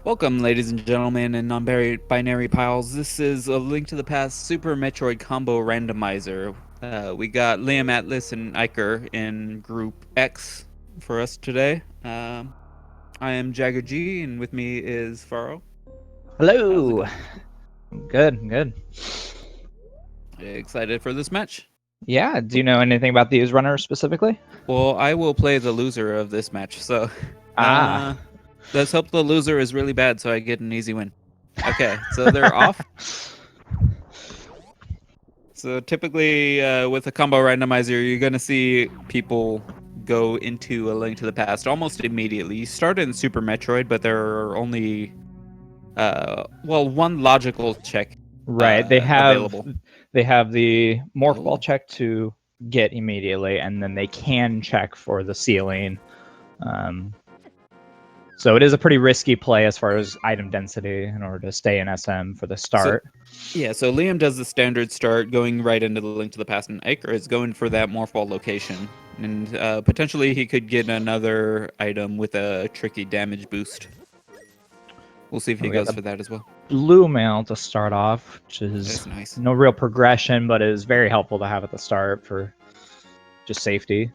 Welcome, ladies and gentlemen, and non-binary piles. This is a Link to the Past Super Metroid Combo Randomizer. We got Liam, Atlas, and Eykir in Group X for us today. I am Jagger G, and with me is Faro. How's it Hello. going? Good. Excited for this match? Yeah, do you know anything about these runners specifically? Well, I will play the loser of this match, so Ah. uh, let's hope the loser is really bad so I get an easy win. Okay, so they're off. So typically, with a combo randomizer, you're gonna see people go into A Link to the Past almost immediately. You start in Super Metroid, but there are only, one logical check Right. available. They have the morph ball Oh, check to get immediately, and then they can check for the ceiling. So it is a pretty risky play as far as item density in order to stay in SM for the so start. yeah, so Liam does the standard start, going right into the Link to the Past, and Eykir is going for that morph ball location, and potentially he could get another item with a tricky damage boost. We'll see if And he we got goes the for that as well. blue mail to start off, which is That's nice. no real progression, but is very helpful to have at the start for just safety.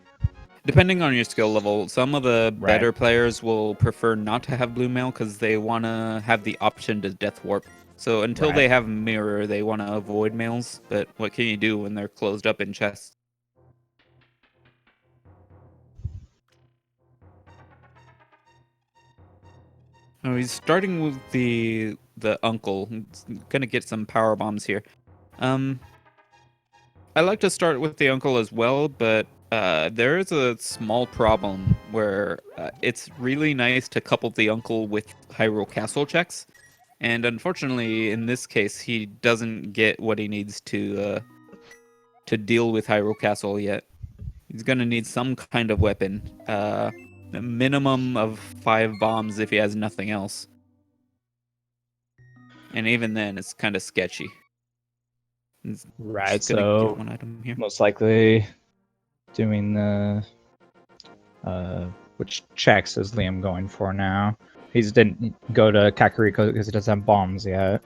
Depending on your skill level, some of the Right. better players will prefer not to have blue mail because they want to have the option to death warp. So until Right. they have mirror, they want to avoid mails. But what can you do when they're closed up in chests? Oh, he's starting with the uncle. He's gonna get some power bombs here. Um, I like to start with the uncle as well, but there is a small problem where it's really nice to couple the uncle with Hyrule Castle checks, and unfortunately, in this case, he doesn't get what he needs to deal with Hyrule Castle yet. He's gonna need some kind of weapon, a minimum of 5 bombs if he has nothing else, and even then, it's kind of sketchy. He's Right. just gonna get So one item here. most likely doing the which checks is Liam going for now? He didn't go to Kakariko because he doesn't have bombs yet.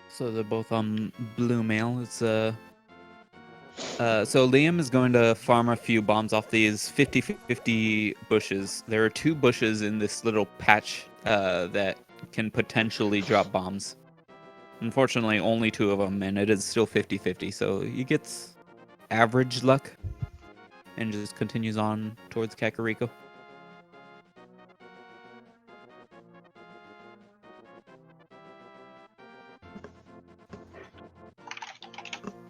So they're both on blue mail. It's so Liam is going to farm a few bombs off these 50-50 bushes. There are 2 bushes in this little patch that can potentially drop bombs. Unfortunately, only 2 of them, and it is still 50-50. So he gets average luck and just continues on towards Kakariko.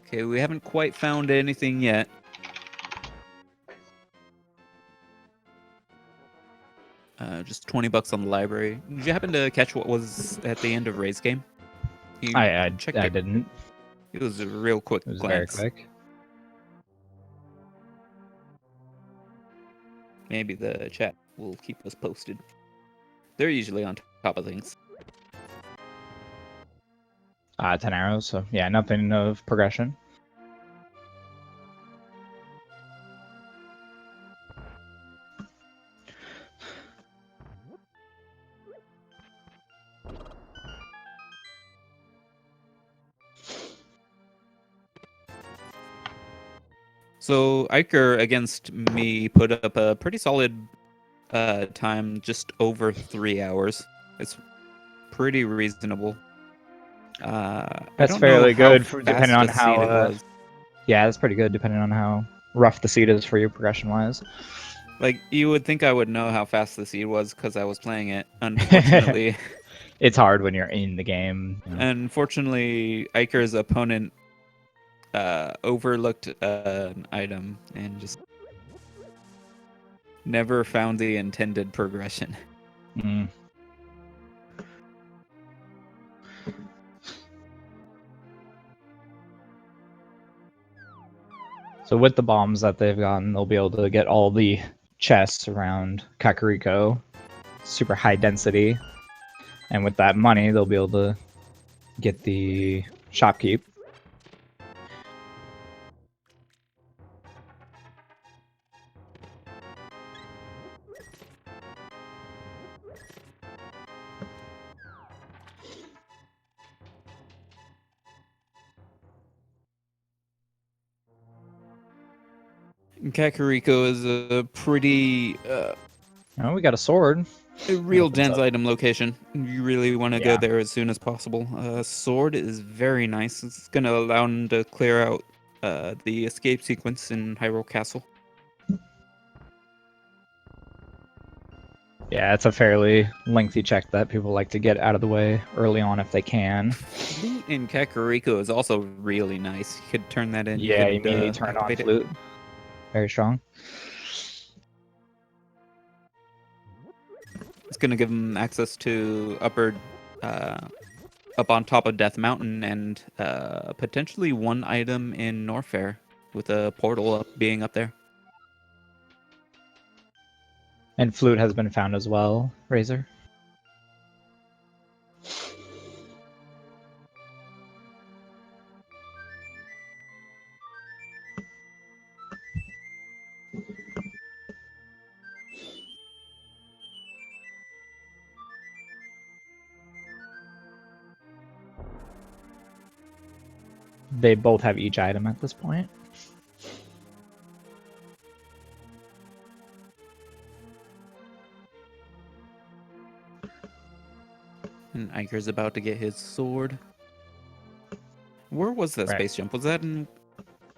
Okay, we haven't quite found anything yet. Just $20 on the library. Did you happen to catch what was at the end of Ray's game? You I checked it. didn't. It was a real quick It was very glance. quick. Maybe the chat will keep us posted. They're usually on top of things. 10 arrows. So yeah, nothing of progression. So Eykir against me put up a pretty solid time, just over 3 hours. It's pretty reasonable. I That's don't know fairly how good for depending fast on a seed how. it was. Yeah, that's pretty good depending on how rough the seed is for you progression wise. Like, you would think I would know how fast the seed was because I was playing it. Unfortunately, It's hard when you're in the game. You know. unfortunately, Eykir's opponent overlooked an item and just never found the intended progression. Mm. So with the bombs that they've gotten, they'll be able to get all the chests around Kakariko. Super high density. And with that money, they'll be able to get the shopkeep. Kakariko is a pretty Oh, we got a sword. a real Opens dense up. item location. You really want to go Yeah. there as soon as possible. Sword is very nice. It's going to allow him to clear out the escape sequence in Hyrule Castle. Yeah, it's a fairly lengthy check that people like to get out of the way early on if they can. Flute in Kakariko is also really nice. You could turn that in. Yeah, You could immediately turn on activate it. flute. Very strong. It's going to give him access to up on top of Death Mountain and potentially one item in Norfair with a portal being up there. And flute has been found as well, Razor. They both have each item at this point. And Eykir's about to get his sword. Where was that Right. space jump? Was that in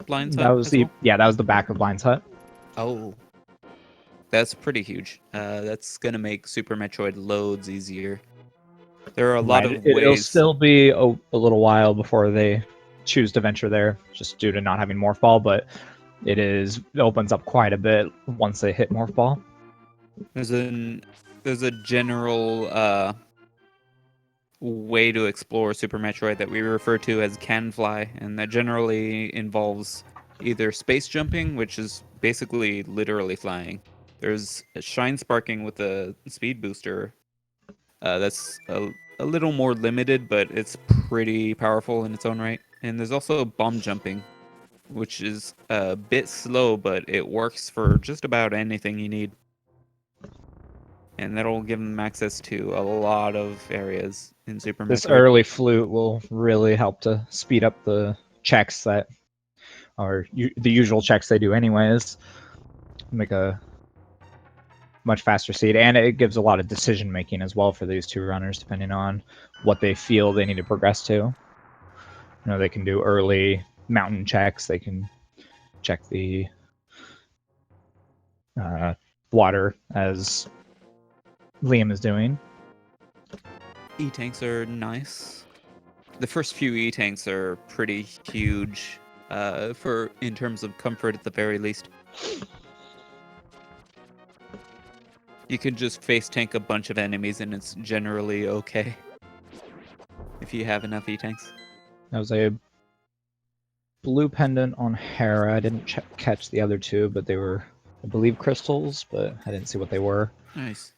Blind's That Hut was as the well? that was the back of Blind's Hut. Oh, that's pretty huge. That's gonna make Super Metroid loads easier. There are a lot Right. of It'll ways. still be a little while before they choose to venture there, just due to not having Morph Ball, but it opens up quite a bit once they hit Morph Ball. There's a general way to explore Super Metroid that we refer to as can fly, and that generally involves either space jumping, which is basically literally flying. There's a shine sparking with a speed booster. That's a little more limited, but it's pretty powerful in its own right. And there's also bomb jumping, which is a bit slow, but it works for just about anything you need. And that'll give them access to a lot of areas in Super This Metroid. early flute will really help to speed up the checks that are the usual checks they do anyways. Make a much faster seed, and it gives a lot of decision making as well for these two runners, depending on what they feel they need to progress to. You know, they can do early mountain checks. They can check the water, as Liam is doing. E-tanks are nice. The first few E-tanks are pretty huge for in terms of comfort at the very least. You can just face tank a bunch of enemies and it's generally okay if you have enough E-tanks. That was a blue pendant on Hera. I didn't catch the other two, but they were, I believe, crystals, but I didn't see what they were. Nice.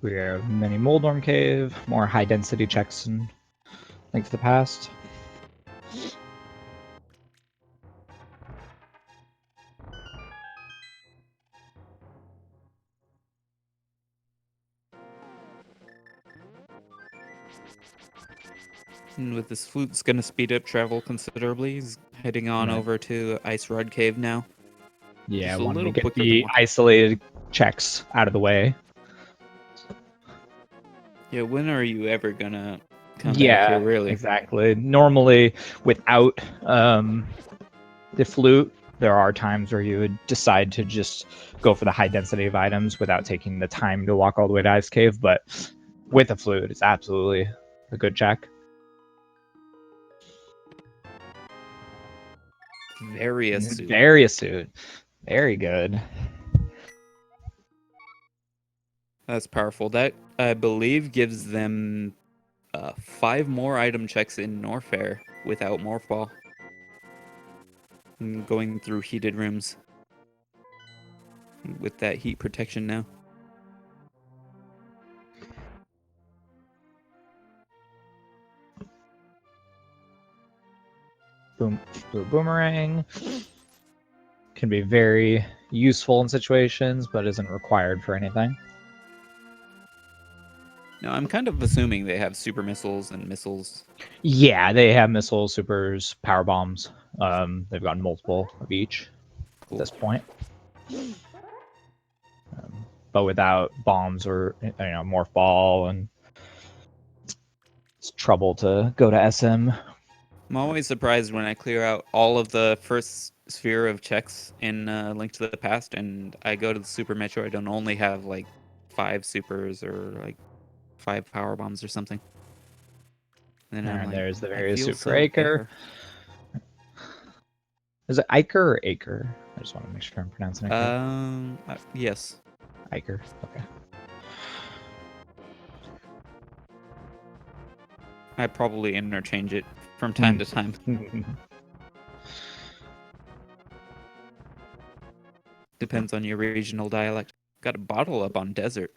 We have mini Moldorm Cave, more high density checks in Link to the Past. And with this flute, it's going to speed up travel considerably. He's heading on Right. over to Ice Rod Cave now. Yeah, Just a wanted to little get quicker than the one. isolated checks out of the way. Yeah, when are you ever going to come back Yeah, here, really? exactly. Normally, without the flute, there are times where you would decide to just go for the high density of items without taking the time to walk all the way to Ice Cave, but with a flute, it's absolutely a good check. Very astute. Very astute. Very good. That's powerful. That, I believe, gives them 5 more item checks in Norfair without Morphball. And going through heated rooms with that heat protection now. Boom, blue boomerang can be very useful in situations, but isn't required for anything. Now, I'm kind of assuming they have super missiles and missiles. Yeah, they have missiles, supers, power bombs. They've got multiple of each Cool. at this point. But without bombs or morph ball, and it's trouble to go to SM. I'm always surprised when I clear out all of the first sphere of checks in Link to the Past, and I go to the Super Metroid and only have like 5 supers or like 5 power bombs or something. And I'm like, there's the I various feel super so Eykir. bare. Is it Eykir or Acre? I just want to make sure I'm pronouncing it correct. Yes. Eykir. Okay. I probably interchange it from time to time. Depends on your regional dialect. Got a bottle up on desert.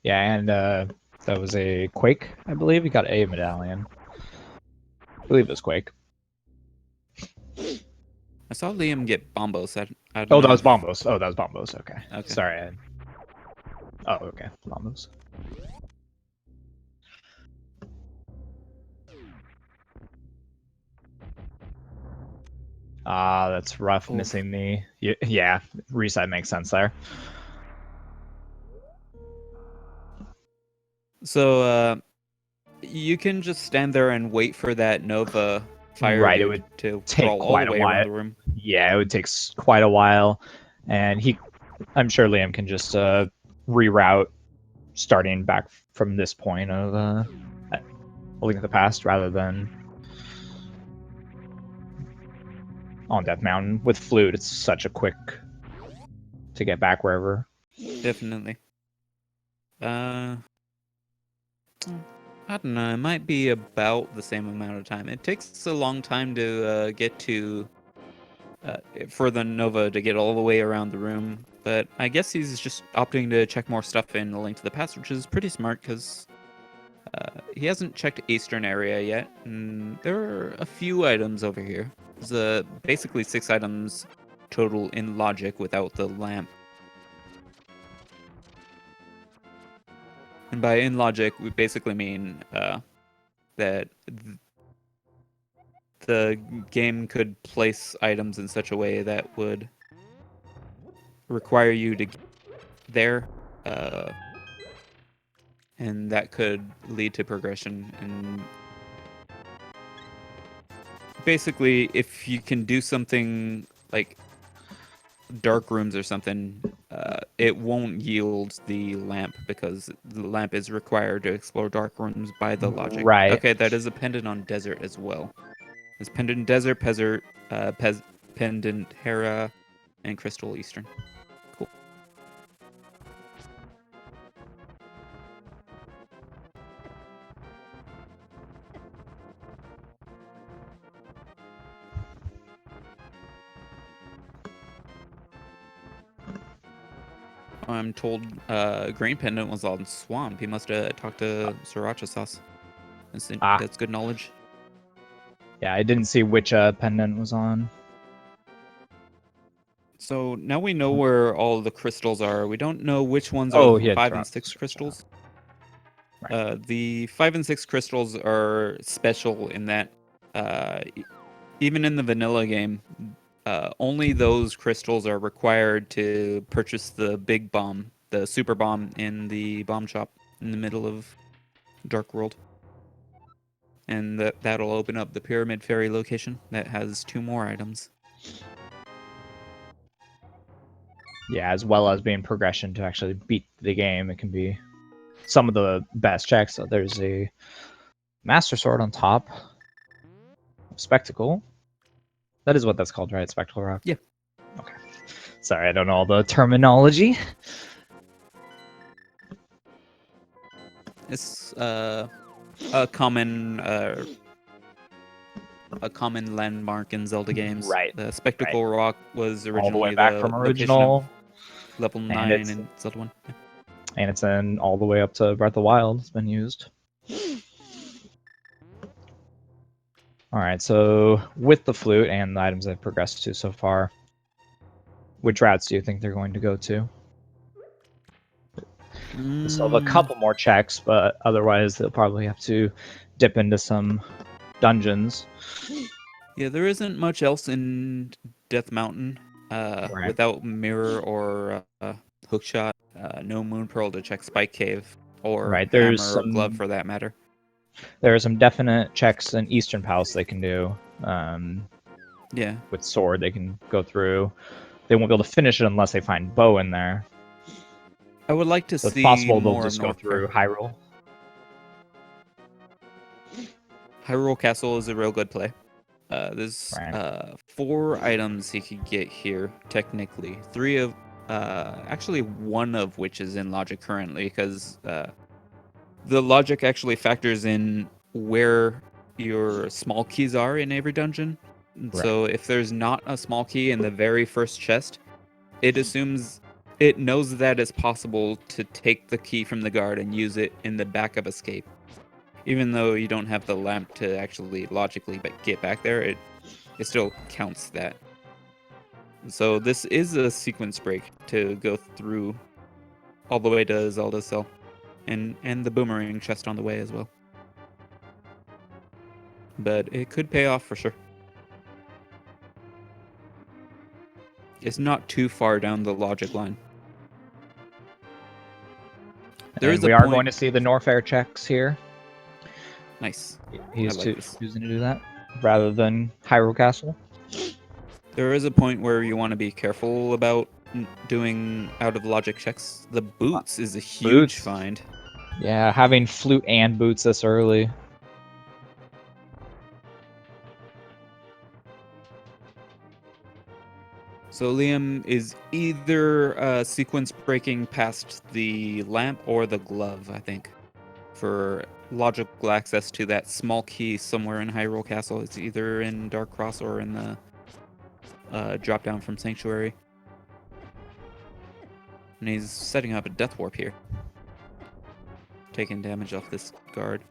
Yeah, and that was a Quake, I believe. You got a medallion. I believe it was Quake. I saw Liam get bombos. I don't Oh, know that was if- Bombos. Oh, that was Bombos. Okay. Okay. Sorry. Oh, okay. Bombos. Ah, that's rough. Oof. Missing the... Yeah, reset makes sense there. So, you can just stand there and wait for that Nova fire Right, it dude would to take crawl all quite the a way around while. the room. Yeah, it would take quite a while, and I'm sure Liam can just reroute starting back from this point of A Link to the Past rather than on Death Mountain. With Flute, it's such a quick to get back wherever. Definitely. I don't know. It might be about the same amount of time. It takes a long time to get to for the Nova to get all the way around the room. But I guess he's just opting to check more stuff in A Link to the Past, which is pretty smart because he hasn't checked Eastern area yet. And there are a few items over here. There's basically 6 items total in logic without the lamp. And by in logic, we basically mean that the game could place items in such a way that would require you to get there, and that could lead to progression. And basically, if you can do something like dark rooms or something, it won't yield the lamp because the lamp is required to explore dark rooms by the logic. Right. Okay, that is a pendant on desert as well. There's pendant desert, pendant Hera, and crystal eastern. Cool. I'm told Green Pendant was on Swamp. He must have talked to Sriracha Sauce. That's good knowledge. Yeah, I didn't see which pendant was on. So now we know where all the crystals are. We don't know which ones Oh, are he had 5 and 6 crystals. The 5 and 6 crystals are special in that even in the vanilla game, only those crystals are required to purchase the big bomb, the super bomb in the bomb shop in the middle of Dark World. And that'll open up the Pyramid Fairy location that has 2 more items. Yeah, as well as being progression to actually beat the game. It can be some of the best checks. So there's a Master Sword on top. Spectacle. That is what that's called, right? Spectacle Rock? Yeah. Okay. Sorry, I don't know all the terminology. It's a common landmark in Zelda games. Right. The Spectacle Rock was All the way originally back the from location of original, level and 9 it's in Zelda 1. Yeah. and it's in all the way up to Breath of the Wild. It's been used. All right, so with the flute and the items I've progressed to so far, which routes do you think they're going to go to? They still have a couple more checks, but otherwise they'll probably have to dip into some dungeons. Yeah, there isn't much else in Death Mountain Right. without Mirror or Hookshot. No Moon Pearl to check Spike Cave or Right. Hammer or Glove for that matter. There are some definite checks in Eastern Palace they can do. Yeah. With Sword, they can go through. They won't be able to finish it unless they find Bow in there. I would like to So it's see possible they'll more of just go North through Hyrule. Hyrule Castle is a real good play. There's Right. 4 items he could get here, technically. 3 of, actually 1 of which is in logic currently, because the logic actually factors in where your small keys are in every dungeon. So if there's not a small key in the very first chest, it assumes it knows that it's possible to take the key from the guard and use it in the backup escape. Even though you don't have the lamp to actually logically get back there, it still counts that. So this is a sequence break to go through all the way to Zelda Cell, and the boomerang chest on the way as well. But it could pay off for sure. It's not too far down the logic line. And we are going to see the Norfair checks here. Nice. He's like this. choosing to do that rather than Hyrule Castle. There is a point where you want to be careful about doing out of logic checks. The boots is a huge find. Yeah, having flute and boots this early. So Liam is either sequence breaking past the lamp or the glove, I think, for logical access to that small key somewhere in Hyrule Castle. It's either in Dark Cross or in the drop down from Sanctuary. And he's setting up a death warp here, taking damage off this guard.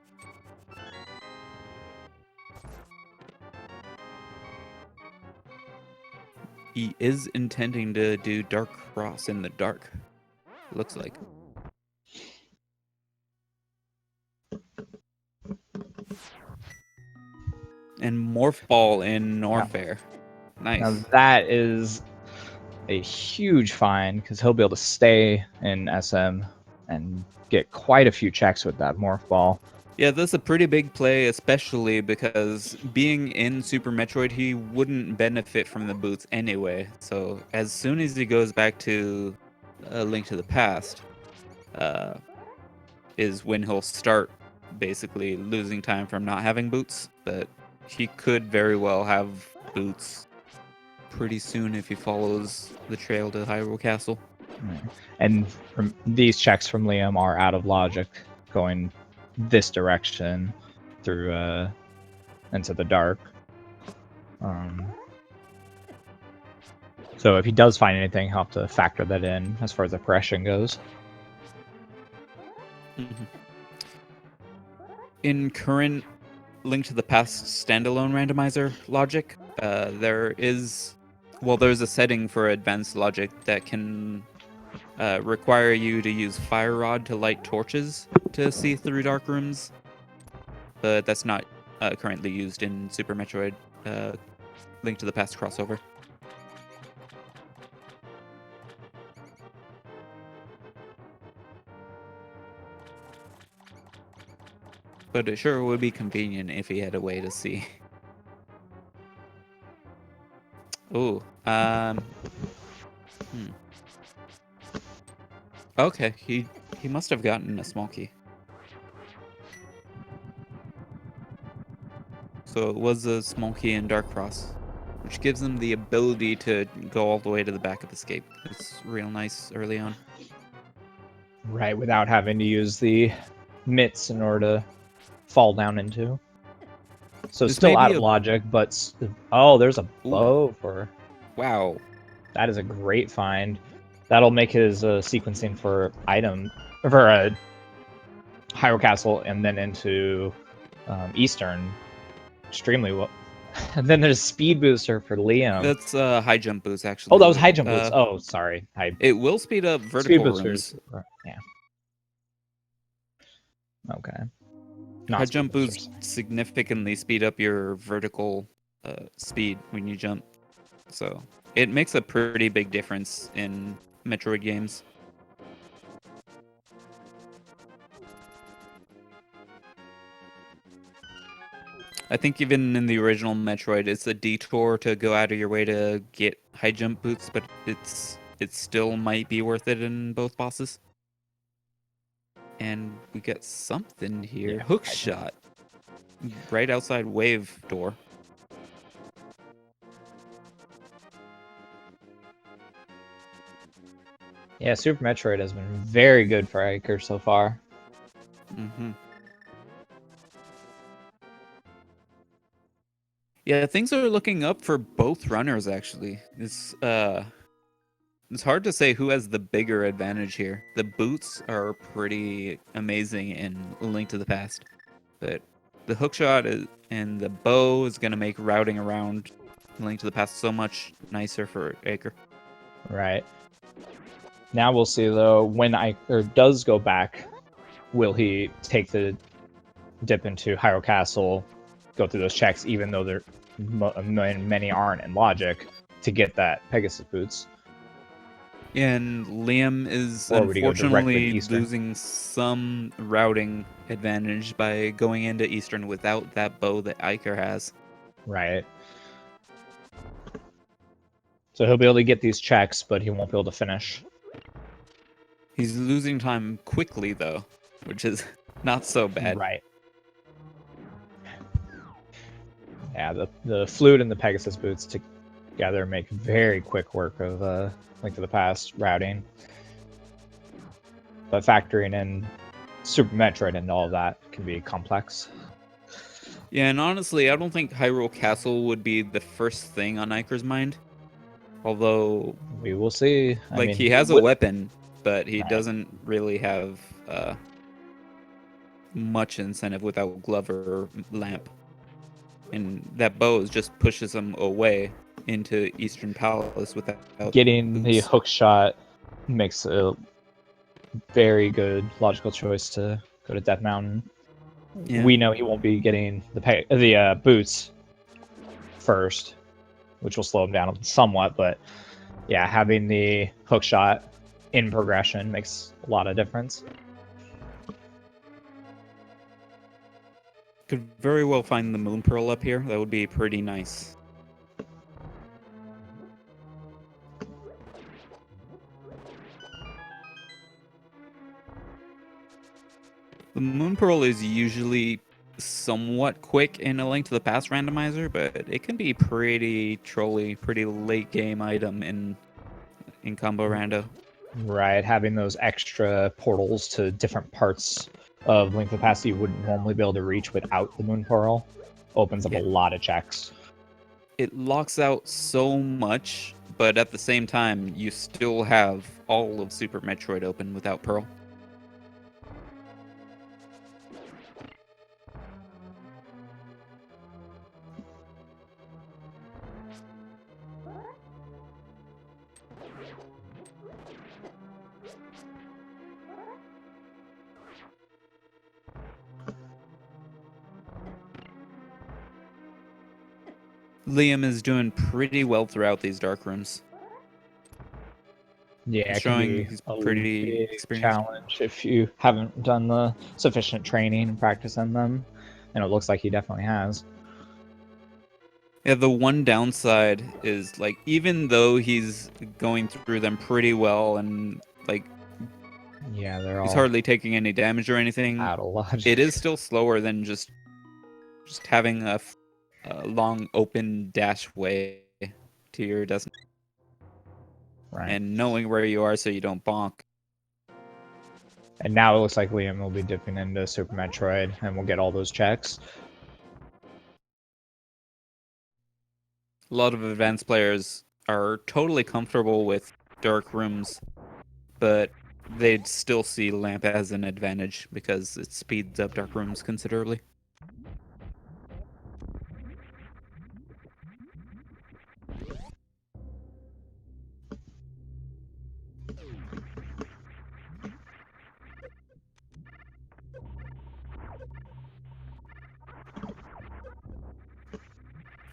He is intending to do Dark Cross in the dark, looks like. And Morph Ball in Norfair. Yeah. Nice. Now that is a huge find because he'll be able to stay in SM and get quite a few checks with that Morph Ball. Yeah, that's a pretty big play, especially because being in Super Metroid, he wouldn't benefit from the boots anyway. So as soon as he goes back to A Link to the Past, is when he'll start basically losing time from not having boots. But he could very well have boots pretty soon if he follows the trail to Hyrule Castle. And these checks from Liam are out of logic, going this direction through into the dark. So if he does find anything, he'll have to factor that in as far as the progression goes. Mm-hmm. In current Link to the Past standalone randomizer logic, there's a setting for advanced logic that can require you to use Fire Rod to light torches to see through dark rooms, but that's not currently used in Super Metroid Link to the Past crossover. But it sure would be convenient if he had a way to see. Ooh, Okay, he must have gotten a small key. So it was a small key in Dark Cross, which gives him the ability to go all the way to the back of escape. It's real nice early on. Right, without having to use the mitts in order to fall down into. So This still may out be of a- logic, but oh, there's a Ooh. bow for. Wow. That is a great find. That'll make his sequencing for Hyrule Castle and then into Eastern extremely well. And then there's speed booster for Liam. That's high jump boost, actually. Oh, that was high jump boost. Oh, sorry. It will speed up Speed vertical boosters. rooms. Yeah. Okay. High Not speed jump boosters. boost significantly speed up your vertical speed when you jump. So it makes a pretty big difference in Metroid games. I think even in the original Metroid, it's a detour to go out of your way to get high jump boots, but it still might be worth it in both bosses. And we got something here. Yeah, Hook high jump. shot. Right outside wave door. Yeah, Super Metroid has been very good for Eykir so far. Mm-hmm. Yeah, things are looking up for both runners, actually. It's hard to say who has the bigger advantage here. The boots are pretty amazing in A Link to the Past, but the hookshot and the bow is going to make routing around A Link to the Past so much nicer for Eykir. Right. Now we'll see, though, when Eykir does go back, will he take the dip into Hyrule Castle, go through those checks, even though many aren't in logic, to get that Pegasus boots? And Liam is Or would he go directly to unfortunately Eastern? losing some routing advantage by going into Eastern without that bow that Eykir has. Right. So he'll be able to get these checks, but he won't be able to finish. He's losing time quickly, though, which is not so bad. Right. Yeah, the flute and the Pegasus boots together make very quick work of Link to the Past routing. But factoring in Super Metroid and all of that can be complex. Yeah, and honestly, I don't think Hyrule Castle would be the first thing on Eykir's mind. Although, We will see. I like, mean, he has a weapon, but he Right. doesn't really have much incentive without glove or lamp. And that bow just pushes him away into Eastern Palace without Getting the boots. hook shot makes a very good logical choice to go to Death Mountain. Yeah. We know he won't be getting the boots first, which will slow him down somewhat. But yeah, having the hook shot in progression makes a lot of difference. Could very well find the Moon Pearl up here. That would be pretty nice. The Moon Pearl is usually somewhat quick in A Link to the Past randomizer, but it can be pretty trolly, pretty late game item in combo rando. Right, having those extra portals to different parts of Link to the Past you wouldn't normally be able to reach without the Moon Pearl opens up a lot of checks. It locks out so much, but at the same time, you still have all of Super Metroid open without Pearl. Liam is doing pretty well throughout these dark rooms. Yeah, it Showing can be he's a pretty big experienced. challenge if you haven't done the sufficient training and practice in them, and it looks like he definitely has. Yeah, the one downside is, like, even though he's going through them pretty well and, like, Yeah, they're he's all hardly taking any damage or anything, out of logic. it is still slower than just having a long open dash way to your destination. Right. And knowing where you are so you don't bonk. And now it looks like Liam will be dipping into Super Metroid, and we'll get all those checks. A lot of advanced players are totally comfortable with dark rooms, but they'd still see lamp as an advantage because it speeds up dark rooms considerably.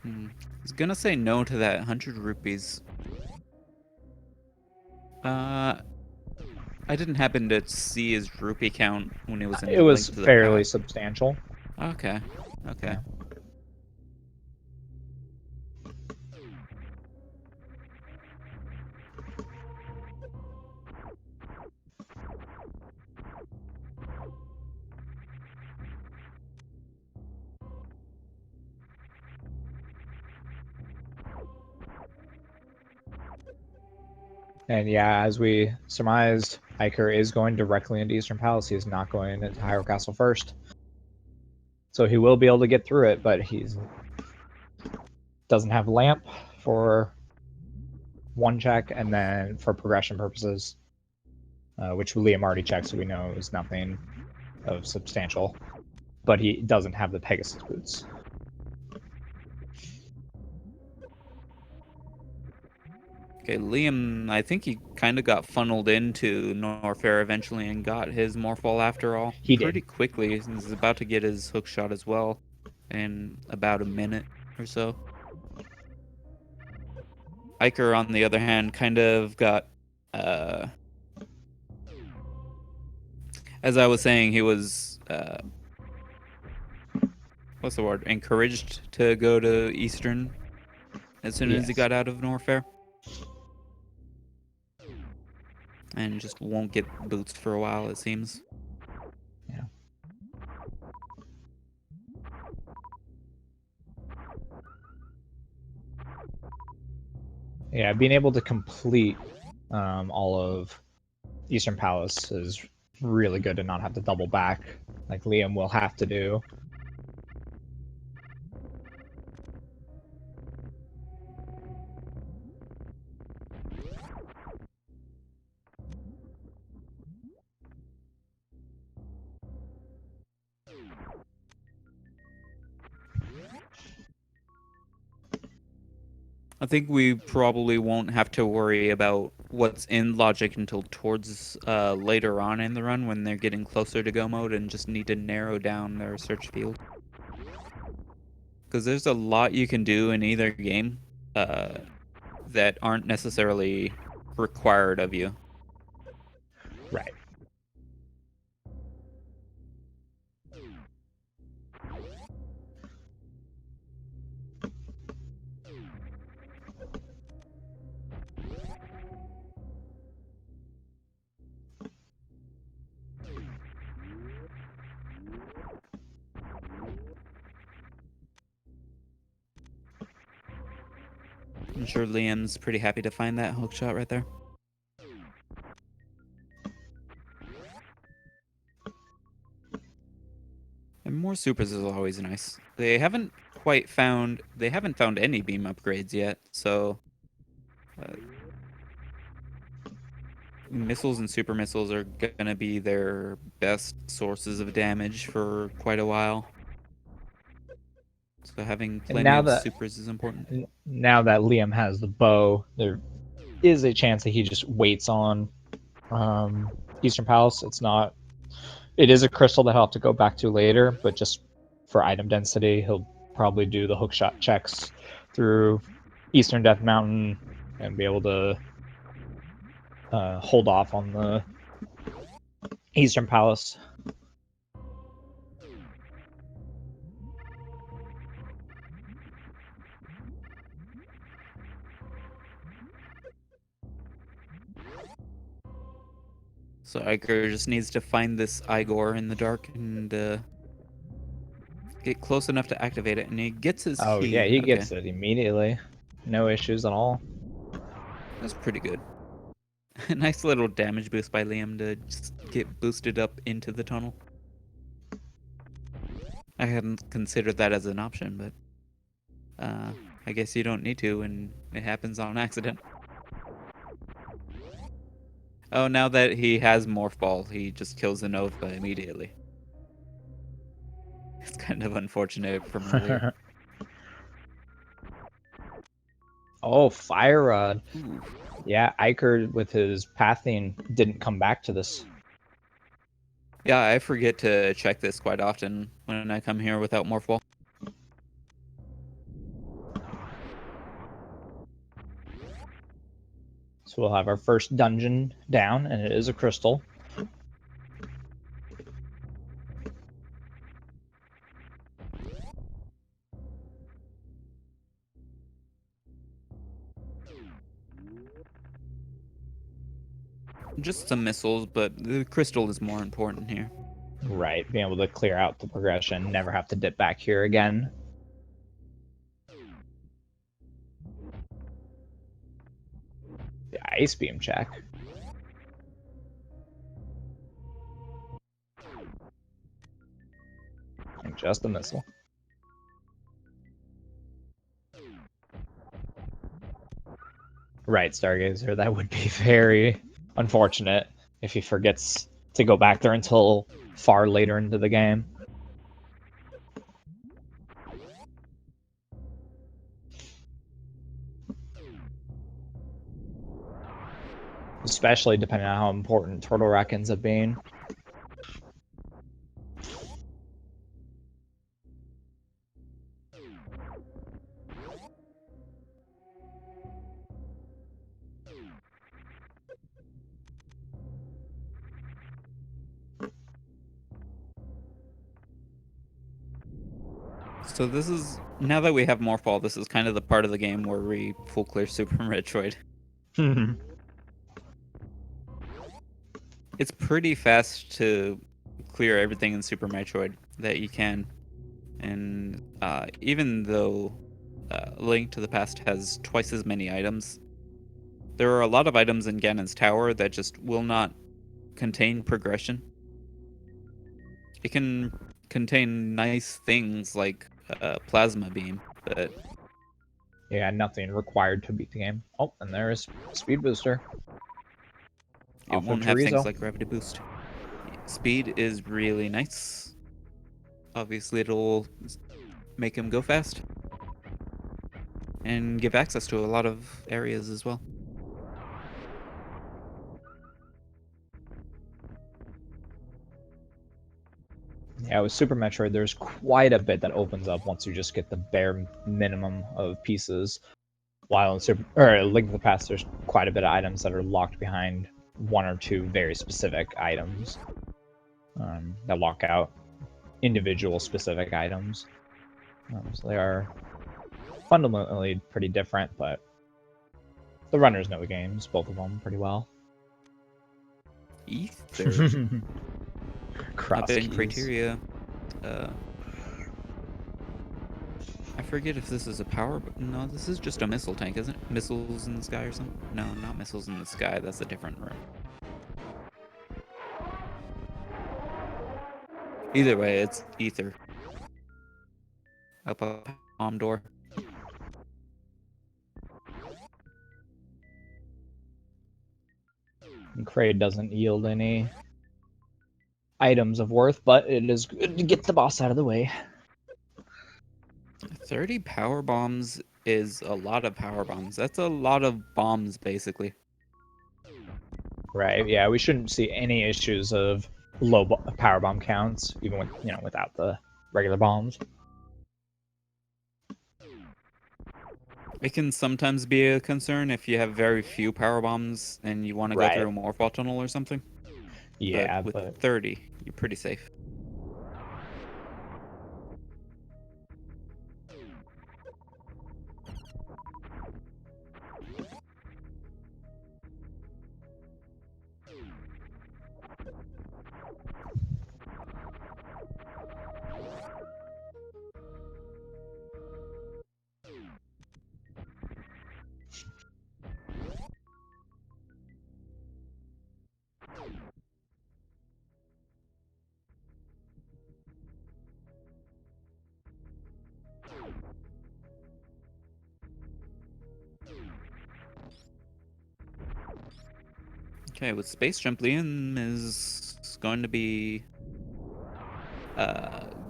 I was gonna say no to that 100 rupees. I didn't happen to see his rupee count when it was in It the was link to the fairly pack. substantial. Okay. Yeah. And yeah, as we surmised, Eykir is going directly into Eastern Palace. He is not going into Hyrule Castle first. So he will be able to get through it, but he doesn't have lamp for one check, and then for progression purposes, which Liam already checked, so we know is nothing of substantial. But he doesn't have the Pegasus boots. Okay, Liam, I think he kind of got funneled into Norfair eventually and got his Morphball after all. He Pretty did. quickly. He's about to get his hook shot as well in about a minute or so. Eykir, on the other hand, kind of got, as I was saying, he was, what's the word? Encouraged to go to Eastern as soon as he Yes. got out of Norfair. And just won't get boots for a while, it seems. Yeah. Yeah, being able to complete all of Eastern Palace is really good to not have to double back like Liam will have to do. I think we probably won't have to worry about what's in logic until towards later on in the run when they're getting closer to go mode and just need to narrow down their search field. Because there's a lot you can do in either game that aren't necessarily required of you. Right. I'm sure Liam's pretty happy to find that hook shot right there. And more supers is always nice. They haven't found any beam upgrades yet, so missiles and super missiles are gonna be their best sources of damage for quite a while. So having plenty of supers is important. Now that Liam has the bow, there is a chance that he just waits on Eastern Palace. It is a crystal that he'll have to go back to later, but just for item density, he'll probably do the hookshot checks through Eastern Death Mountain and be able to hold off on the Eastern Palace. So Eykir just needs to find this Igor in the dark and get close enough to activate it, and he gets his Oh key. yeah, he gets it immediately. No issues at all. That's pretty good. A nice little damage boost by Liam to just get boosted up into the tunnel. I hadn't considered that as an option, but I guess you don't need to, and it happens on accident. Oh, now that he has Morph Ball, he just kills the Nova immediately. It's kind of unfortunate from earlier. Oh, Fire Rod. Ooh. Yeah, Eykir with his pathing didn't come back to this. Yeah, I forget to check this quite often when I come here without Morph Ball. So we'll have our first dungeon down, and it is a crystal. Just some missiles, but the crystal is more important here. Right, being able to clear out the progression, never have to dip back here again. The Ice Beam check. And just a missile. Right, Stargazer, that would be very unfortunate if he forgets to go back there until far later into the game. Especially depending on how important Turtle Rock ends up being. So this is, now that we have Morph Ball, this is kind of the part of the game where we full clear Super Metroid. It's pretty fast to clear everything in Super Metroid that you can. And even though Link to the Past has twice as many items, there are a lot of items in Ganon's Tower that just will not contain progression. It can contain nice things like Plasma Beam, but Yeah, nothing required to beat the game. Oh, and there is Speed Booster. it Off of won't have things Chorizo. like Gravity Boost. Speed is really nice. Obviously, it'll make him go fast and give access to a lot of areas as well. Yeah, with Super Metroid, there's quite a bit that opens up once you just get the bare minimum of pieces. While in Link to the Past, there's quite a bit of items that are locked behind one or two very specific items that lock out individual specific items. So they are fundamentally pretty different, but the runners know the games, both of them, pretty well. Ether. Cross Up in keys. criteria. I forget if this is a power. No, this is just a missile tank, isn't it? Missiles in the sky or something? No, not missiles in the sky. That's a different room. Either way, it's ether. Up a palm door. And Kraid doesn't yield any items of worth, but it is good to get the boss out of the way. 30 power bombs is a lot of power bombs. That's a lot of bombs, basically. Right, yeah, we shouldn't see any issues of low power bomb counts, even with without the regular bombs. It can sometimes be a concern if you have very few power bombs and you want to go Right. through a Morphball tunnel or something. Yeah, But with but 30, you're pretty safe. Okay, with space jump, Liam is going to be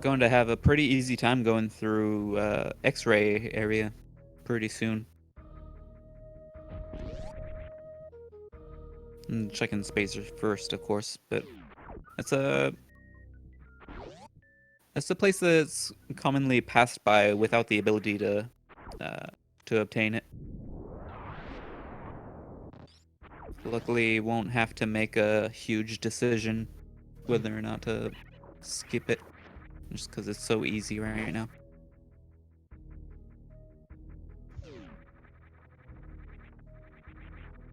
going to have a pretty easy time going through X-ray area pretty soon. And checking spacer first, of course, but it's a it's a place that's commonly passed by without the ability to obtain it. Luckily, won't have to make a huge decision whether or not to skip it, just because it's so easy right now.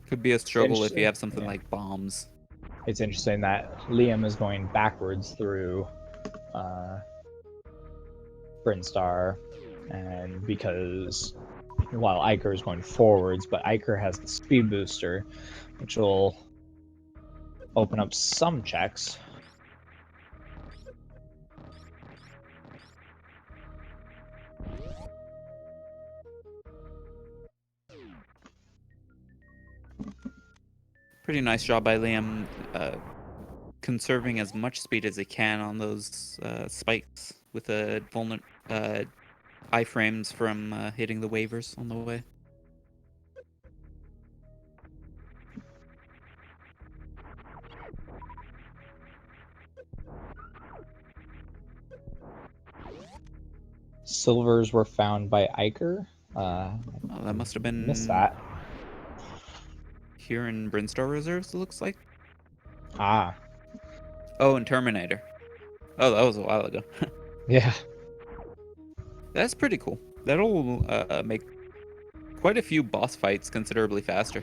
Could be a struggle if you have something Yeah. like bombs. It's interesting that Liam is going backwards through Brinstar, and because while Eykir is going forwards, but Eykir has the speed booster, which will open up some checks. Pretty nice job by Liam, conserving as much speed as he can on those spikes with a iframes from hitting the waivers on the way. Silvers were found by Eykir. Oh, that must have been Missed that. here in Brinstar Reserves, it looks like. Ah, Oh, and Terminator. Oh, that was a while ago. yeah. That's pretty cool. That'll make quite a few boss fights considerably faster.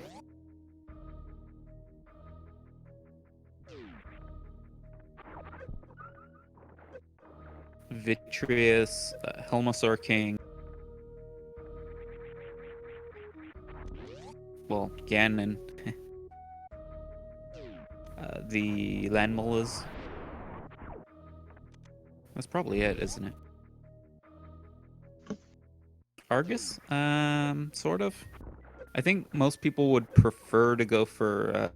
Vitreous, Helmasaur King. Well, Ganon. The land mullahs. That's probably it, isn't it? Argus? Sort of. I think most people would prefer to go for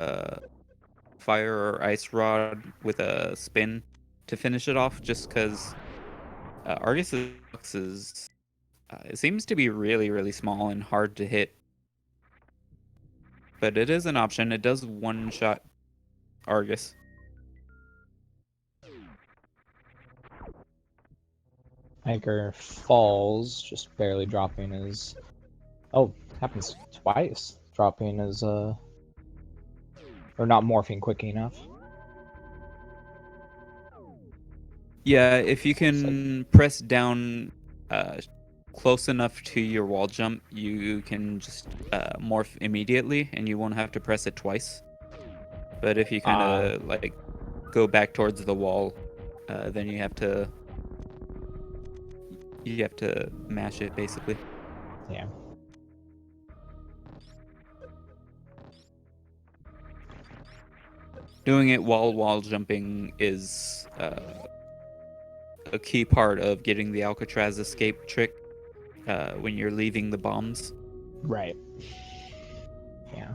fire or ice rod with a spin to finish it off, just because Argus is it seems to be really, really small and hard to hit. But it is an option. It does one-shot Argus. Eykir falls, just barely dropping his. Oh, happens twice. Dropping his or not morphing quick enough. Yeah, if you can press down close enough to your wall jump, you can just morph immediately, and you won't have to press it twice. But if you kind of like go back towards the wall, then you have to mash it basically. Yeah. Doing it while wall jumping is a key part of getting the Alcatraz escape trick when you're leaving the bombs. Right. Yeah.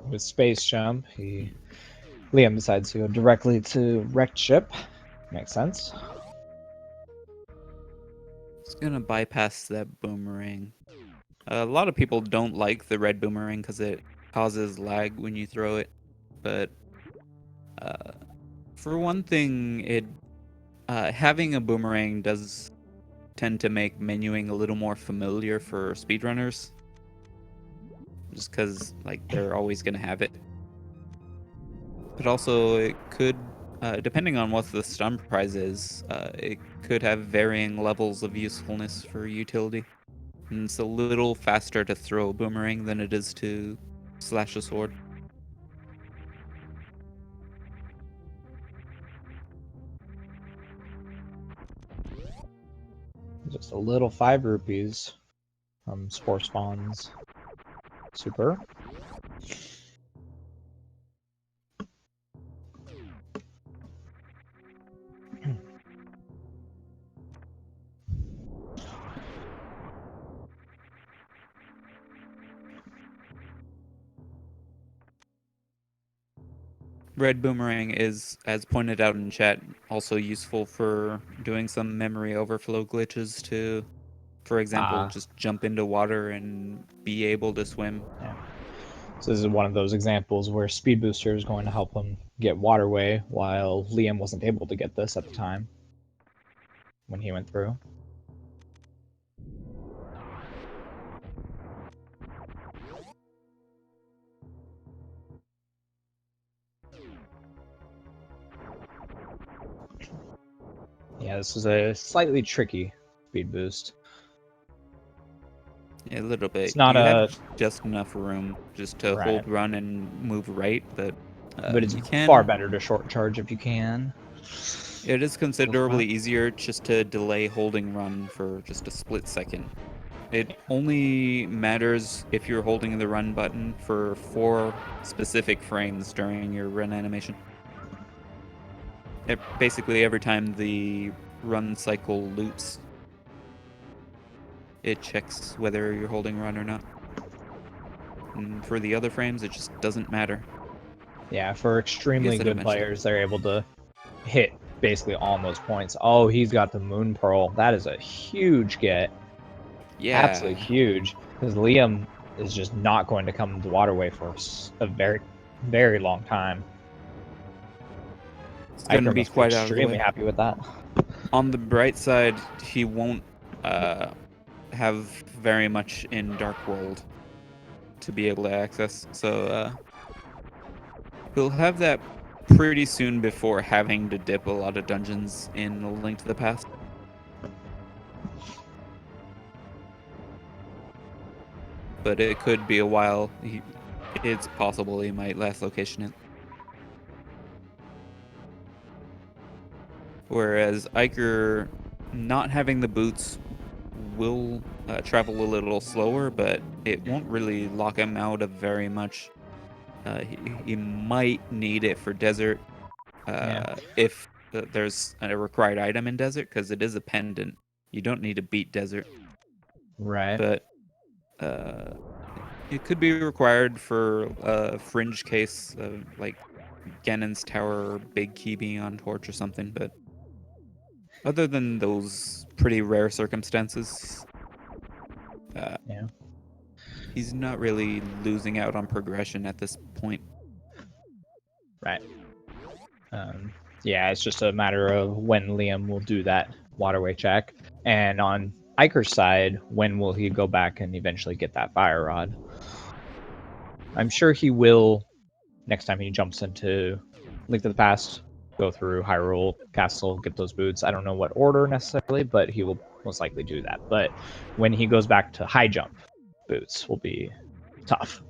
With space jump, Liam decides to go directly to wrecked ship. Makes sense. It's gonna bypass that boomerang. A lot of people don't like the red boomerang because it causes lag when you throw it, but for one thing, having a boomerang does tend to make menuing a little more familiar for speedrunners, just because like they're always gonna have it. But also, it could, depending on what the stun prize is, it could have varying levels of usefulness for utility. And it's a little faster to throw a boomerang than it is to slash a sword. Just a little 5 rupees from Spore Spawns. Super. Red Boomerang is, as pointed out in chat, also useful for doing some memory overflow glitches to, for example, just jump into water and be able to swim. Yeah. So this is one of those examples where Speed Booster is going to help him get Waterway, while Liam wasn't able to get this at the time when he went through. Yeah, this is a slightly tricky speed boost. Yeah, a little bit. It's not you have just enough room just to Right. hold run and move right, but it's you can. far better to short charge if you can. It is considerably easier just to delay holding run for just a split second. It only matters if you're holding the run button for 4 specific frames during your run animation. Basically, every time the run cycle loops, it checks whether you're holding run or not. And for the other frames, it just doesn't matter. Yeah, for extremely good players, they're able to hit basically all those points. Oh, he's got the Moon Pearl. That is a huge get. Yeah. Absolutely huge. Because Liam is just not going to come to Waterway for a very, very long time. It's going to be quite out of the way. Extremely happy with that. On the bright side, he won't have very much in Dark World to be able to access. So he'll have that pretty soon before having to dip a lot of dungeons in A Link to the Past. But it could be a while. It's possible he might last location it. Whereas Eykir, not having the boots, will travel a little slower, but it won't really lock him out of very much. He might need it for desert if there's a required item in desert, because it is a pendant. You don't need to beat desert. Right. But it could be required for a fringe case, like Ganon's Tower or Big Key being on Torch or something, but other than those pretty rare circumstances, he's not really losing out on progression at this point. Right. Yeah, it's just a matter of when Liam will do that Waterway check. And on Eykir's side, when will he go back and eventually get that Fire Rod? I'm sure he will next time he jumps into Link to the Past, go through Hyrule Castle, get those boots. I don't know what order necessarily, but he will most likely do that. But when he goes back to high jump, boots will be tough.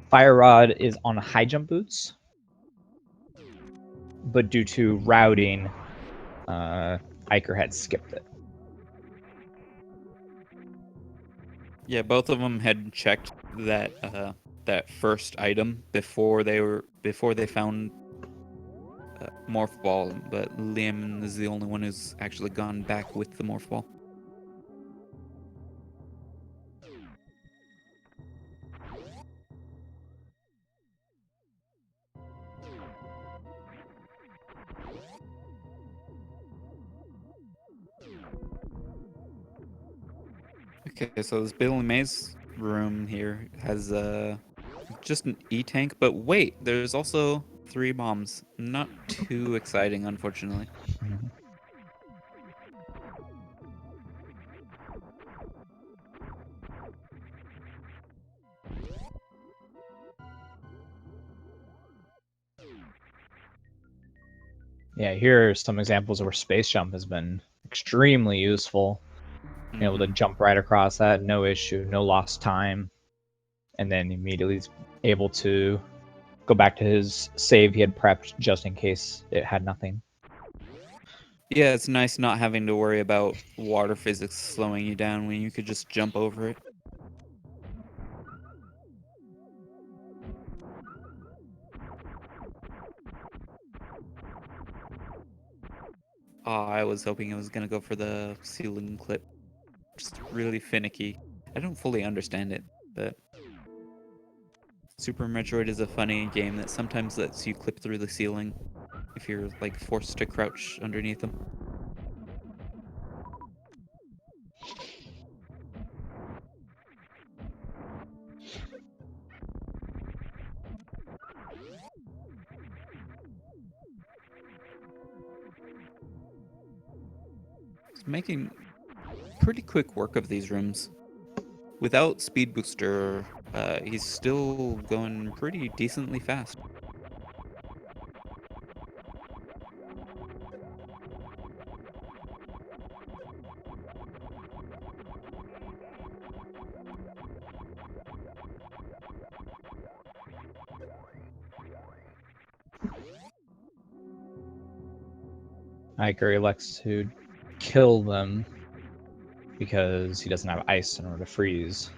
Fire Rod is on high jump boots, but due to routing, Eykir had skipped it. Yeah, both of them had checked that that first item before they found Morph Ball, but Liam is the only one who's actually gone back with the Morph Ball. Okay, so this Bill and May's room here has just an E-tank, but wait, there's also 3 bombs. Not too exciting, unfortunately. Yeah, here are some examples where Space Jump has been extremely useful. able to jump right across that, no issue, no lost time, and then immediately he's able to go back to his save he had prepped just in case it had nothing. Yeah, it's nice not having to worry about water physics slowing you down when you could just jump over it. Oh, I was hoping it was gonna go for the ceiling clip. Just really finicky. I don't fully understand it, but Super Metroid is a funny game that sometimes lets you clip through the ceiling if you're like forced to crouch underneath them. It's making pretty quick work of these rooms. Without Speed Booster, he's still going pretty decently fast. Eykir elects to kill them because he doesn't have ice in order to freeze.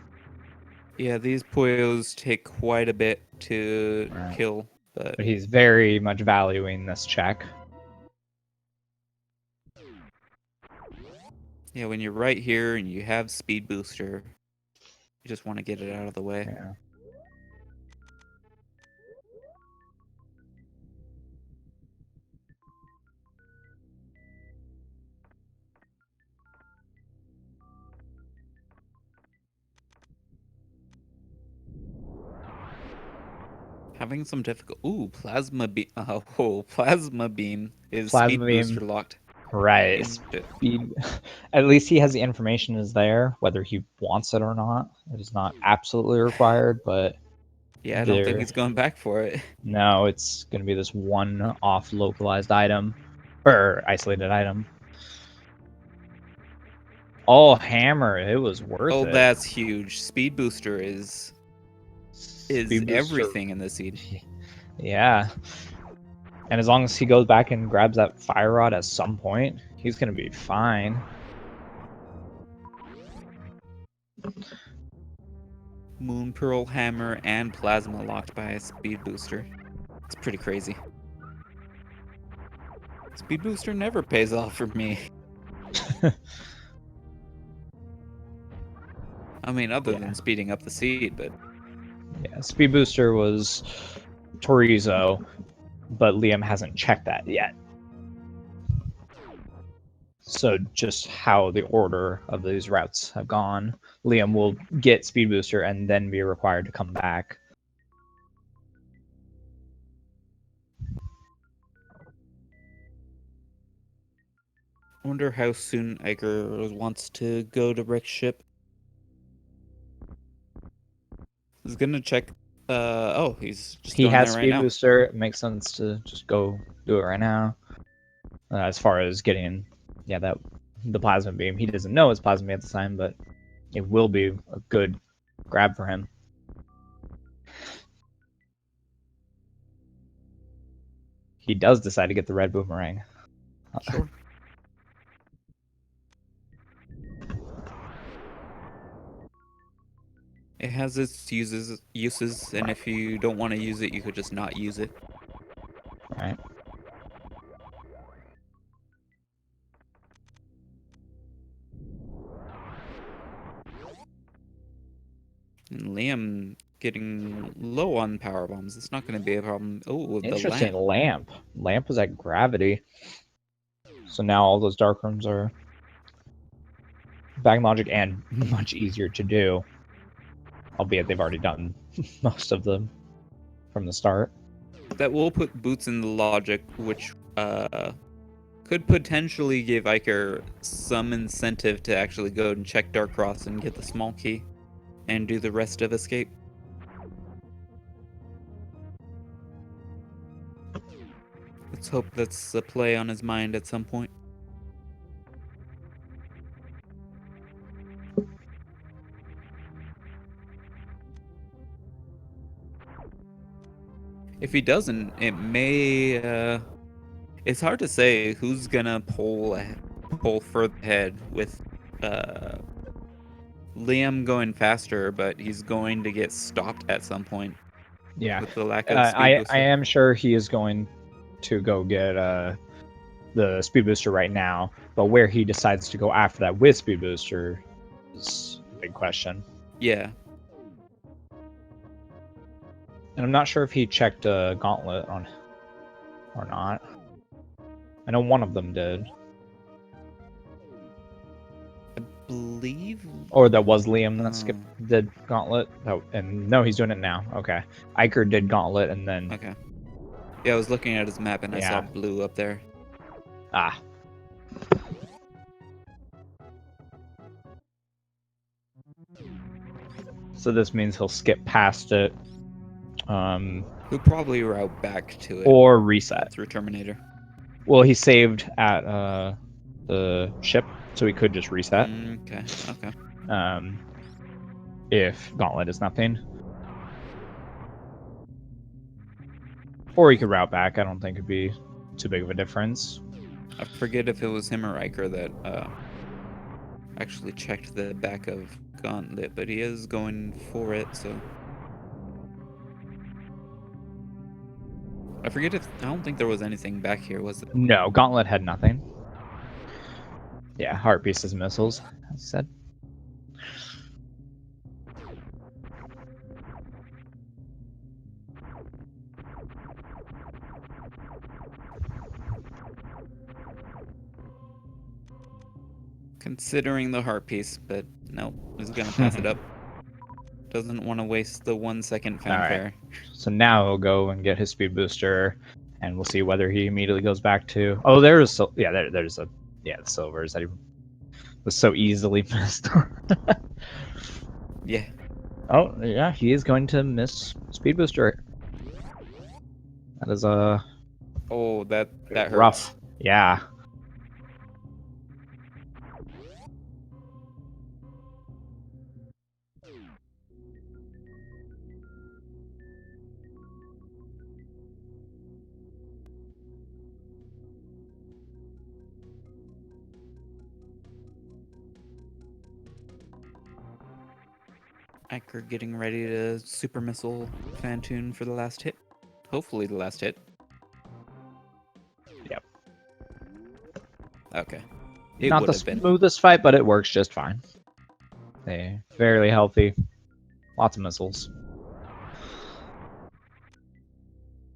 Yeah, these Puyos take quite a bit to Right. kill, but But he's very much valuing this check. yeah, when you're right here and you have Speed Booster, you just want to get it out of the way. Yeah. Having some difficult. Ooh, Plasma Beam. Oh, Plasma Beam is Plasma Speed beam. Booster locked. Right. Into- Speed. At least he has the information is there, whether he wants it or not. It is not absolutely required, but Yeah, I don't think he's going back for it. no, it's going to be this one-off localized item or isolated item. Oh, hammer! It was worth Oh, it. that's huge. Speed Booster is Speed booster. everything in this seed. Yeah. And as long as he goes back and grabs that fire rod at some point, he's going to be fine. Moon Pearl Hammer and Plasma locked by a Speed Booster. It's pretty crazy. Speed Booster never pays off for me. I mean, other than speeding up the seed, but yeah, Speed Booster was Torizo, but Liam hasn't checked that yet. So just how the order of these routes have gone, Liam will get Speed Booster and then be required to come back. I wonder how soon Eykir wants to go to Rick's ship. He's gonna check. Oh, he's just He going has there right Speed now. Booster. It makes sense to just go do it right now. As far as getting, the Plasma Beam. He doesn't know it's Plasma Beam at the time, but it will be a good grab for him. He does decide to get the red boomerang. Sure. It has its uses, and if you don't want to use it, you could just not use it. Right. And Liam getting low on power bombs. It's not going to be a problem. Oh, the Interesting. lamp. Lamp was at gravity. So now all those dark rooms are back logic and much easier to do. Albeit they've already done most of them from the start. That will put boots in the logic, which could potentially give Eykir some incentive to actually go and check Darkross and get the small key and do the rest of Escape. Let's hope that's a play on his mind at some point. If he doesn't, it may. It's hard to say who's gonna pull further ahead with uh, Liam going faster, but he's going to get stopped at some point Yeah, with the lack of speed I booster. am sure he is going to go get the speed booster right now, but where he decides to go after that with speed booster is a big question. Yeah. And I'm not sure if he checked Gauntlet on or not. I know one of them did. I believe. Or that was Liam that did Gauntlet. Oh, and no, he's doing it now. Okay. Eykir did Gauntlet and then... Okay. Yeah, I was looking at his map and I saw Yeah. blue up there. Ah. So this means he'll skip past it. He'll probably route back to it. Or reset. Through Terminator. Well, he saved at the ship, so he could just reset. Okay, okay. If Gauntlet is nothing. Or he could route back. I don't think it'd be too big of a difference. I forget if it was him or Eykir that actually checked the back of Gauntlet, but he is going for it, so... I forget if... I don't think there was anything back here, was it? No, Gauntlet had nothing. Yeah, heart pieces missiles, as I said. Considering the heart piece, but no, he's gonna pass it up. Doesn't want to waste the 1 second fanfare. Right. So now he'll go and get his speed booster, and we'll see whether he immediately goes back to... Oh, there's there's a... Yeah, the silvers that he was so easily missed. Yeah. Oh, yeah, he is going to miss speed booster. That is a... Oh, that hurts. rough. Yeah. Eykir getting ready to super missile fan tune for the last hit. Hopefully the last hit. Yep. Okay. Not the smoothest fight, but it works just fine. They fairly healthy. Lots of missiles.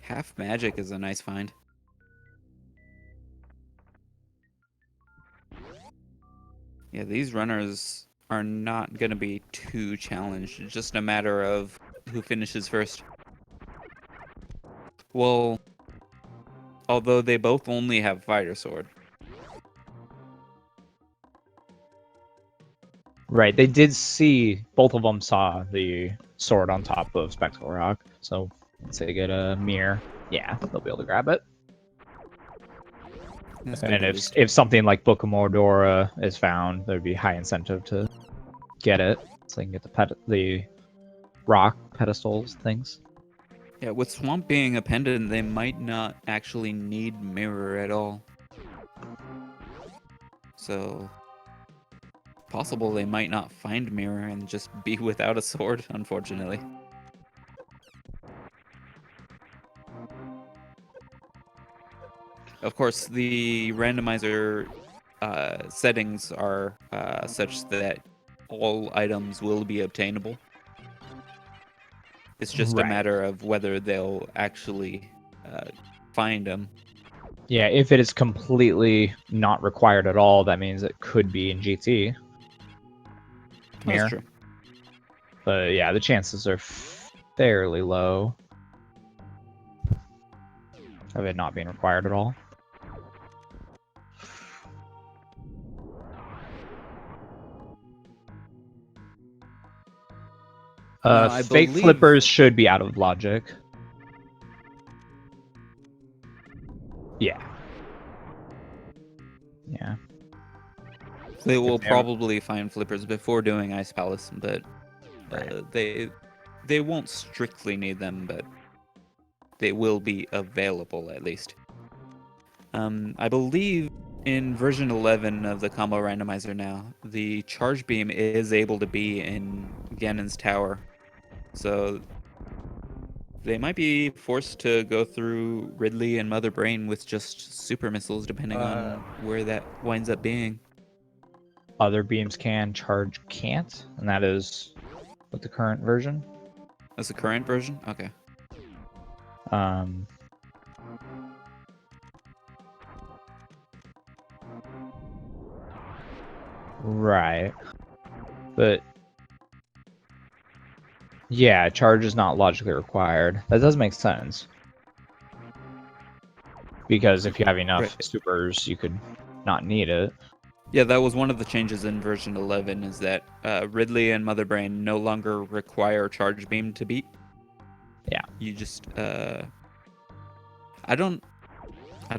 Half magic is a nice find. Yeah, these runners are not going to be too challenged. It's just a matter of who finishes first. Well, although they both only have fighter sword. Right, they did see, both of them saw the sword on top of Spectacle Rock, so once they get a mirror, yeah, they'll be able to grab it. And if something like Book of Mordora is found, there'd be high incentive to get it, so they can get the rock pedestals things. Yeah, with Swamp being a pendant, they might not actually need mirror at all. So, possible they might not find mirror and just be without a sword, unfortunately. Of course, the randomizer settings are such that all items will be obtainable. It's just a matter of whether they'll actually find them. Yeah, if it is completely not required at all, that means it could be in GT. That's true. But yeah, the chances are fairly low of it not being required at all. Fake flippers should be out of logic. Yeah. Yeah. They will probably find flippers before doing Ice Palace, but they won't strictly need them, but they will be available at least. I believe in version 11 of the combo randomizer now, the charge beam is able to be in Ganon's tower. So they might be forced to go through Ridley and Mother Brain with just super missiles, depending on where that winds up being. Other beams can, charge can't, and that is with the current version. That's the current version? Okay. Right. But yeah, charge is not logically required. That does make sense. Because if you have enough Right. supers, you could not need it. Yeah, that was one of the changes in version 11 is that Ridley and Mother Brain no longer require charge beam to beat. Yeah. You just I don't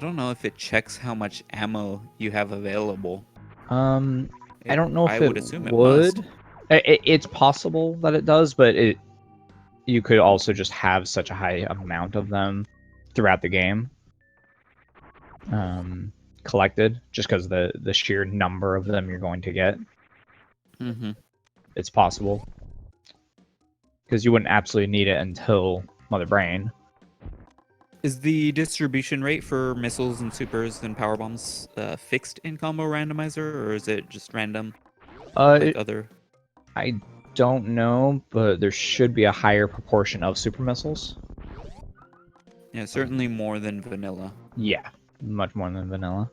know if it checks how much ammo you have available. I don't know if I it would assume it would. must. It's possible that it does, but you could also just have such a high amount of them throughout the game. Collected, just because the sheer number of them you're going to get. Mm-hmm. It's possible. Because you wouldn't absolutely need it until Mother Brain. Is the distribution rate for missiles and supers and power bombs fixed in combo randomizer, or is it just random like other? I don't know, but there should be a higher proportion of super missiles. Yeah, certainly more than vanilla. Yeah, much more than vanilla.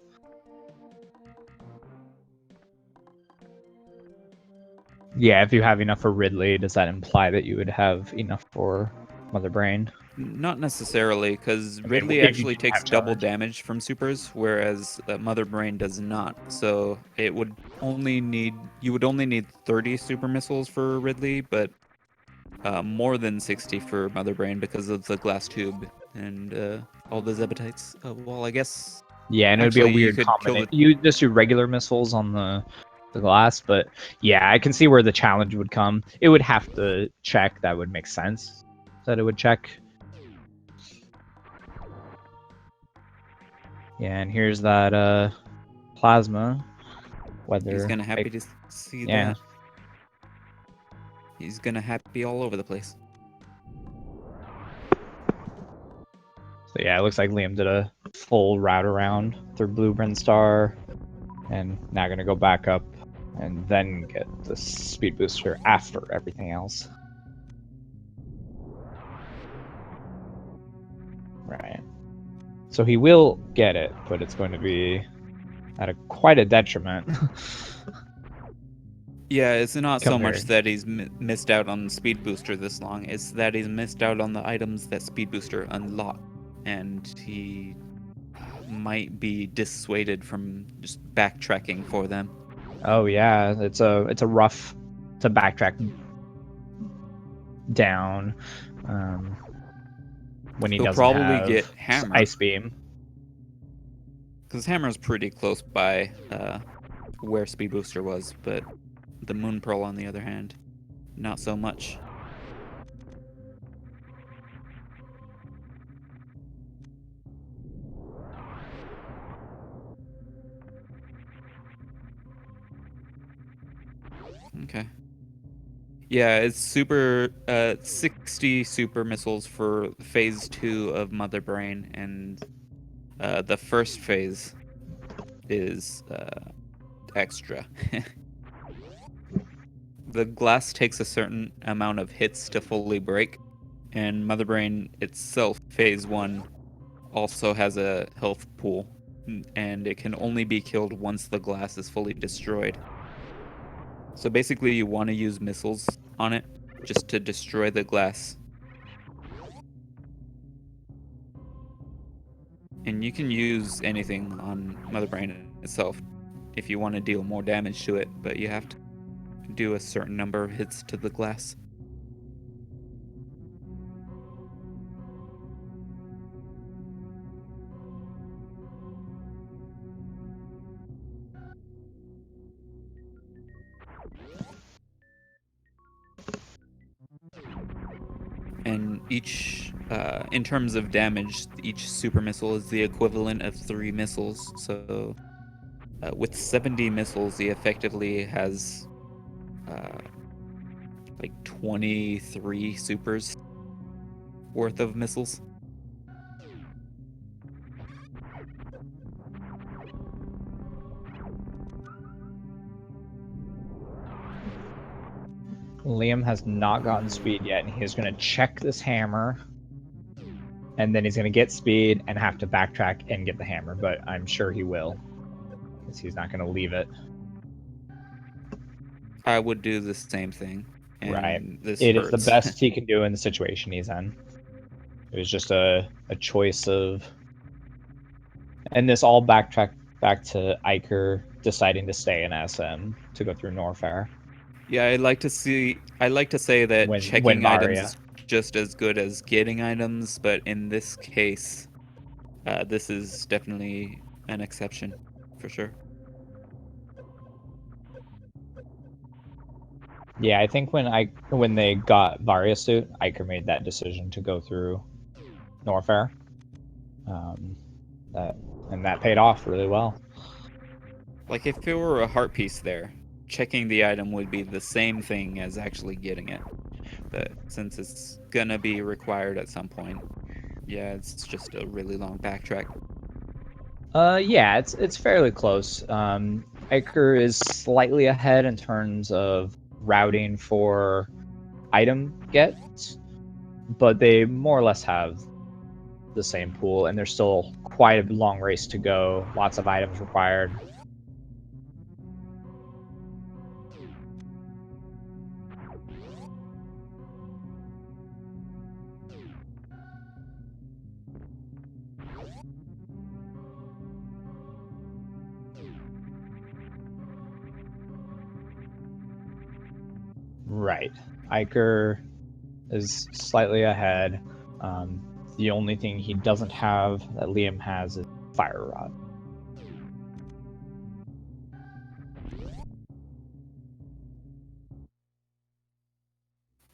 Yeah, if you have enough for Ridley, does that imply that you would have enough for Mother Brain? Not necessarily, because I mean, Ridley if you actually do takes have double charge. damage from supers, whereas Mother Brain does not. So it would only need you would only need 30 super missiles for Ridley, but more than 60 for Mother Brain because of the glass tube and all the Zebatites. Well, I guess Yeah, and it would be a actually you weird could kill combination. the. You just do regular missiles on the glass, but yeah, I can see where the challenge would come. It would have to check. That would make sense that it would check. Yeah, and here's that plasma. Whether He's gonna happy to see yeah. that. He's gonna happy all over the place. So yeah, it looks like Liam did a full route around through Blue Bryn Star, and now gonna go back up and then get the speed booster after everything else. Right. So he will get it, but it's going to be at quite a detriment. Yeah, it's not so much Compared. that he's missed out on Speed Booster this long, it's that he's missed out on the items that Speed Booster unlock, and he might be dissuaded from just backtracking for them. Oh yeah, it's a rough to backtrack down when he He'll doesn't probably have get Hammer, Ice Beam. because Hammer's pretty close by where Speed Booster was, but the Moon Pearl, on the other hand, not so much. Okay. Yeah, it's super 60 super missiles for phase 2 of Mother Brain, and the first phase is extra. The glass takes a certain amount of hits to fully break, and Mother Brain itself, phase 1, also has a health pool, and it can only be killed once the glass is fully destroyed. So basically you want to use missiles on it just to destroy the glass. And you can use anything on Mother Brain itself if you want to deal more damage to it, but you have to do a certain number of hits to the glass. And each, in terms of damage, each super missile is the equivalent of 3 missiles. So with 70 missiles, he effectively has like 23 supers worth of missiles. Liam has not gotten speed yet, and he's going to check this hammer, and then he's going to get speed and have to backtrack and get the hammer, but I'm sure he will, because he's not going to leave it. I would do the same thing. And Right. this It hurts. is the best he can do in the situation he's in. It was just a choice of... And this all backtracked back to Eykir deciding to stay in SM to go through Norfair. Yeah, I like to say that When checking items Varia. is just as good as getting items, but in this case, this is definitely an exception, for sure. Yeah, I think when they got Varia suit, Eykir made that decision to go through Norfair. That paid off really well. Like, if it were a heart piece there, checking the item would be the same thing as actually getting it. But since it's gonna be required at some point, yeah, it's just a really long backtrack. Yeah, it's fairly close. Eykir is slightly ahead in terms of routing for item gets, but they more or less have the same pool, and there's still quite a long race to go. Lots of items required. Right. Eykir is slightly ahead. The only thing he doesn't have that Liam has is Fire Rod.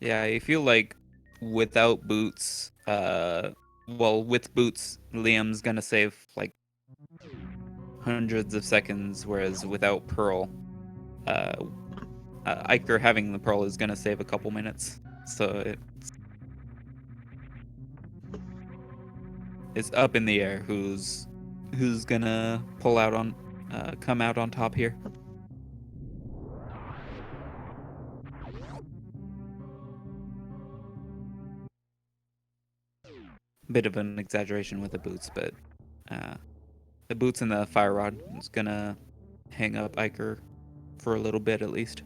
Yeah, I feel like without boots, with boots, Liam's gonna save like hundreds of seconds, whereas without Pearl, Eykir having the Pearl is gonna save a couple minutes. So it's up in the air who's gonna come out on top here. Bit of an exaggeration with the boots, but the boots and the fire rod is gonna hang up Eykir for a little bit at least.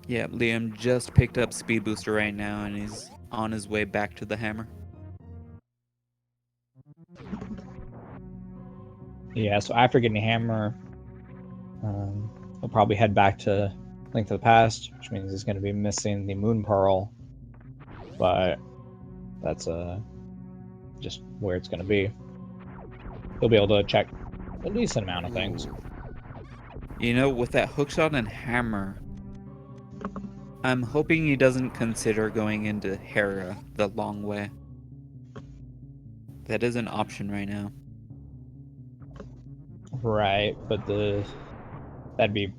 Yeah, Liam just picked up Speed Booster right now, and he's on his way back to the hammer. Yeah, so after getting a hammer, he'll probably head back to Link to the Past, which means he's going to be missing the Moon Pearl. But that's just where it's going to be. He'll be able to check a decent amount of things. You know, with that hookshot and hammer, I'm hoping he doesn't consider going into Hera the long way. That is an option right now. Right, but that'd be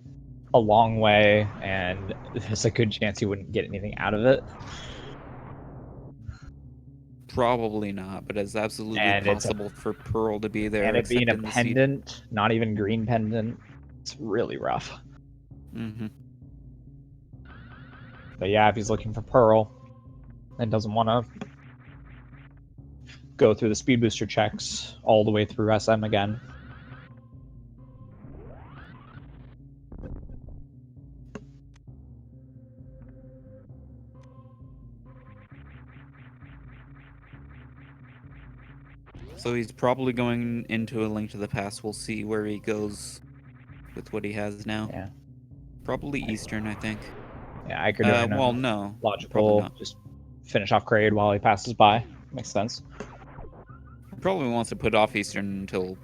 a long way, and there's a good chance he wouldn't get anything out of it. Probably not, but it's absolutely And possible for Pearl to be there. And it being a in the pendant, not even green pendant, it's really rough. Mm-hmm. But yeah, if he's looking for Pearl and doesn't want to go through the speed booster checks all the way through SM again. So he's probably going into a Link to the Past. We'll see where he goes with what he has now. Yeah. Probably Eastern, I think. Yeah, I could do well, no. logical, just finish off Kraid while he passes by. Makes sense. He probably wants to put off Eastern until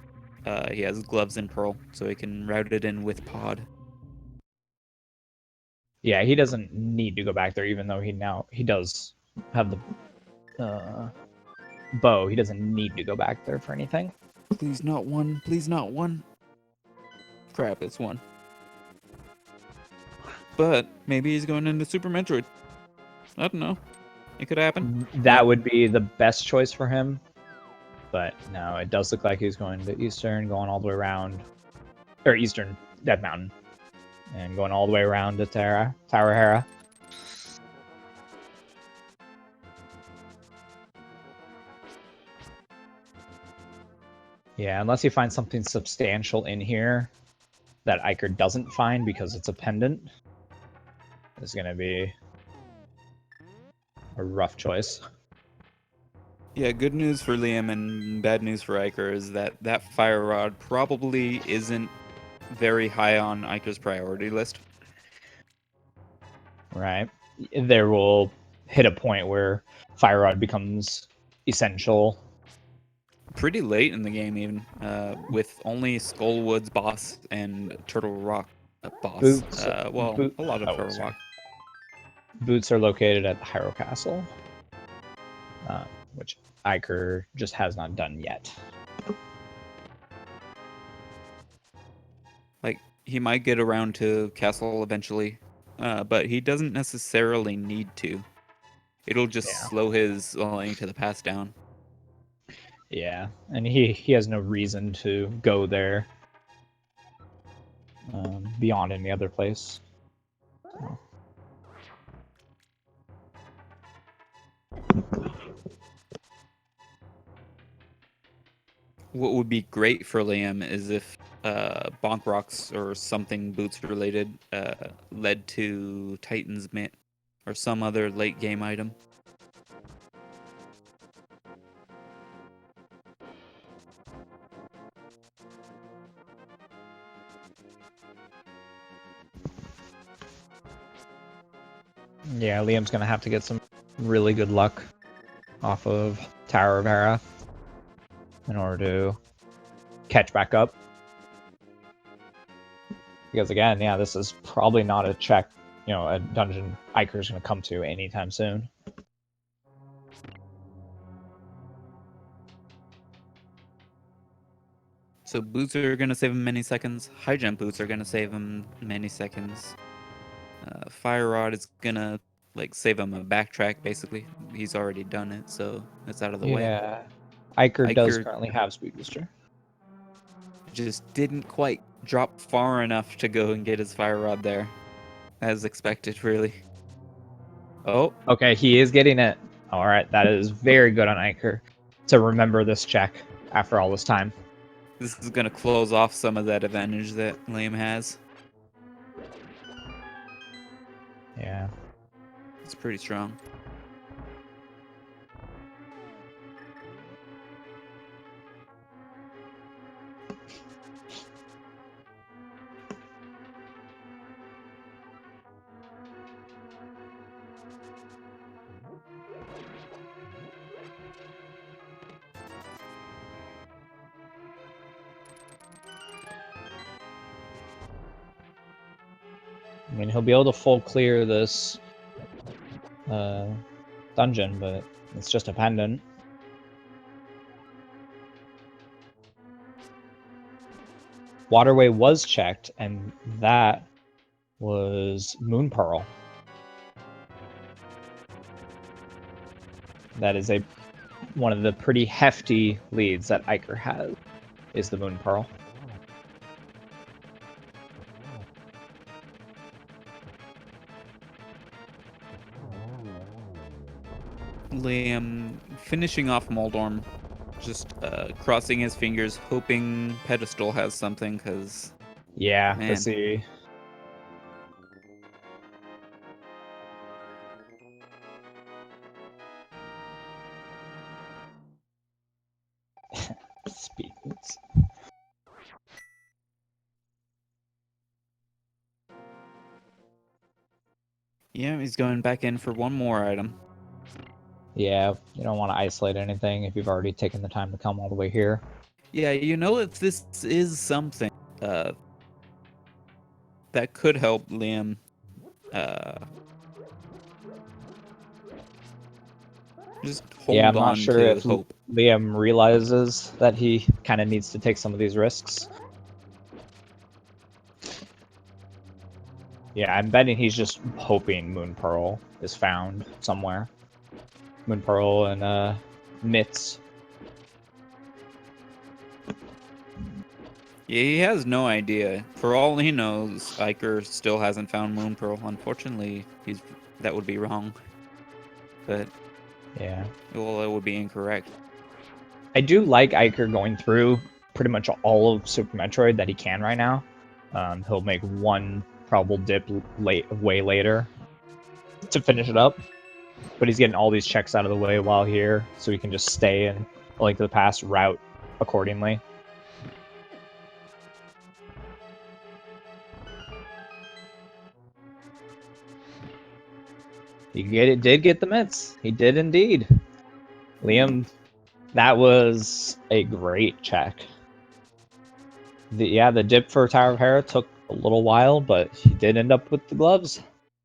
he has gloves in pearl, so he can route it in with pod. Yeah, he doesn't need to go back there, even though he does have the bow. He doesn't need to go back there for anything. Please not one. Please not one. Crap, it's one. But maybe he's going into Super Metroid. I don't know. It could happen. That would be the best choice for him. But no, it does look like he's going to Eastern, going all the way around, or Eastern Death Mountain, and going all the way around to Tower Hera. Yeah, unless he finds something substantial in here that Eykir doesn't find because it's a pendant, is going to be a rough choice. Yeah, good news for Liam and bad news for Eykir is that that fire rod probably isn't very high on Eykir's priority list. Right. There will hit a point where fire rod becomes essential. Pretty late in the game, even with only Skullwood's boss and Turtle Rock boss. Boots, A lot of Turtle Rock. Boots are located at Hyro Castle, which Eykir just has not done yet. Like, he might get around to Castle eventually, but he doesn't necessarily need to. It'll just slow his Link to the Past down. Yeah, and he has no reason to go there beyond any other place. So. What would be great for Liam is if Bonk Rocks or something Boots related led to Titan's Mitt or some other late game item. Yeah, Liam's gonna have to get some really good luck off of Tower of Hera in order to catch back up. Because again, yeah, this is probably not a check, a dungeon Eykir's gonna come to anytime soon. So boots are going to save him many seconds. High jump boots are going to save him many seconds. Fire rod is going to save him a backtrack, basically. He's already done it, so it's out of the way. Yeah. Eykir does currently have Speed Booster. Just didn't quite drop far enough to go and get his fire rod there. As expected, really. Oh. Okay, he is getting it. Alright, that is very good on Eykir to remember this check after all this time. This is going to close off some of that advantage that Liam has. Yeah. It's pretty strong. I mean, he'll be able to full clear this dungeon, but it's just a pendant. Waterway was checked, and that was Moon Pearl. That is one of the pretty hefty leads that Eykir has, is the Moon Pearl. Liam finishing off Moldorm, just crossing his fingers, hoping Pedestal has something, because... Yeah, let's see. Speed boots. Yeah, he's going back in for one more item. Yeah, you don't want to isolate anything if you've already taken the time to come all the way here. Yeah, if this is something uh, that could help Liam uh, just Yeah, hold I'm not on sure to if hope. Liam realizes that he kind of needs to take some of these risks. Yeah, I'm betting he's just hoping Moon Pearl is found somewhere. Moon Pearl and Mitts. Yeah, he has no idea. For all he knows, Iker still hasn't found Moon Pearl. Unfortunately, that would be wrong. But Yeah. well, it would be incorrect. I do like Eykir going through pretty much all of Super Metroid that he can right now. He'll make one probable dip way later to finish it up, but he's getting all these checks out of the way while here, so he can just stay in A Link to the Past route accordingly. Did get the mitts. He did indeed. Liam, that was a great check. The dip for Tower of Hera took a little while, but he did end up with the gloves.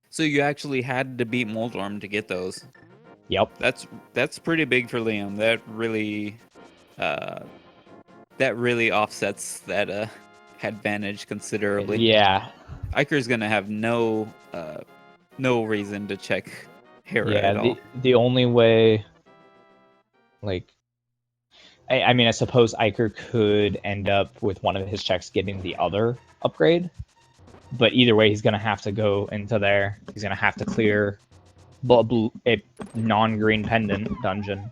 So you actually had to beat Moldorm to get those. Yep. That's pretty big for Liam. Uh, that really offsets that advantage considerably. Yeah. Iker's gonna have no reason to check Hera Yeah, at all. the only way, like, I mean, I suppose Iker could end up with one of his checks getting the other upgrade, but either way, he's gonna have to go into there. He's gonna have to clear a non-green pendant dungeon.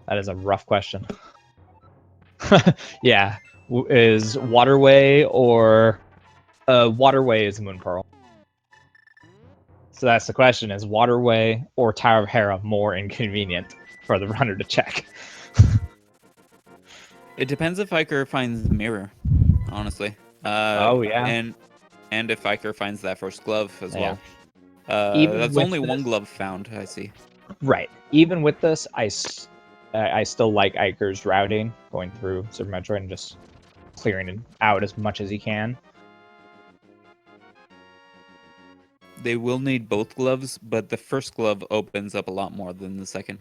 That is a rough question. Yeah, is Waterway or Waterway is Moon Pearl. So that's the question: is Waterway or Tower of Hera more inconvenient for the runner to check? It depends if Iker finds Mirror, honestly. Oh yeah, And if Iker finds that first glove as yeah. well. Even That's with only one this, glove found, I see. right? Even with this, I still like Iker's routing, going through Super Metroid and just clearing it out as much as he can. They will need both gloves, but the first glove opens up a lot more than the second.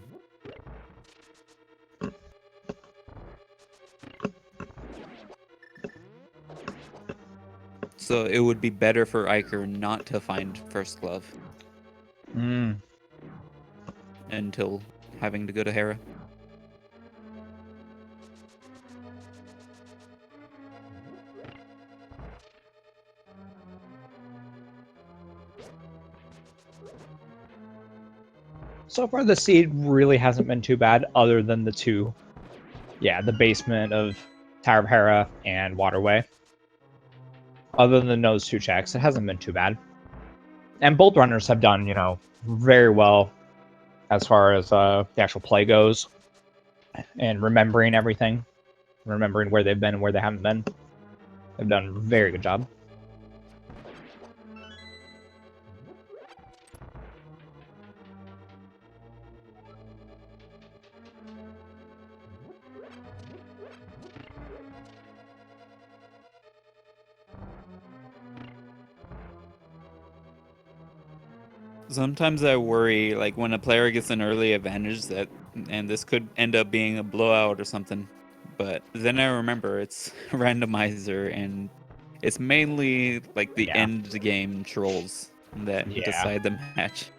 So it would be better for Iker not to find first glove Mm. until having to go to Hera. So far, the seed really hasn't been too bad, other than the two. Yeah, the basement of Tower of Hera and Waterway. Other than those two checks, it hasn't been too bad. And both runners have done, very well as far as the actual play goes, and remembering everything, remembering where they've been and where they haven't been. They've done a very good job. Sometimes I worry, like when a player gets an early advantage, and this could end up being a blowout or something. But then I remember it's randomizer, and it's mainly like the Yeah, end game trolls that yeah, decide the match.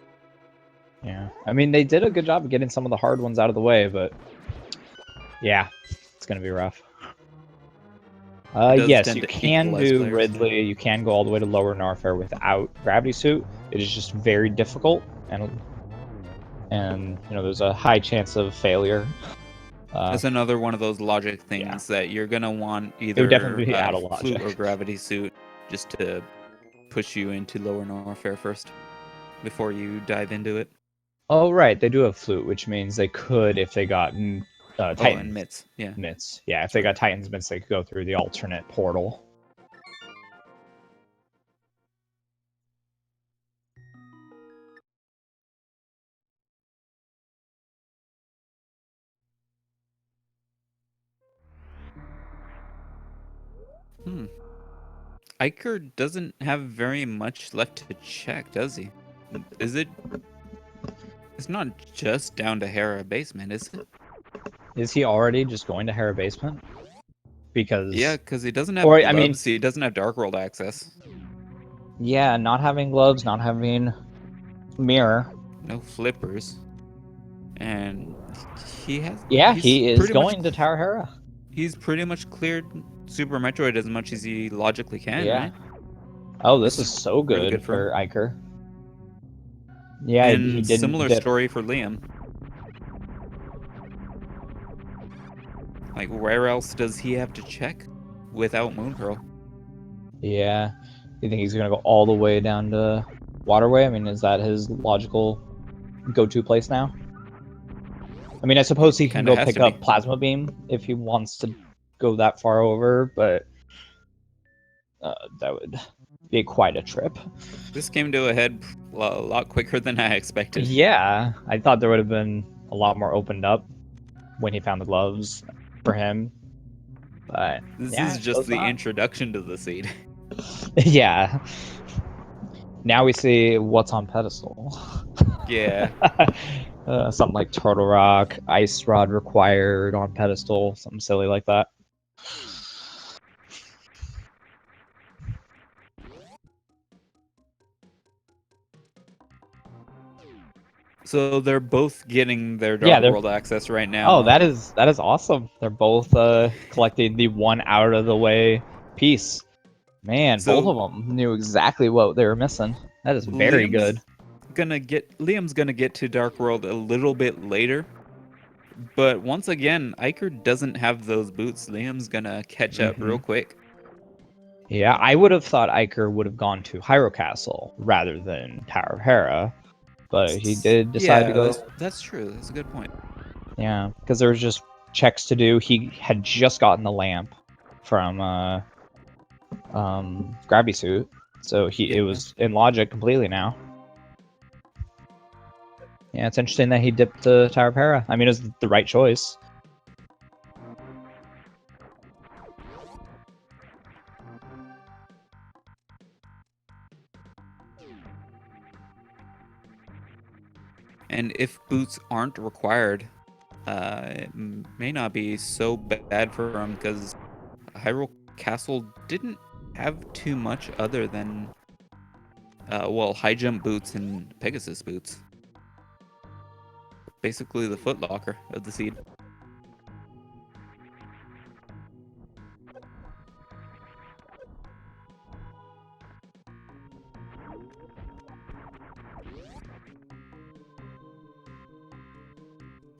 yeah. I mean, they did a good job of getting some of the hard ones out of the way, but yeah, it's gonna be rough. It does Yes, tend you to can equalize do players. Ridley. You can go all the way to Lower Norfair without Gravity Suit. It is just very difficult, and there's a high chance of failure. It's another one of those logic Yeah, things that you're gonna want it would either definitely be out of flute or logic. gravity suit just to push you into lower Norfair first before you dive into it. Oh, right, they do have Flute, which means they could, if they got Oh, and Titans mitts, yeah. Mitts. Yeah, if they True. got Titans Mitts, they could go through the alternate portal. Eykir doesn't have very much left to check, does he? Is it? It's not just down to Hera basement, is it? Is he already just going to Hera basement? Yeah, Because, because he doesn't have or I mean, gloves. He doesn't have Dark World access. yeah, not having gloves, not having mirror. No flippers, and he has. Yeah, He's he is pretty much. going to Tower Hera. He's pretty much cleared Super Metroid as much as he logically can, Yeah. right? Oh, this This is is so really good good for him. for Eykir. Yeah, he And didn't similar dip. story for Liam. Like, where else does he have to check without Moon Pearl? Yeah. You think he's gonna go all the way down to Waterway? I mean, is that his logical go-to place now? I mean, I suppose he can Kind of go has pick to be. up Plasma Beam if he wants to go that far over, but that would be quite a trip. This came to a head a lot quicker than I expected. Yeah, I thought there would have been a lot more opened up when he found the gloves for him, but This yeah, is I just suppose the not. introduction to the seed. Yeah. Now we see what's on pedestal. Yeah. Something like Turtle Rock, Ice Rod required on pedestal, something silly like that. So they're both getting their Yeah, Dark they're. World access right Oh, now. that is awesome. They're both collecting the one out of the way piece. Man, both So of them knew exactly what they were missing. That is very good. Liam's gonna get to Dark World a little bit later. But once again, Iker doesn't have those boots. Liam's gonna catch up real quick. Yeah, I would have thought Iker would have gone to Hyrule Castle rather than Tower of Hera, but he did decide to Yeah, go. that's true. That's a good point. Yeah, because there was just checks to do. He had just gotten the lamp from Grabby Suit, so Yeah. it was in logic completely now. Yeah, it's interesting that he dipped to Tower of Hera. I mean, it was the right choice. And if boots aren't required, it may not be so bad for him because Hyrule Castle didn't have too much other than, well, high jump boots and Pegasus boots. Basically the footlocker of the seed.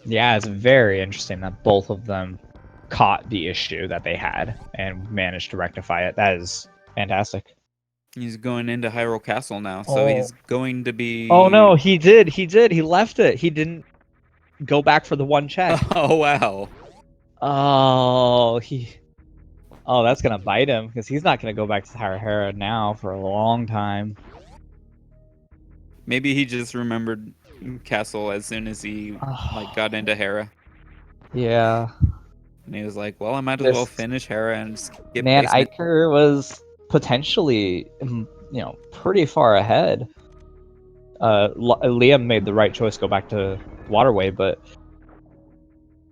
Yeah, it's very interesting that both of them caught the issue that they had and managed to rectify it. That is fantastic. He's going into Hyrule Castle now, so Oh. he's going to Oh be. no, he did. He did. He left it. He didn't go back for the one check. Oh wow! Oh, he. Oh, that's gonna bite him because he's not gonna go back to Hera now for a long time. Maybe he just remembered Castle as soon as he got into Hera, Yeah. and he was like, "Well, I might as well This finish Hera and skip man, basement." Iker was potentially, pretty far ahead. Liam made the right choice, go back to Waterway, but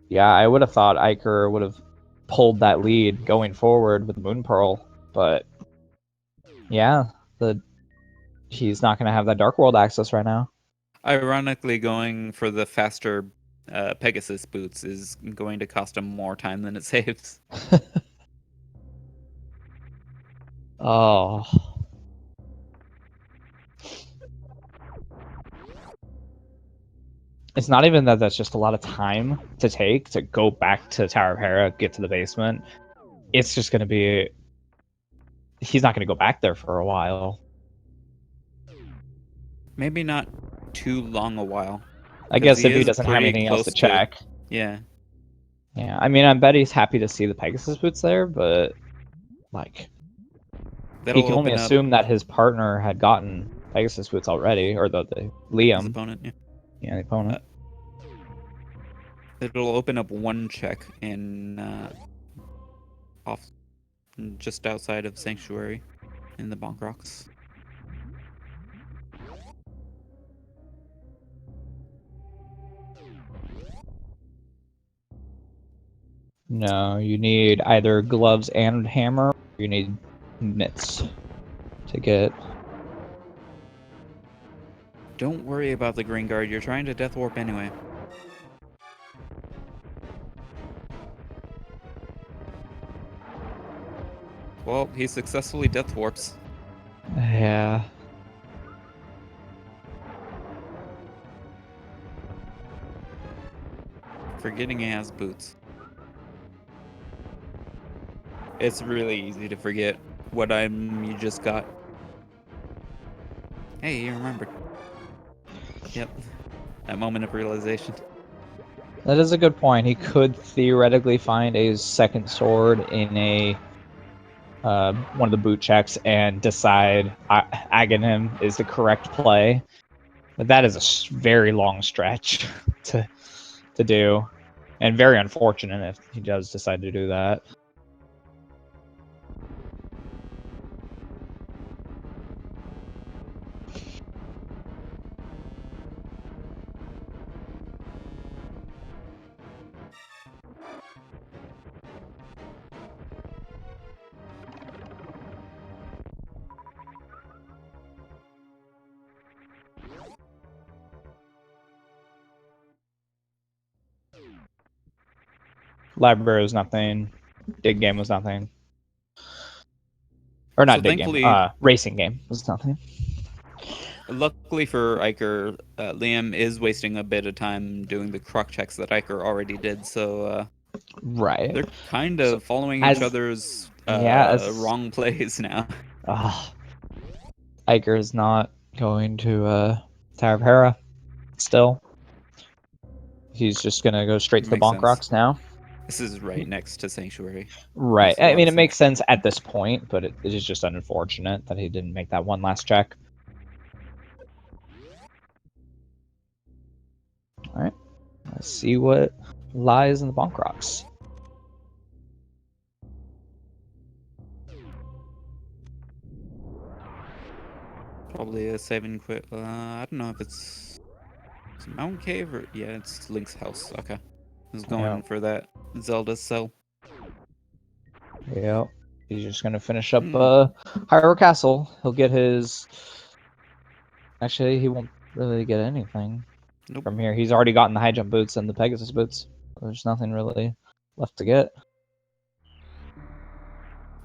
yeah, I would have thought Iker would have pulled that lead going forward with Moon Pearl, but yeah, he's not gonna have that Dark World access right now. Ironically, going for the faster Pegasus boots is going to cost him more time than it saves. Oh. It's not even that that's just a lot of time to take to go back to Tower of Hera, get to the basement. It's just going to be. He's not going to go back there for a while. Maybe not too long a while. I 'Cause guess if he is doesn't have pretty anything else to close to. check. Yeah. Yeah, I mean, I bet he's happy to see the Pegasus boots there, but like, he That'll can only open up assume that his partner had gotten Pegasus boots already, or the his Liam, opponent. Yeah. yeah, the opponent. It'll open up one check in off just outside of Sanctuary in the Bonk Rocks. No, you need either gloves and hammer, or you need mitts to get. Don't worry about the Green Guard. You're trying to Death Warp anyway. Well, he successfully Death Warps. Yeah. Forgetting he has boots. It's really easy to forget what item you just got. Hey, you remembered. Yep. That moment of realization. That is a good point. He could theoretically find a second sword in a one of the boot checks and decide Aghanim is the correct play. But that is a very long stretch to do, and very unfortunate if he does decide to do that. Library was nothing. Dig game was nothing. Or not So dig game. thankfully, Racing game was nothing. luckily for Eykir, Liam is wasting a bit of time doing the croc checks that Eykir already did, so Right. they're kind of following each other's wrong plays now. Eykir is not going to Tower of Hera still. He's just going to go straight to the Makes Bonk sense. Rocks now. This is right next to Sanctuary. Right. Makes a lot I mean, of it makes sense at this point, but it is just unfortunate that he didn't make that one last check. All right. Let's see what lies in the Bonk Rocks. Probably a 7 quit. I don't know if it's Mountain Cave or yeah, it's Link's house. Okay, I was going for that Zelda cell. Yep. He's just gonna finish up Hyrule Castle. He'll get his. Actually, he won't really get anything from here. He's already gotten the high jump boots and the Pegasus boots. There's nothing really left to get.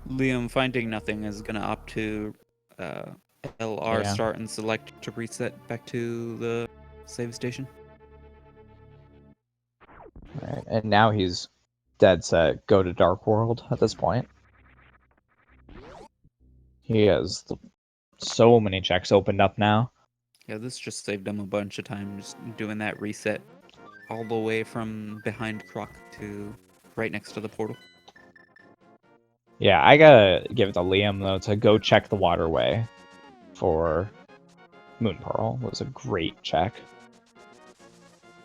Liam, finding nothing, is gonna opt to LR start and select to reset back to the save station. Right. And now he's dead set. Go to Dark World at this point. He has so many checks opened up now. Yeah, this just saved him a bunch of time just doing that reset all the way from behind Croc to right next to the portal. Yeah, I gotta give it to Liam, though, to go check the waterway for Moon Pearl. Was a great check.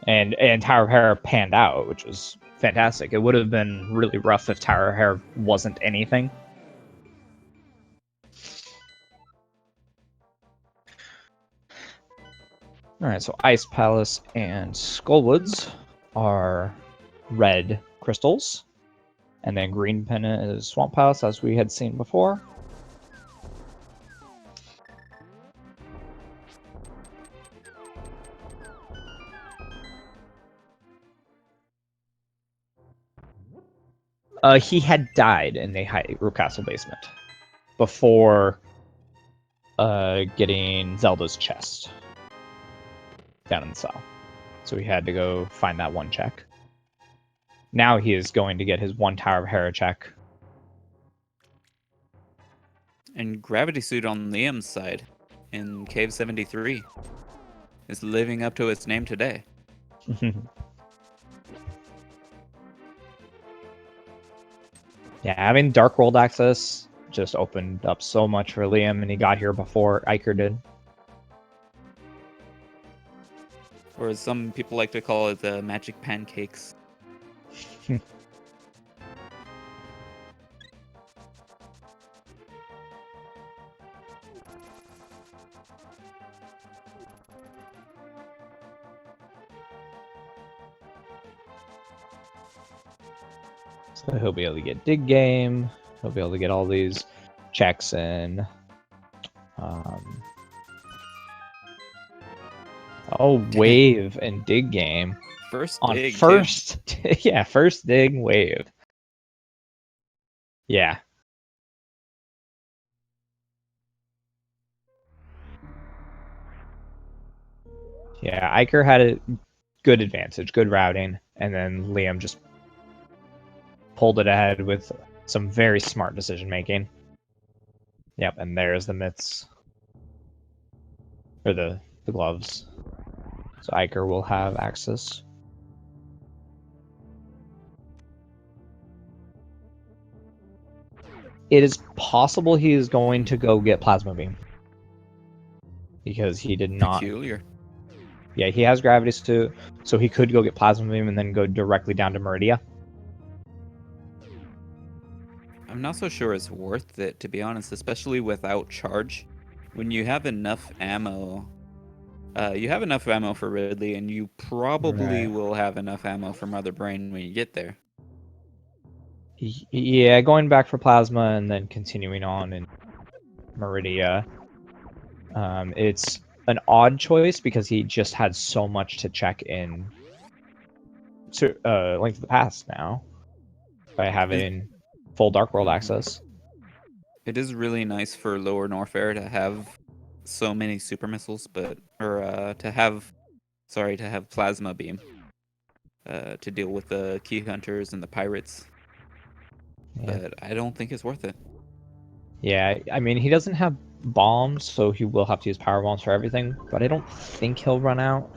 And Tower of Hera panned out, which was fantastic. It would have been really rough if Tower of Hera wasn't anything. Alright, so Ice Palace and Skullwoods are red crystals. And then Green Pennant is Swamp Palace, as we had seen before. He had died in the Hyrule Castle basement before getting Zelda's chest down in the cell. So he had to go find that one check. Now he is going to get his one Tower of Hera check. And Gravity Suit on Liam's side in Cave 73 is living up to its name today. Yeah, having Dark World access just opened up so much for Liam, and he got here before Eykir did. Or as some people like to call it, the magic pancakes. So he'll be able to get dig game. He'll be able to get all these checks in. Wave and dig game First on dig, first. Yeah, first dig wave. Yeah. Yeah, Eykir had a good advantage, good routing, and then Liam just pulled it ahead with some very smart decision making. Yep, and there's the mitts. Or the gloves. So Eykir will have access. It is possible he is going to go get Plasma Beam. Because he did not. Peculiar. Yeah, he has Gravity Suit, so he could go get Plasma Beam and then go directly down to Meridia. I'm not so sure it's worth it, to be honest, especially without charge. When you have enough ammo, you have enough ammo for Ridley, and you probably Right. will have enough ammo for Mother Brain when you get there. Yeah, going back for Plasma and then continuing on in Meridia. It's an odd choice because he just had so much to check in Link to the Past now by having full Dark World access. It is really nice for Lower Norfair to have so many super missiles, to have Plasma Beam to deal with the Key Hunters and the Pirates. Yeah. But I don't think it's worth it. Yeah, I mean, he doesn't have bombs, so he will have to use power bombs for everything, but I don't think he'll run out.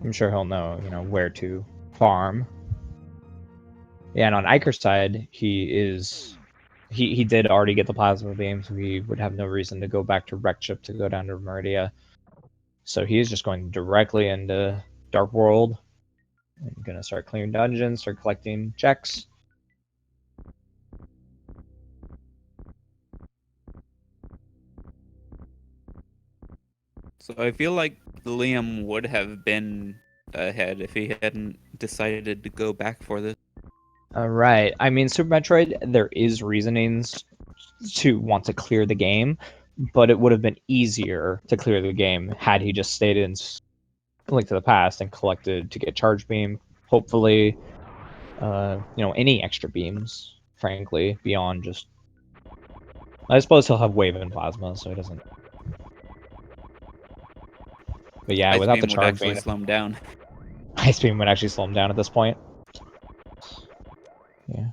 I'm sure he'll know, where to farm. Yeah, and on Eykir's side, he did already get the plasma beam, so he would have no reason to go back to Wreck Ship to go down to Meridia. So he's just going directly into Dark World. And gonna start clearing dungeons, start collecting checks. So I feel like Liam would have been ahead if he hadn't decided to go back for this. Right. I mean, Super Metroid, there is reasonings to want to clear the game, but it would have been easier to clear the game had he just stayed in Link to the Past and collected to get Charge Beam, hopefully, any extra beams, frankly, beyond just... I suppose he'll have Wave and Plasma, so he doesn't... But yeah, Ice without the Beam would Charge actually Beam, slow him down. Ice Beam would actually slow him down at this point. Yeah.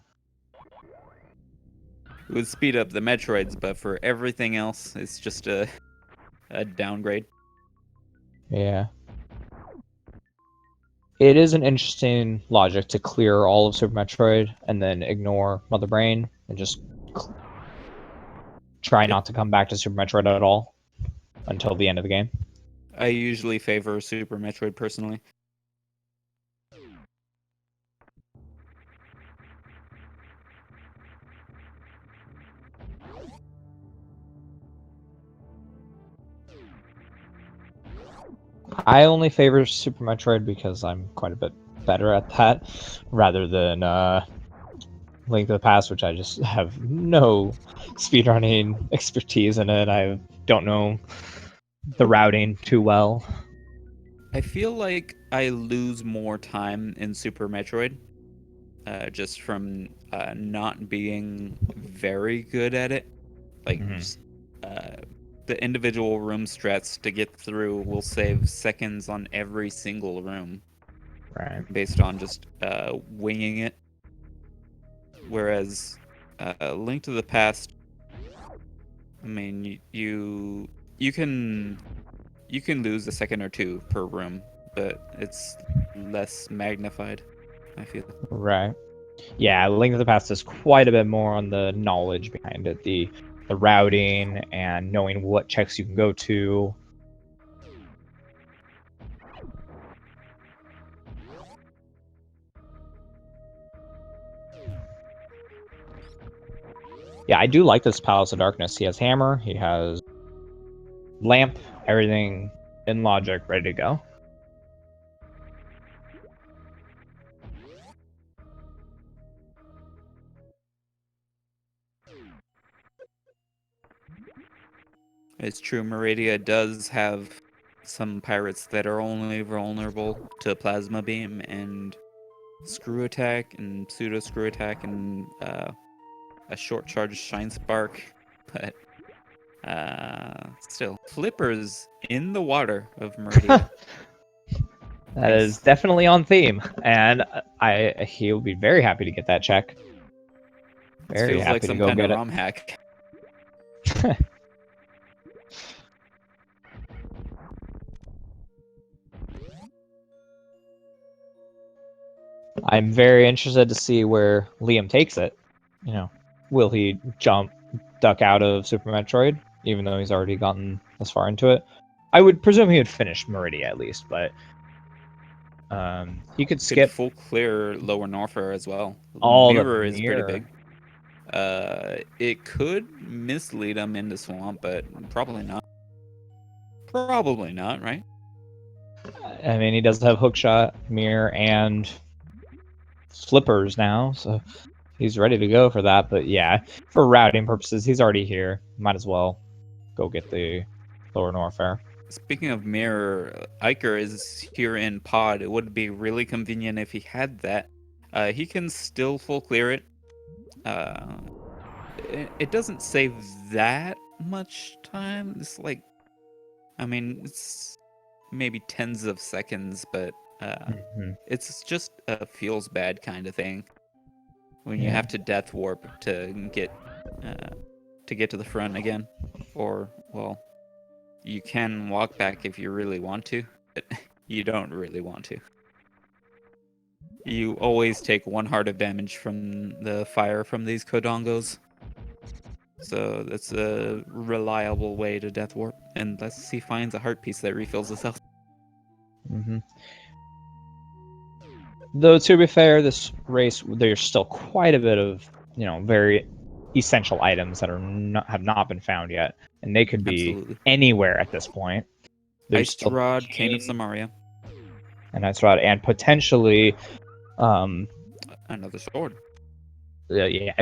It would speed up the Metroids, but for everything else, it's just a downgrade. Yeah. It is an interesting logic to clear all of Super Metroid and then ignore Mother Brain and just try not to come back to Super Metroid at all until the end of the game. I usually favor Super Metroid personally. I only favor Super Metroid because I'm quite a bit better at that rather than Link to the Past, which I just have no speedrunning expertise in it. I don't know the routing too well. I feel like I lose more time in Super Metroid, just from not being very good at it. Like, just, the individual room strats to get through will save seconds on every single room. Right. Based on just winging it. Whereas Link to the Past, I mean, you can lose a second or two per room, but it's less magnified, I feel. Right. Yeah, Link to the Past is quite a bit more on the knowledge behind it, the routing and knowing what checks you can go to. Yeah, I do like this Palace of Darkness. He has hammer, he has lamp, everything in logic ready to go. It's true, Meridia does have some pirates that are only vulnerable to Plasma Beam and Screw Attack and Pseudo Screw Attack and a short charge Shine Spark, but still, Flipper's in the water of Meridia. That is definitely on theme, and he will be very happy to get that check. This Very feels happy like to some go kind get of it. ROM hack. I'm very interested to see where Liam takes it. You know, will he duck out of Super Metroid, even though he's already gotten this far into it? I would presume he would finish Meridia at least, but he could Could skip full clear Lower Norfair as well. all the Mirror is pretty mirror. big. It could mislead him into Swamp, but probably not. Probably not, right? I mean, he does have hookshot, mirror, and flippers now, so he's ready to go for that. But yeah, for routing purposes, he's already here. Might as well go get the Lower Norfair. Speaking of mirror, Eykir is here in pod. It would be really convenient if he had that. He can still full clear it. It doesn't save that much time. It's like, I mean, it's maybe tens of seconds, but it's just a feels bad kind of thing when you have to death warp to get to the front again, or well, you can walk back if you really want to, but you don't really want to. You always take 1 heart of damage from the fire from these Kodongos. So that's a reliable way to death warp, unless he finds a heart piece that refills his health. Though to be fair, this race there's still quite a bit of very essential items that have not been found yet, and they could be Absolutely. Anywhere at this point. There's Ice still Rod, Cane of Samaria, and Ice Rod, and potentially another sword. Yeah,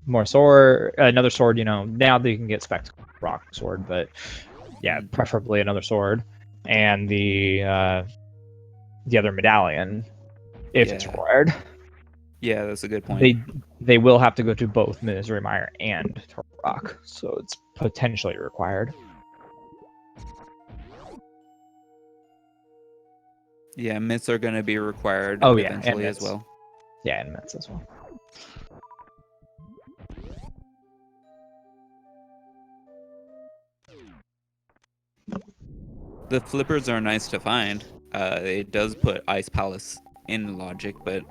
more sword, another sword. Now that you can get Spectacle Rock sword, but yeah, preferably another sword, and the other medallion, if it's required. Yeah, that's a good point. They will have to go to both Misery Mire and Turtle Rock, so it's potentially required. Yeah, mitts are going to be required eventually as well. Yeah, and mitts as well. The flippers are nice to find. It does put Ice Palace in logic, but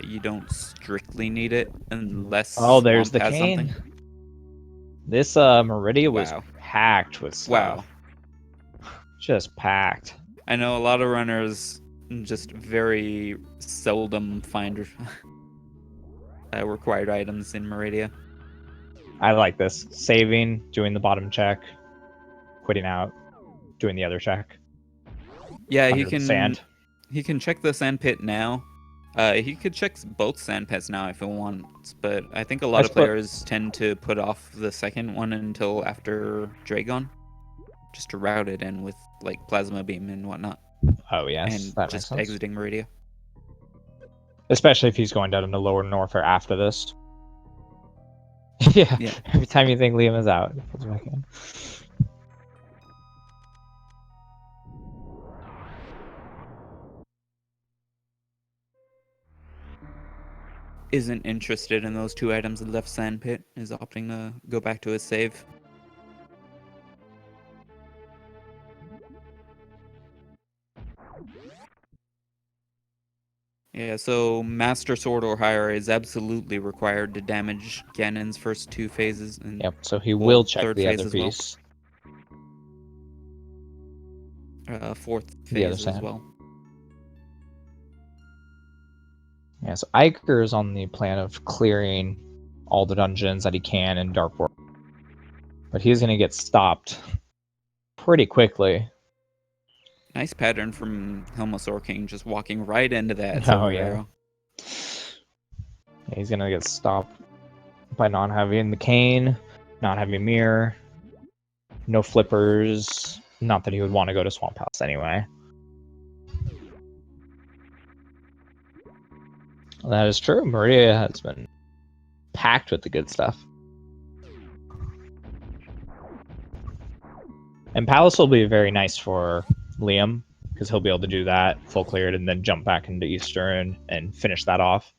you don't strictly need it unless there's Swamp the has cane. something. This Meridia was packed with stuff. Wow. Just packed. I know a lot of runners just very seldom find required items in Meridia. I like this. Saving, doing the bottom check, quitting out, doing the other check. Yeah, he can check the sand pit now. He could check both sand pits now if he wants, but I think a lot of players tend to put off the second one until after Dragon, just to route it in with like Plasma Beam and whatnot. Oh yes, and that just makes sense. exiting Meridia. Especially if he's going down into Lower Norfair after this. Yeah. Every time you think Liam is out, it puts back in. Isn't interested in those 2 items in left sand pit, is opting to go back to his save. Yeah, so Master Sword or higher is absolutely required to damage Ganon's first 2 phases. And so he will check the other as piece. Well. 4th phase as well. Yeah, so Eykir is on the plan of clearing all the dungeons that he can in Dark World. But he's going to get stopped pretty quickly. Nice pattern from Helmosaur King, just walking right into that Oh, silver yeah. arrow. He's going to get stopped by not having the cane, not having mirror, no flippers. Not that he would want to go to Swamp House anyway. That is true. Maria has been packed with the good stuff. And Palace will be very nice for Liam, because he'll be able to do that full cleared and then jump back into Eastern and finish that off.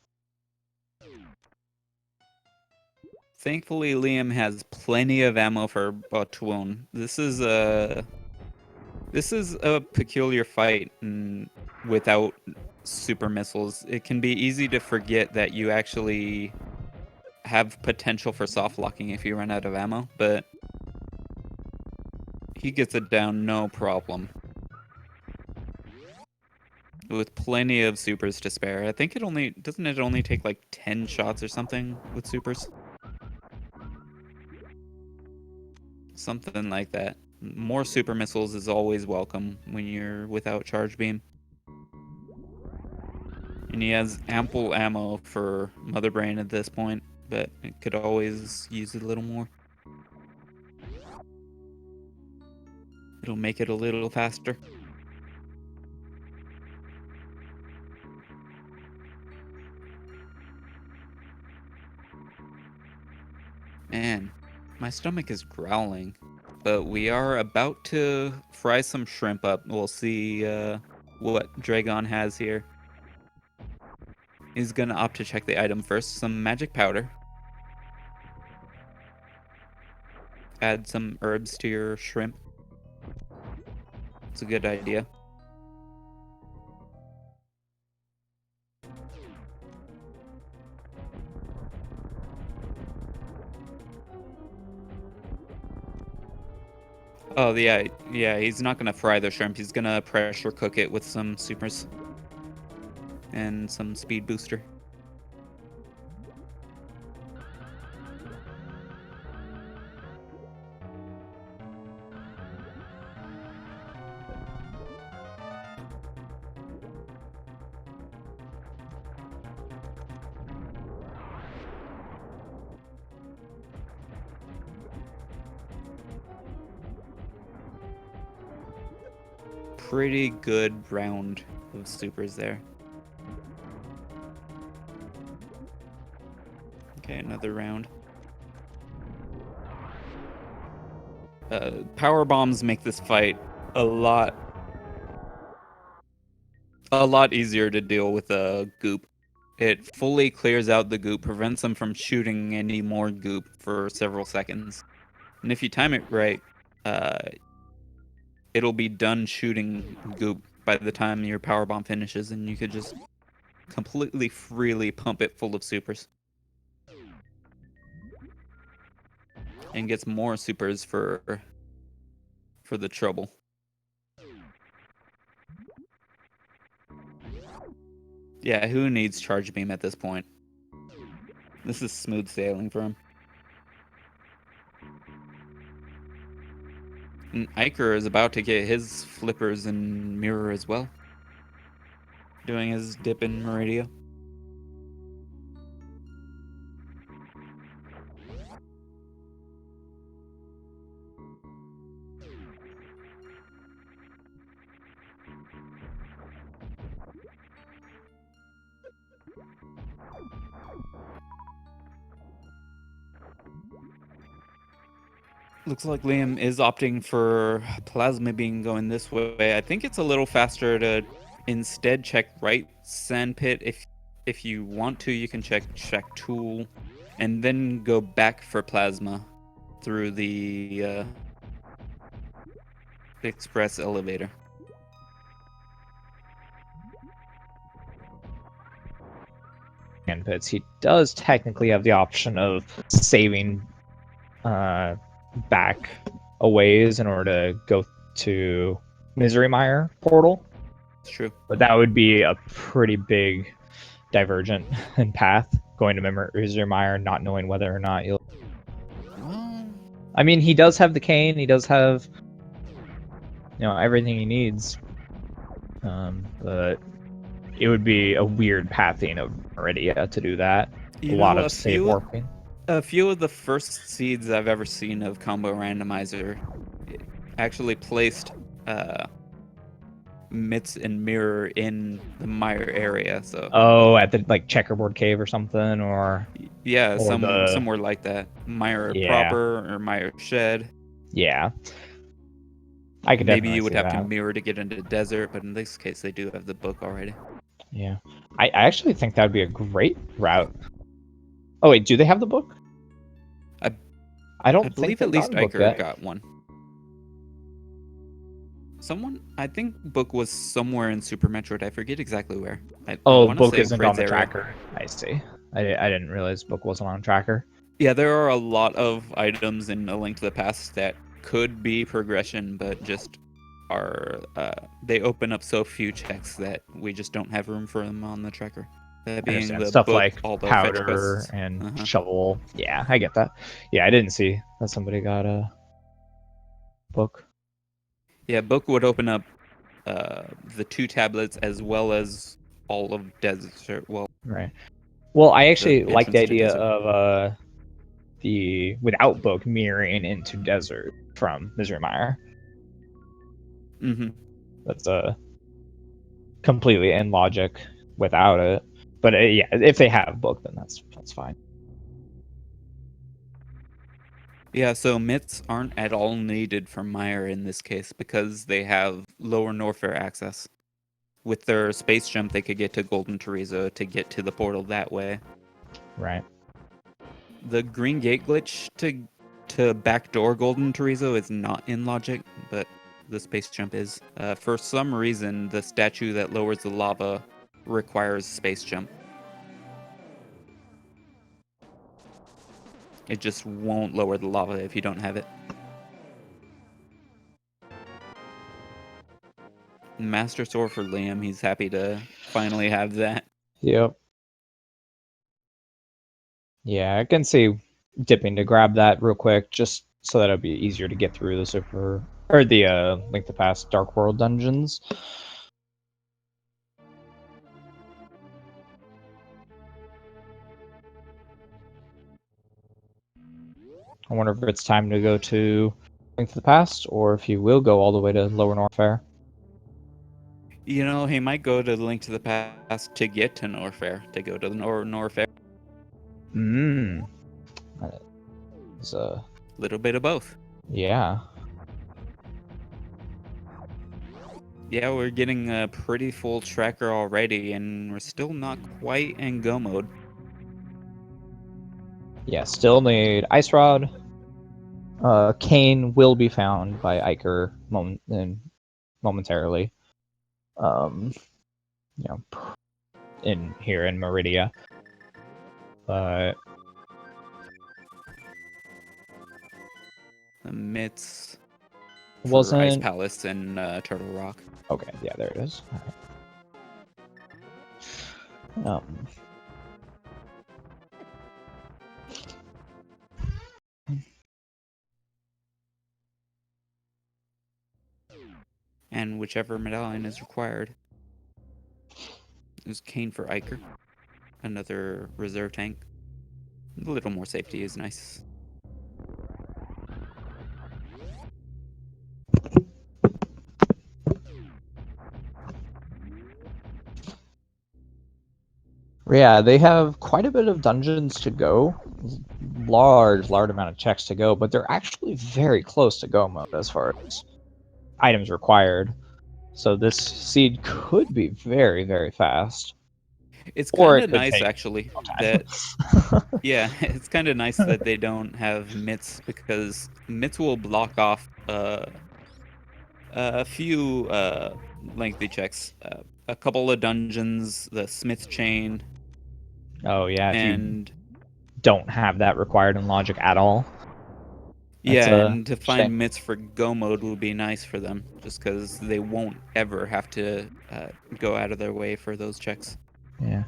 Thankfully, Liam has plenty of ammo for Botwon. This is a peculiar fight without super missiles. It can be easy to forget that you actually have potential for soft locking if you run out of ammo, but he gets it down no problem. With plenty of supers to spare. I think doesn't it only take like 10 shots or something with supers? Something like that. More super missiles is always welcome when you're without charge beam. And he has ample ammo for Mother Brain at this point, but it could always use a little more. It'll make it a little faster. Man, my stomach is growling, but we are about to fry some shrimp up. We'll see what Dragon has here. He's gonna opt to check the item first. Some magic powder. Add some herbs to your shrimp. It's a good idea. Oh, yeah, he's not gonna fry the shrimp. He's gonna pressure cook it with some supers and some speed booster. Pretty good round of supers there. Okay, another round. Power bombs make this fight a lot easier to deal with a goop. It fully clears out the goop, prevents them from shooting any more goop for several seconds. And if you time it right, it'll be done shooting goop by the time your power bomb finishes, and you could just completely freely pump it full of supers. And gets more supers for the trouble. Yeah, who needs charge beam at this point? This is smooth sailing for him. And Eykir is about to get his flippers and mirror as well. Doing his dip in Meridia. Looks like Liam is opting for Plasma Beam going this way. I think it's a little faster to instead check right Sandpit. If you want to, you can check Tool and then go back for Plasma through the express elevator. And Pits, he does technically have the option of saving back a ways in order to go to Misery Mire portal. It's true. But that would be a pretty big divergent in path going to Meyer, not knowing whether or not you'll. Well, I mean, he does have the cane. He does have, everything he needs. But it would be a weird pathing of Meridia to do that. A lot of save warping. A few of the first seeds I've ever seen of Combo Randomizer actually placed Mitz and Mirror in the Meyer area. So At the checkerboard cave or something, or yeah, somewhere like that. Meyer proper or Meyer shed. Yeah. I could Maybe definitely you would see have that. to mirror to get into the desert, but in this case they do have the book already. Yeah. I actually think that would be a great route. Oh wait, do they have the book? I don't I think believe at least Eykir Eykir got one. I think book was somewhere in Super Metroid. I forget exactly where. I want to book say isn't on the Kraid's area. tracker. I see. I didn't realize book wasn't on tracker. Yeah, there are a lot of items in A Link to the Past that could be progression, but just are they open up so few checks that we just don't have room for them on the tracker. That being the Stuff book, like all the fetch powder quests. and shovel. Yeah, I get that. Yeah, I didn't see that somebody got a book. Yeah, book would open up the 2 tablets as well as all of desert. Well, right. Well, I actually the like the entrance to idea desert. of the without book mirroring into desert from Meyer. Mm-hmm. That's completely in logic without it. But yeah, if they have book, then that's fine. Yeah, so myths aren't at all needed for Meyer in this case because they have lower Norfair access. With their space jump, they could get to Golden Teresa to get to the portal that way. Right. The green gate glitch to backdoor Golden Teresa is not in logic, but the space jump is. For some reason, the statue that lowers the lava requires space jump. It just won't lower the lava if you don't have it. Master Sword for Liam. He's happy to finally have that. Yep. Yeah, I can see dipping to grab that real quick, just so that it'll be easier to get through the Link to the Past Dark World dungeons. I wonder if it's time to go to Link to the Past, or if you will go all the way to Lower Norfair. You know, he might go to Link to the Past to get to Norfair, to go to the Norfair. It's a little bit of both. Yeah. Yeah, we're getting a pretty full tracker already, and we're still not quite in go mode. Yeah, still need Ice Rod. Cane will be found by Eykir momentarily. In Meridia. But The Mitts for wasn't Ice Palace and Turtle Rock. Okay, yeah, there it is. All right. And whichever medallion is required. There's Cane for Eykir. Another reserve tank. A little more safety is nice. Yeah, they have quite a bit of dungeons to go. Large amount of checks to go, but they're actually very close to go mode as far as items required. So this seed could be very, very fast. It's kind of nice, actually, that yeah, it's kind of nice that they don't have Mitts, because Mitts will block off a few lengthy checks. A couple of dungeons, the Smith Chain. Oh yeah, and you don't have that required in logic at all. Yeah, and to find Mitts for go mode would be nice for them, just because they won't ever have to go out of their way for those checks. Yeah.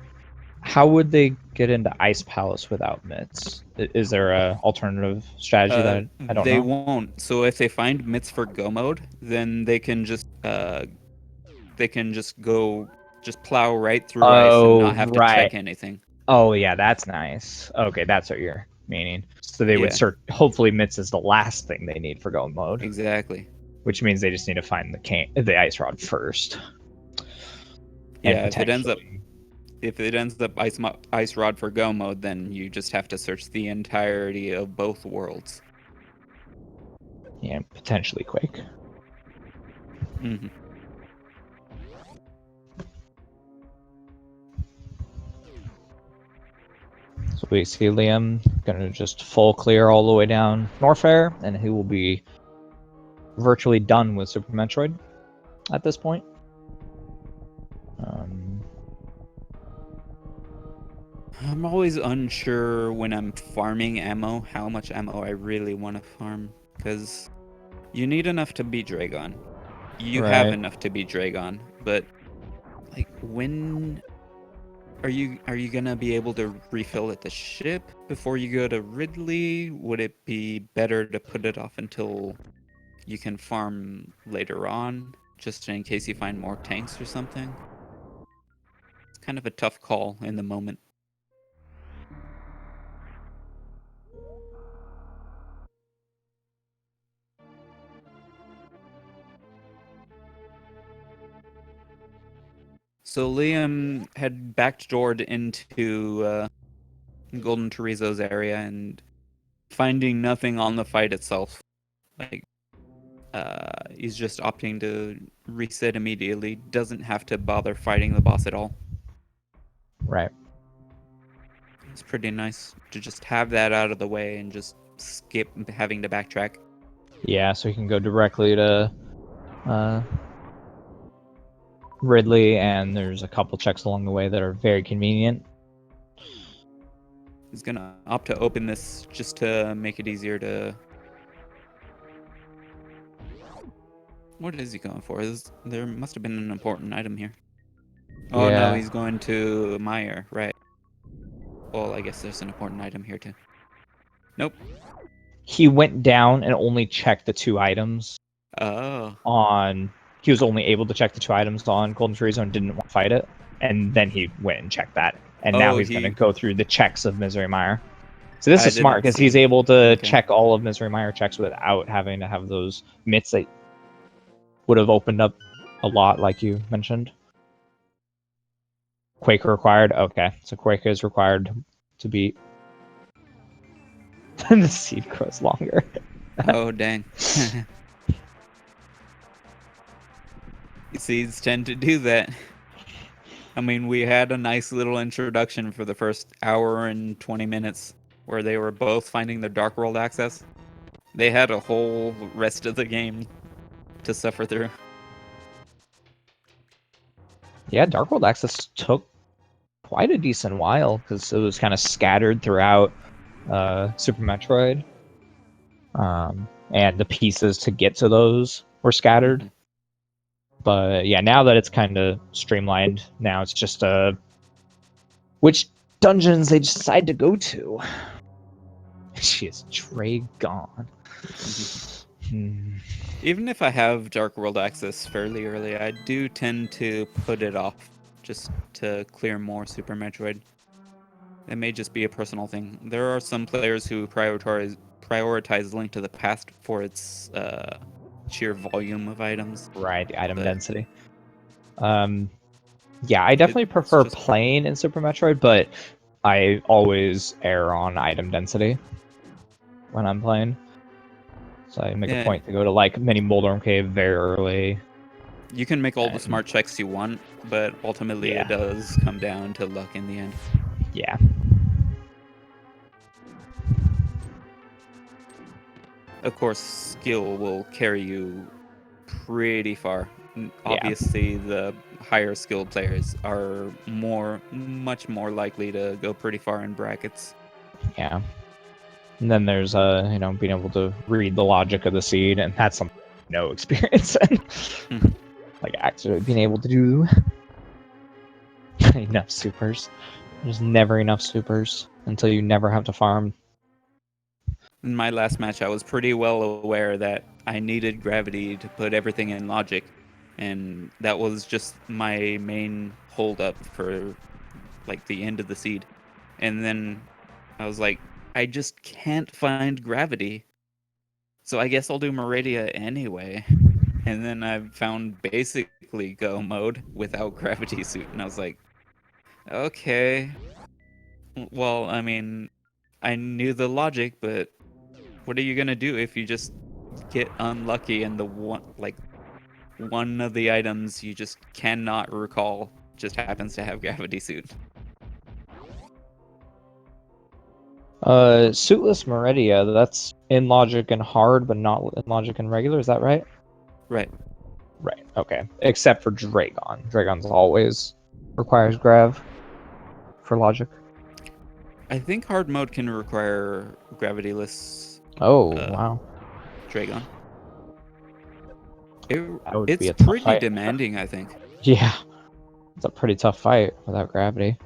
How would they get into Ice Palace without mitts? Is there a alternative strategy that I don't They know? won't. So if they find mitts for go mode, then they can just go just plow right through ice and Oh, not have to right. check anything. Oh, yeah, that's nice. Okay, that's what you're meaning. So they would Yeah, search. Hopefully, mitts is the last thing they need for go mode, exactly. which means they just need to find the ice rod first, and Yeah, potentially, if it ends up ice rod for go mode, then you just have to search the entirety of both worlds. yeah, potentially Quake. Hmm. So we see Liam gonna just full clear all the way down Norfair, and he will be virtually done with Super Metroid at this point. I'm always unsure when I'm farming ammo how much ammo I really want to farm, because you need enough to beat Dragon. You have Right. enough to beat Dragon, but like when are you gonna be able to refill at the ship before you go to Ridley? Would it be better to put it off until you can farm later on, just in case you find more tanks or something? It's kind of a tough call in the moment. So Liam had backdoored into Golden Chorizo's area and finding nothing on the fight itself. Like, he's just opting to reset immediately. Doesn't have to bother fighting the boss at all. Right. It's pretty nice to just have that out of the way and just skip having to backtrack. Yeah, so he can go directly to Ridley, and there's a couple checks along the way that are very convenient. He's gonna opt to open this just to make it easier to... What is he going for? There must have been an important item here. Oh no, Yeah. he's going to Meyer, right. Well, I guess there's an important item here too. Nope. He went down and only checked the 2 items Oh. on. He was only able to check the 2 items on Golden Chorizo and didn't want to fight it. And then he went and checked that. And now Oh, he's going to go through the checks of Misery Mire. So this I is smart didn't because he's see. able to Okay. check all of Misery Mire checks without having to have those mitts that would have opened up a lot, like you mentioned. Quake required. Okay, so Quake is required to beat. The seed grows longer. Oh, dang. Seeds tend to do that. I mean, we had a nice little introduction for the first hour and 20 minutes where they were both finding their Dark World access. They had a whole rest of the game to suffer through. Yeah, Dark World access took quite a decent while because it was kind of scattered throughout Super Metroid. And the pieces to get to those were scattered. Mm-hmm. But yeah, now that it's kind of streamlined, now it's just which dungeons they decide to go to. She is Dragon. Mm-hmm. Even if I have Dark World access fairly early, I do tend to put it off just to clear more Super Metroid. It may just be a personal thing. There are some players who prioritize Link to the Past for its sheer volume of items. Right, the item density. Yeah, I definitely It's prefer just... playing in Super Metroid, but I always err on item density when I'm playing. So I make a point to go to like Mini Moldorm Cave very early. You can make all the smart checks you want, but ultimately it does come down to luck in the end. Yeah. Of course, skill will carry you pretty far. Obviously, the higher skilled players are much more likely to go pretty far in brackets. Yeah. And then there's being able to read the logic of the seed, and that's something no experience in. Like actually being able to do enough supers. There's never enough supers until you never have to farm. In my last match, I was pretty well aware that I needed gravity to put everything in logic, and that was just my main holdup for like the end of the seed. And then I was like, I just can't find gravity, so I guess I'll do Meridia anyway. And then I found basically go mode without gravity suit, and I was like, okay. Well, I mean, I knew the logic, but what are you gonna do if you just get unlucky and the one of the items you just cannot recall just happens to have gravity suit? Suitless Meridia, that's in logic and hard, but not in logic and regular. Is that right? Right. Right. Okay. Except for Dragon. Dragon's always requires grav for logic. I think hard mode can require gravityless Oh uh, wow. Dragon. That would be It's a tough pretty fight. demanding, I think. Yeah, it's a pretty tough fight without gravity.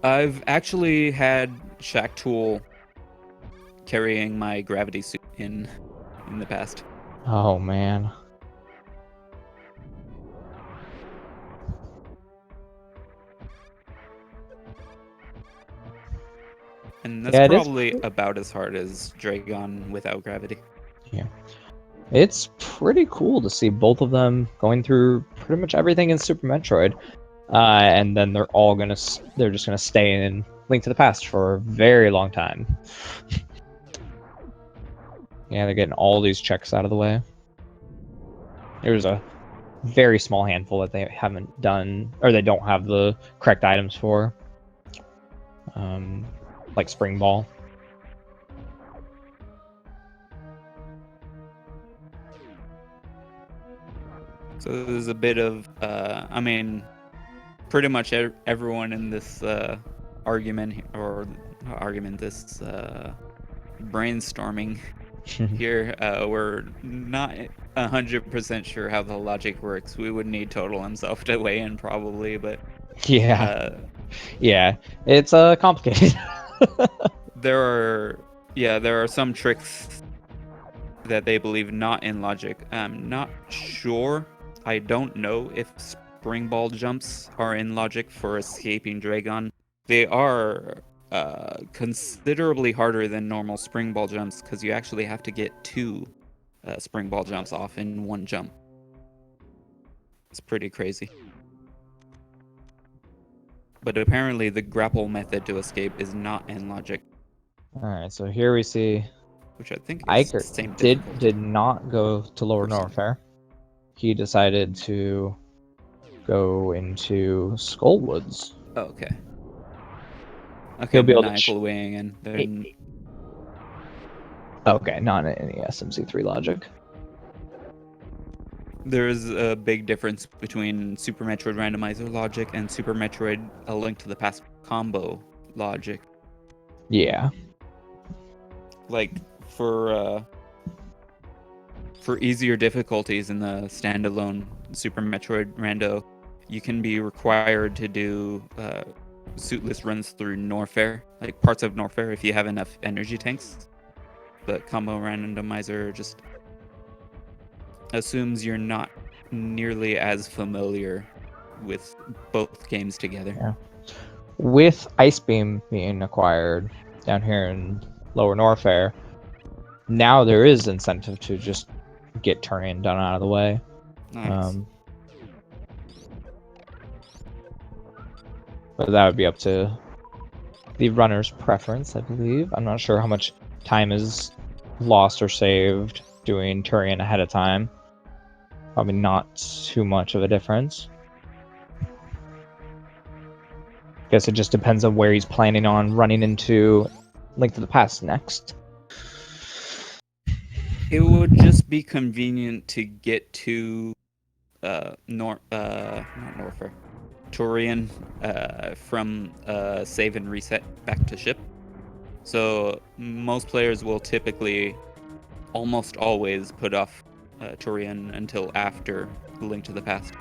I've actually had Shack Tool carrying my gravity suit in the past. Oh man. And that's Yeah, it is. probably about as hard as Dragon without gravity. Yeah. It's pretty cool to see both of them going through pretty much everything in Super Metroid. And then they're just gonna stay in Link to the Past for a very long time. Yeah, they're getting all these checks out of the way. There's a very small handful that they haven't done, or they don't have the correct items for. Like Spring Ball. So there's a bit of, I mean, pretty much everyone in this argument, or not argument, this brainstorming here, we're not 100% sure how the logic works. We would need Total himself to weigh in probably, but Yeah. Yeah, it's complicated. there are some tricks that they believe not in logic. I'm not sure. I don't know if spring ball jumps are in logic for escaping Dragon. They are considerably harder than normal spring ball jumps because you actually have to get two spring ball jumps off in one jump. It's pretty crazy. But apparently the grapple method to escape is not in logic, Alright, so here we see which I think is the Eykir same did not go to Lower Norfair. He decided to go into Skullwoods. Oh, okay. Okay, He'll be able to maniacal weighing in. Then Okay, not in any SMZ3 logic. there's a big difference between Super Metroid Randomizer logic and Super Metroid A Link to the Past combo logic. Yeah. Like for easier difficulties in the standalone Super Metroid Rando, you can be required to do suitless runs through Norfair, like parts of Norfair, if you have enough energy tanks. But combo randomizer just assumes you're not nearly as familiar with both games together. Yeah. With Ice Beam being acquired down here in Lower Norfair, now there is incentive to just get Turian done out of the way. Nice. But that would be up to the runner's preference, I believe. I'm not sure how much time is lost or saved doing Turian ahead of time. Probably not too much of a difference. Guess it just depends on where he's planning on running into Link to the Past next. It would just be convenient to get to not Norfair, Turian from save and reset back to ship. So most players will typically, almost always, put off Turian until after Link to the Past.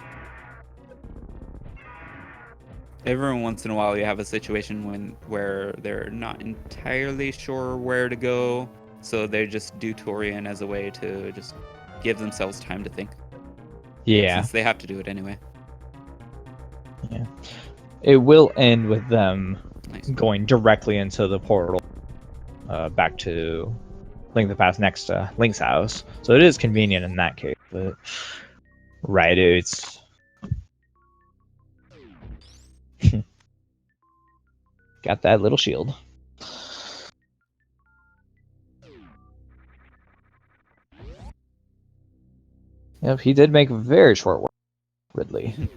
Every once in a while, you have a situation where they're not entirely sure where to go, so they just do Torian as a way to just give themselves time to think, Yeah. since they have to do it anyway. Yeah. It will end with them Nice. going directly into the portal back to Link the Past next to Link's house. So it is convenient in that case, but right, it's got that little shield. Yep, he did make very short work, Ridley.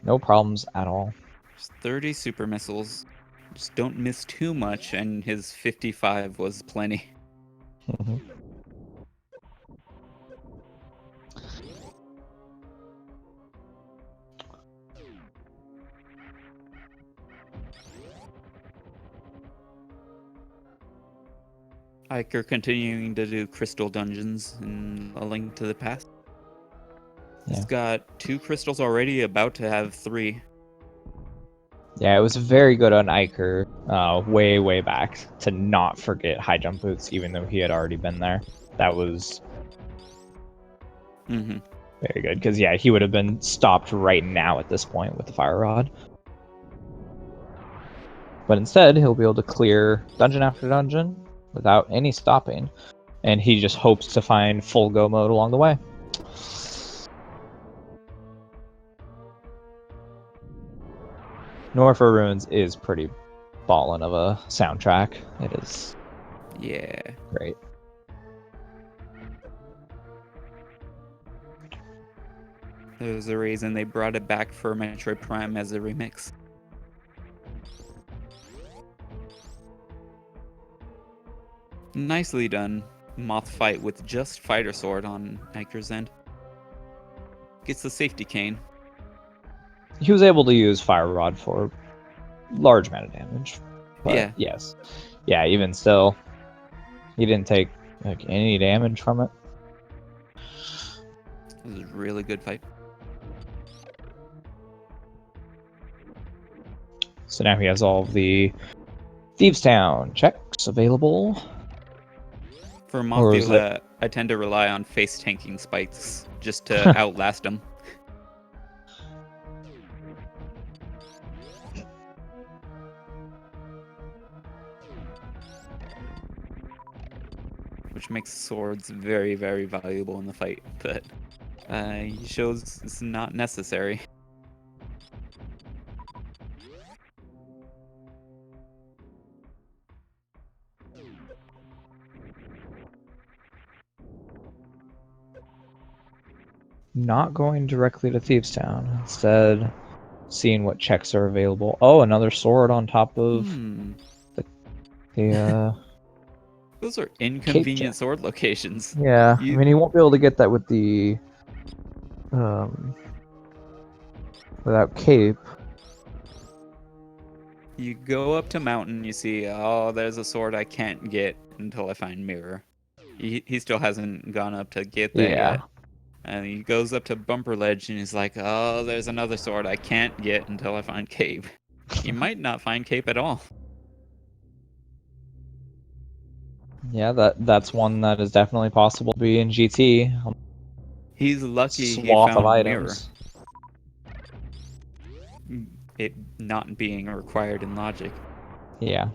No problems at all. There's 30 super missiles. Just don't miss too much, and his 55 was plenty. Eykir continuing to do crystal dungeons in A Link to the Past. He's got 2 crystals already, about to have 3. Yeah, it was very good on Eykir way back to not forget high jump boots, even though he had already been there. That was very good, because yeah, he would have been stopped right now at this point with the fire rod. But instead, he'll be able to clear dungeon after dungeon without any stopping, and he just hopes to find full go mode along the way. Norfa Ruins is pretty ballin' of a soundtrack. It is. Yeah. Great. There's a reason they brought it back for Metroid Prime as a remix. Nicely done. Moth fight with just fighter sword on Eykir's end. Gets the safety cane. He was able to use fire rod for large amount of damage. But Yeah. yes. Yeah, even still, he didn't take like any damage from it. It was a really good fight. So now he has all of the Thieves Town checks available. For Mothula, I tend to rely on face tanking spikes just to outlast them. Which makes swords very, very valuable in the fight, but he shows it's not necessary. Not going directly to Thieves Town. Instead, seeing what checks are available. Oh, another sword on top of the Those are inconvenient sword locations. Yeah, I mean, he won't be able to get that with the without cape. You go up to mountain, you see, oh, there's a sword I can't get until I find mirror. He still hasn't gone up to get there yet. And he goes up to bumper ledge and he's like, oh, there's another sword I can't get until I find cape. You might not find cape at all. Yeah, that's one that is definitely possible to be in GT. He's lucky he Swath of found mirror. items. It not being required in logic. Yeah.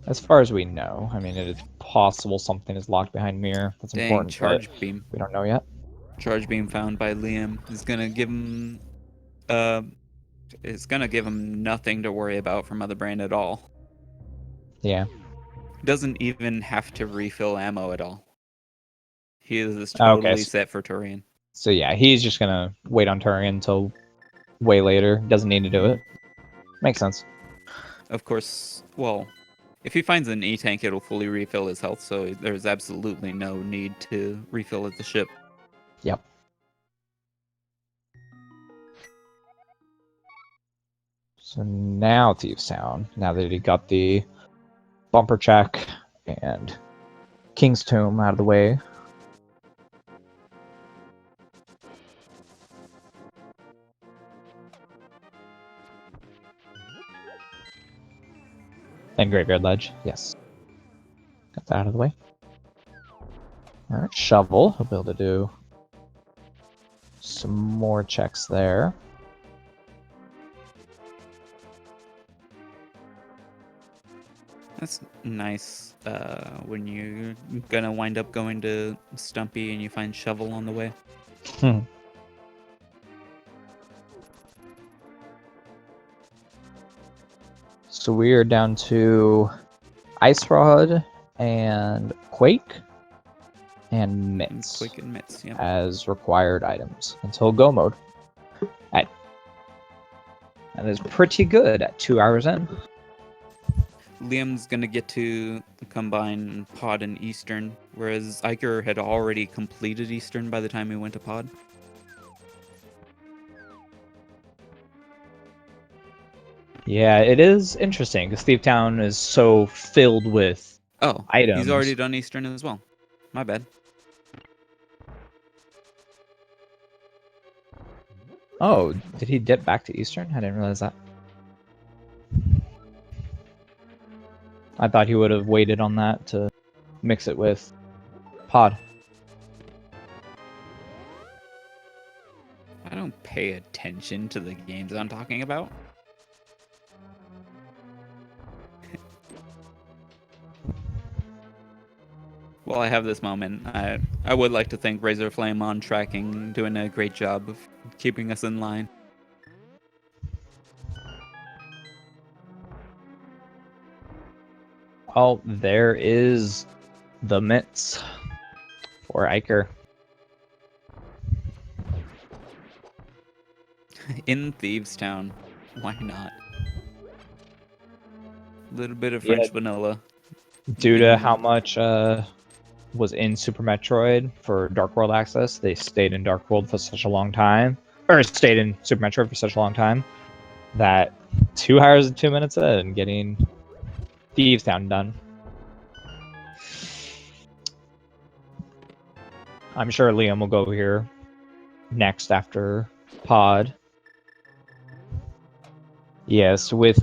As far as we know, I mean, it is possible something is locked behind mirror. That's important. Charge beam. We don't know yet. Charge beam found by Liam is gonna give him, it's gonna give him nothing to worry about from Mother Brain at all. Yeah. Doesn't even have to refill ammo at all. He is totally set for Turian. So yeah, he's just gonna wait on Turian until way later. Doesn't need to do it. Makes sense. Of course, well, if he finds an E-tank, it'll fully refill his health, so there's absolutely no need to refill at the ship. Yep. So now Thieves Town, now that he got the bumper check and King's Tomb out of the way. And Graveyard Ledge, yes. Got that out of the way. Alright, Shovel. He'll be able to do some more checks there. That's nice when you're gonna wind up going to Stumpy and you find Shovel on the way. So we are down to Ice Rod and Quake and Mitts Quick and Mitts, yeah. as required items until go mode. That is pretty good at 2 hours in. Liam's gonna get to combine Pod and Eastern, whereas Eykir had already completed Eastern by the time he went to Pod. Yeah, it is interesting because Thief Town is so filled with items. He's already done Eastern as well. My bad. Oh, did he dip back to Eastern? I didn't realize that. I thought he would have waited on that to mix it with Pod. I don't pay attention to the games I'm talking about. While I have this moment, I would like to thank Razorflame on tracking, doing a great job of keeping us in line. Oh, there is the Mitts for Eykir. In Thieves Town, why not? A little bit of French vanilla. Due to how much was in Super Metroid for Dark World access, they stayed in Dark World for such a long time, or stayed in Super Metroid for such a long time, that 2 hours and 2 minutes in, getting Thieves Town done. I'm sure Liam will go here next after Pod. Yes, with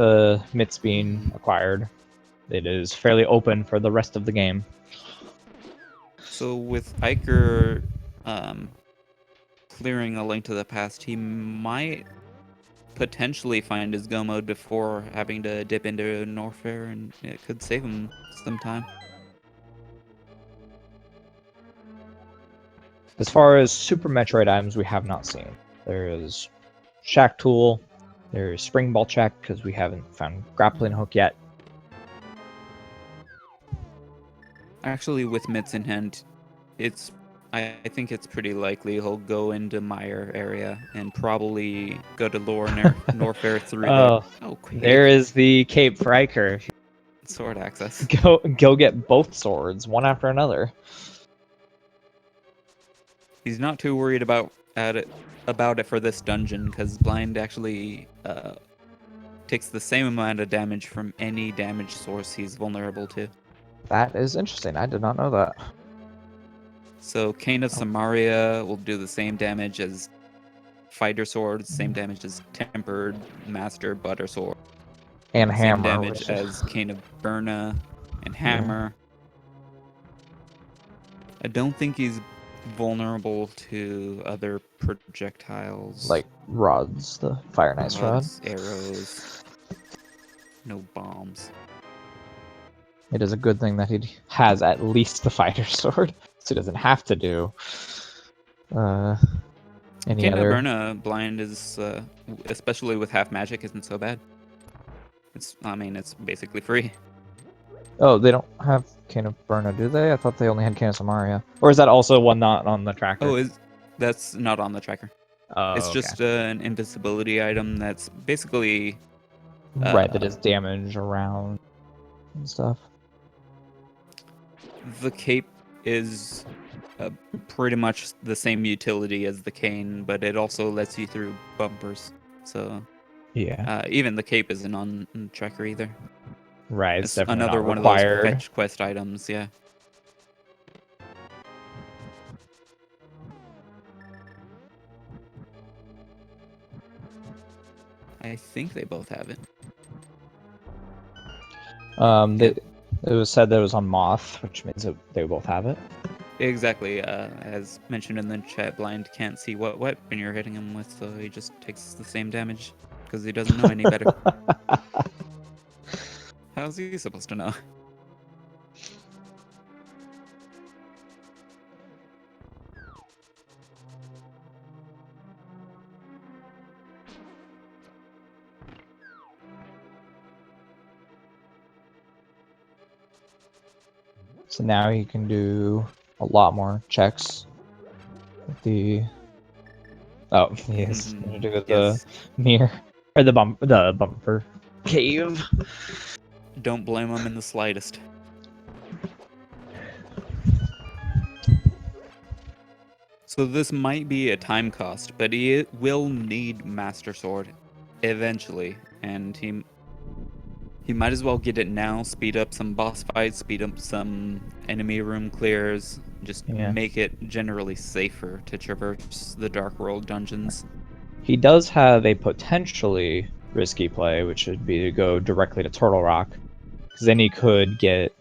Mitts being acquired, it is fairly open for the rest of the game. So with Eykir clearing A Link to the Past, he might potentially find his go mode before having to dip into Norfair, and it could save him some time. As far as Super Metroid items, we have not seen. There is Shack Tool, there is Spring Ball Check, because we haven't found Grappling Hook yet. Actually, with Mitts in hand, I think it's pretty likely he'll go into Meyer area and probably go to Lower Norfair through Oh, there is the cape for Eykir. sword access. Go get both swords, one after another. He's not too worried about it for this dungeon, because Blind actually takes the same amount of damage from any damage source he's vulnerable to. That is interesting. I did not know that. So Cane of Samaria will do the same damage as Fighter Sword, same damage as Tempered Master Butter Sword. And same Hammer. damage as Cane of Burna and Hammer. I don't think he's vulnerable to other projectiles. Like rods, the Fire and Ice Rod. Arrows. No bombs. It is a good thing that he has at least the Fighter Sword, so he doesn't have to do any Cane of other. Burna blind is, especially with half magic, isn't so bad. It's basically free. Oh, they don't have Cane of Burna, do they? I thought they only had Cane of Samaria. Or is that also one not on the tracker? Oh, that's not on the tracker. Oh, it's okay. just an invisibility item that's basically... right, that is damage around and stuff. The cape is pretty much the same utility as the cane, but it also lets you through bumpers. So yeah, even the cape isn't on the tracker either. Right, it's definitely another not one required. of those fetch quest items. Yeah. I think they both have it. It was said that it was on Moth, which means that they both have it. Exactly. As mentioned in the chat, Blind can't see what weapon you're hitting him with, so he just takes the same damage because he doesn't know any better. How's he supposed to know? So now he can do a lot more checks. The yes, Mhm. do with Yes. the mirror or the bumper cave. Don't blame him in the slightest. So this might be a time cost, but he will need Master Sword eventually, and he might as well get it now, speed up some boss fights, speed up some enemy room clears, just Yeah. make it generally safer to traverse the Dark World dungeons. He does have a potentially risky play, which would be to go directly to Turtle Rock, because then he could get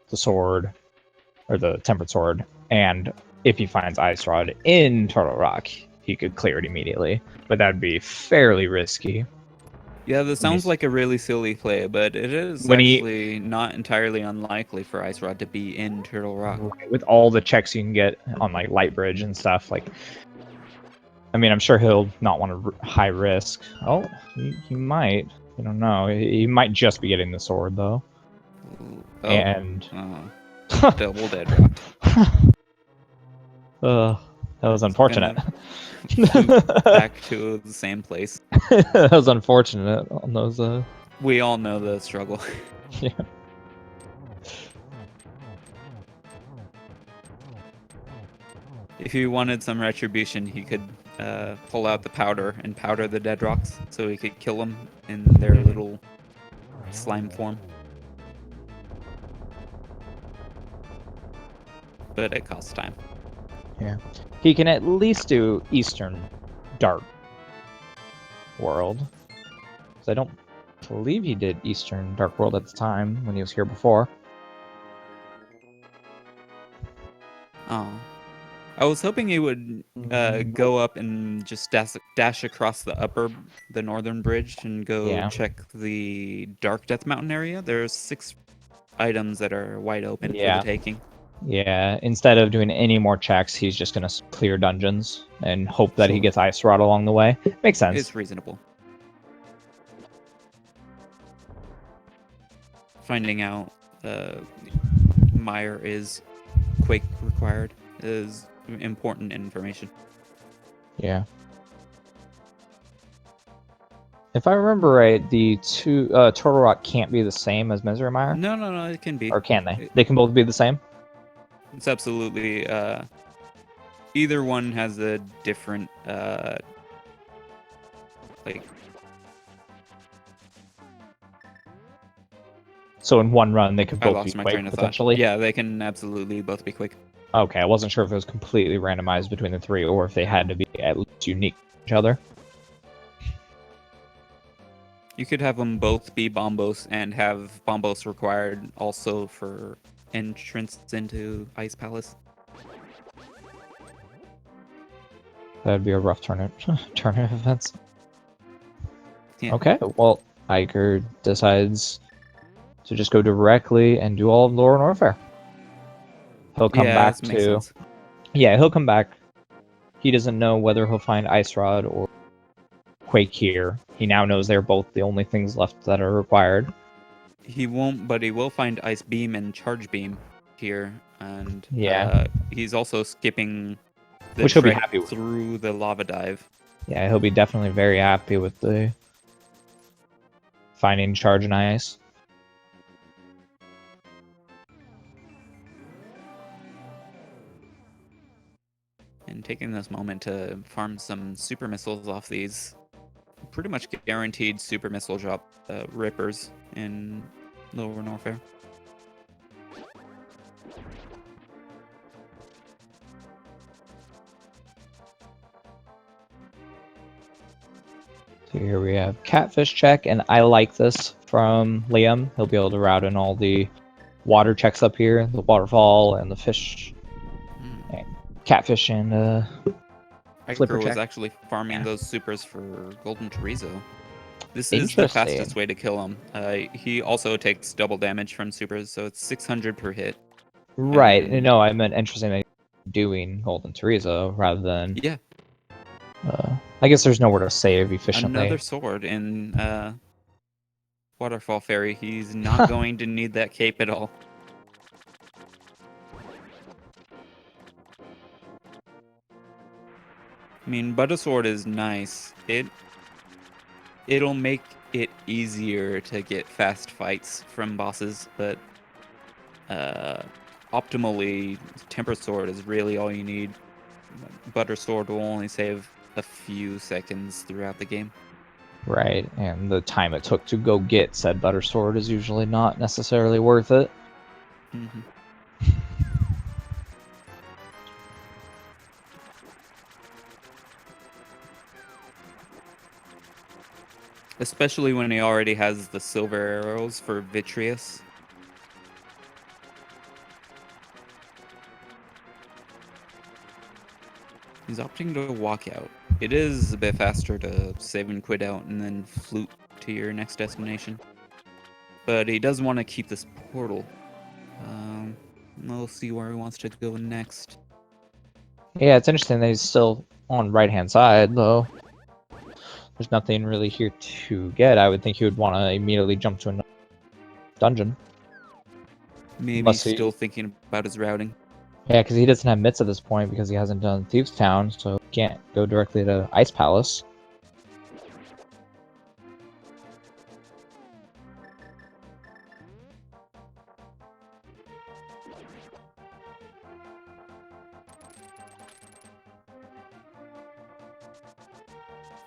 the sword or the tempered sword, and if he finds Ice Rod in Turtle Rock, he could clear it immediately. But that'd be fairly risky. Yeah, this sounds like a really silly play, but it is When he actually not entirely unlikely for Ice Rod to be in Turtle Rock. with all the checks you can get on like Light Bridge and stuff, like I mean, I'm sure he'll not want to high risk. Oh, he might. I don't know. He might just be getting the sword though. Oh, And double dead rocked. that was unfortunate. Back to the same place. That was unfortunate on those. We all know the struggle. Yeah. If he wanted some retribution, he could pull out the powder and powder the dead rocks so he could kill them in their little slime form. But it costs time. Yeah. He can at least do Eastern Dark World. 'Cause I don't believe he did Eastern Dark World at the time when he was here before. Oh. I was hoping he would go up and just dash across the northern bridge and go check the Dark Death Mountain area. There's 6 items that are wide open for the taking. Yeah, instead of doing any more checks, he's just going to clear dungeons and hope that he gets Ice Rod along the way. Makes sense. It's reasonable. Finding out Meyer is Quake required is important information. Yeah. If I remember right, the two Turtle Rock can't be the same as Misery Mire? No, it can be. Or can they? They can both be the same? It's absolutely either one has a different like. So in one run, they could both be my quick, train of potentially? thought. Yeah, they can absolutely both be quick. Okay, I wasn't sure if it was completely randomized between the 3 or if they had to be at least unique to each other. You could have them both be Bombos and have Bombos required also for entrance into Ice Palace. That'd be a rough turn of events. Yeah. Okay, well, Eykir decides to just go directly and do all of Lower Norfair. He'll come back to... Makes sense. Yeah, he'll come back. He doesn't know whether he'll find Ice Rod or Quake here. He now knows they're both the only things left that are required. He won't, but he will find Ice Beam and Charge Beam here, and he's also skipping the which he'll be happy with. Through the lava dive. Yeah, he'll be definitely very happy with the finding Charge and Ice. And taking this moment to farm some super missiles off these pretty much guaranteed super missile drop rippers in Lower Norfair. So here we have catfish check, and I like this from Liam. He'll be able to route in all the water checks up here, the waterfall and the fish, and catfish and flipper Eykir was check. actually farming Yeah. those supers for Golden Chorizo. This is the Interesting. fastest way to kill him. He also takes double damage from supers, so it's 600 per hit. Right. And No, I meant interesting that you're doing Golden Teresa rather than. yeah, I guess there's nowhere to save efficiently. another sword in Waterfall Fairy. He's not going to need that cape at all. I mean, Butter Sword is nice. It'll make it easier to get fast fights from bosses, but optimally, Temper Sword is really all you need. Butter Sword will only save a few seconds throughout the game. Right, and the time it took to go get said butter sword is usually not necessarily worth it. Mm-hmm. Especially when he already has the silver arrows for Vitreous. He's opting to walk out. It is a bit faster to save and quit out and then flute to your next destination. But he does want to keep this portal. We'll see where he wants to go next. Yeah, it's interesting that he's still on right-hand side, though. There's nothing really here to get. I would think he would want to immediately jump to another dungeon. Maybe Unless he- still thinking about his routing. Yeah, because he doesn't have mitts at this point because he hasn't done Thieves Town, so he can't go directly to Ice Palace.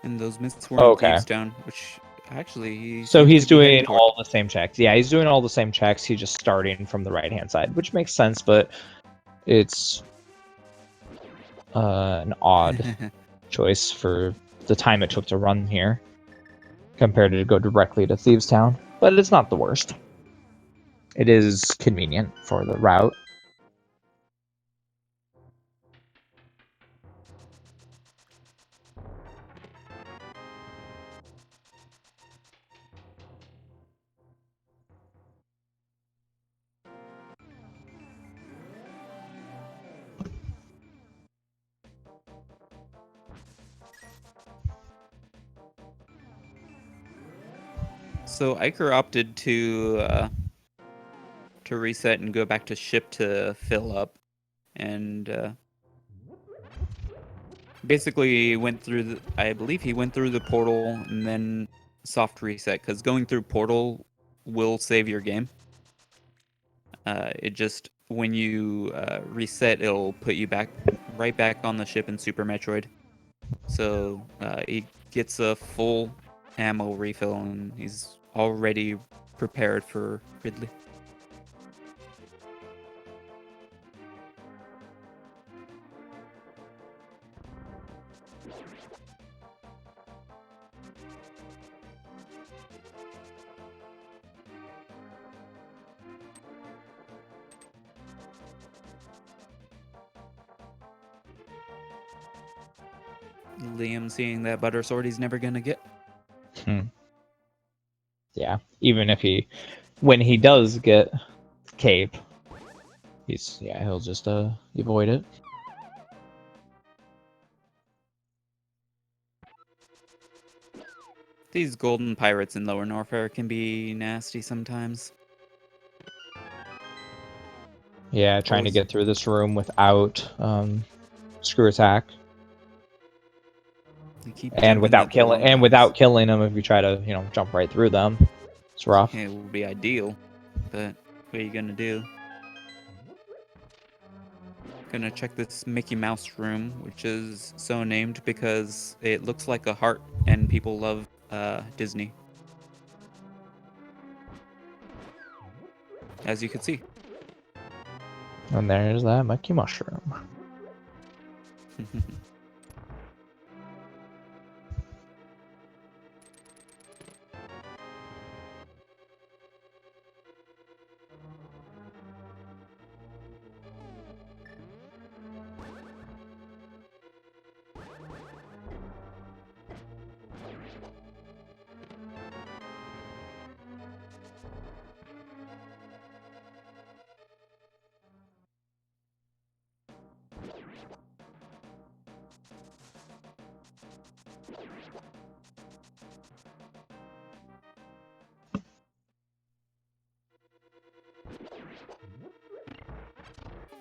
And those myths were in Okay. Thieves Town, which actually he So seems he's to be heading doing toward. all the same checks. Yeah, he's doing all the same checks. He's just starting from the right-hand side, which makes sense, but it's an odd choice for the time it took to run here compared to go directly to Thieves Town. But it's not the worst. It is convenient for the route. So Iker opted to reset and go back to ship to fill up, and basically went through the, I believe he went through the portal and then soft reset, because going through portal will save your game. It just, when you reset, it'll put you right back on the ship in Super Metroid. So he gets a full ammo refill and he's already prepared for Ridley. Liam seeing that butter sword he's never gonna get. Yeah, even if when he does get cape, he'll just avoid it. These golden pirates in Lower Norfair can be nasty sometimes. Yeah, trying to Always- get through this room without screw attack. They keep And jumping at the wrong times. without killing them if you try to jump right through them. It's rough. It would be ideal, but what are you gonna do? Gonna check this Mickey Mouse room, which is so named because it looks like a heart and people love Disney, as you can see. And there's that Mickey mushroom.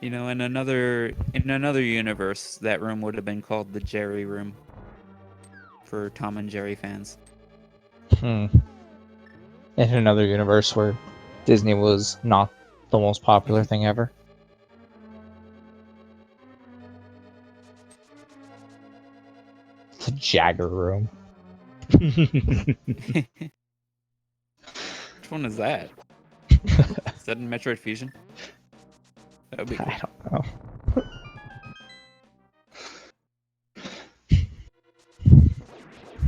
You know, in another universe, that room would have been called the Jerry Room for Tom and Jerry fans. In another universe where Disney was not the most popular thing ever. The Jagger Room. Which one is that? Is that in Metroid Fusion? That would be cool. I don't know.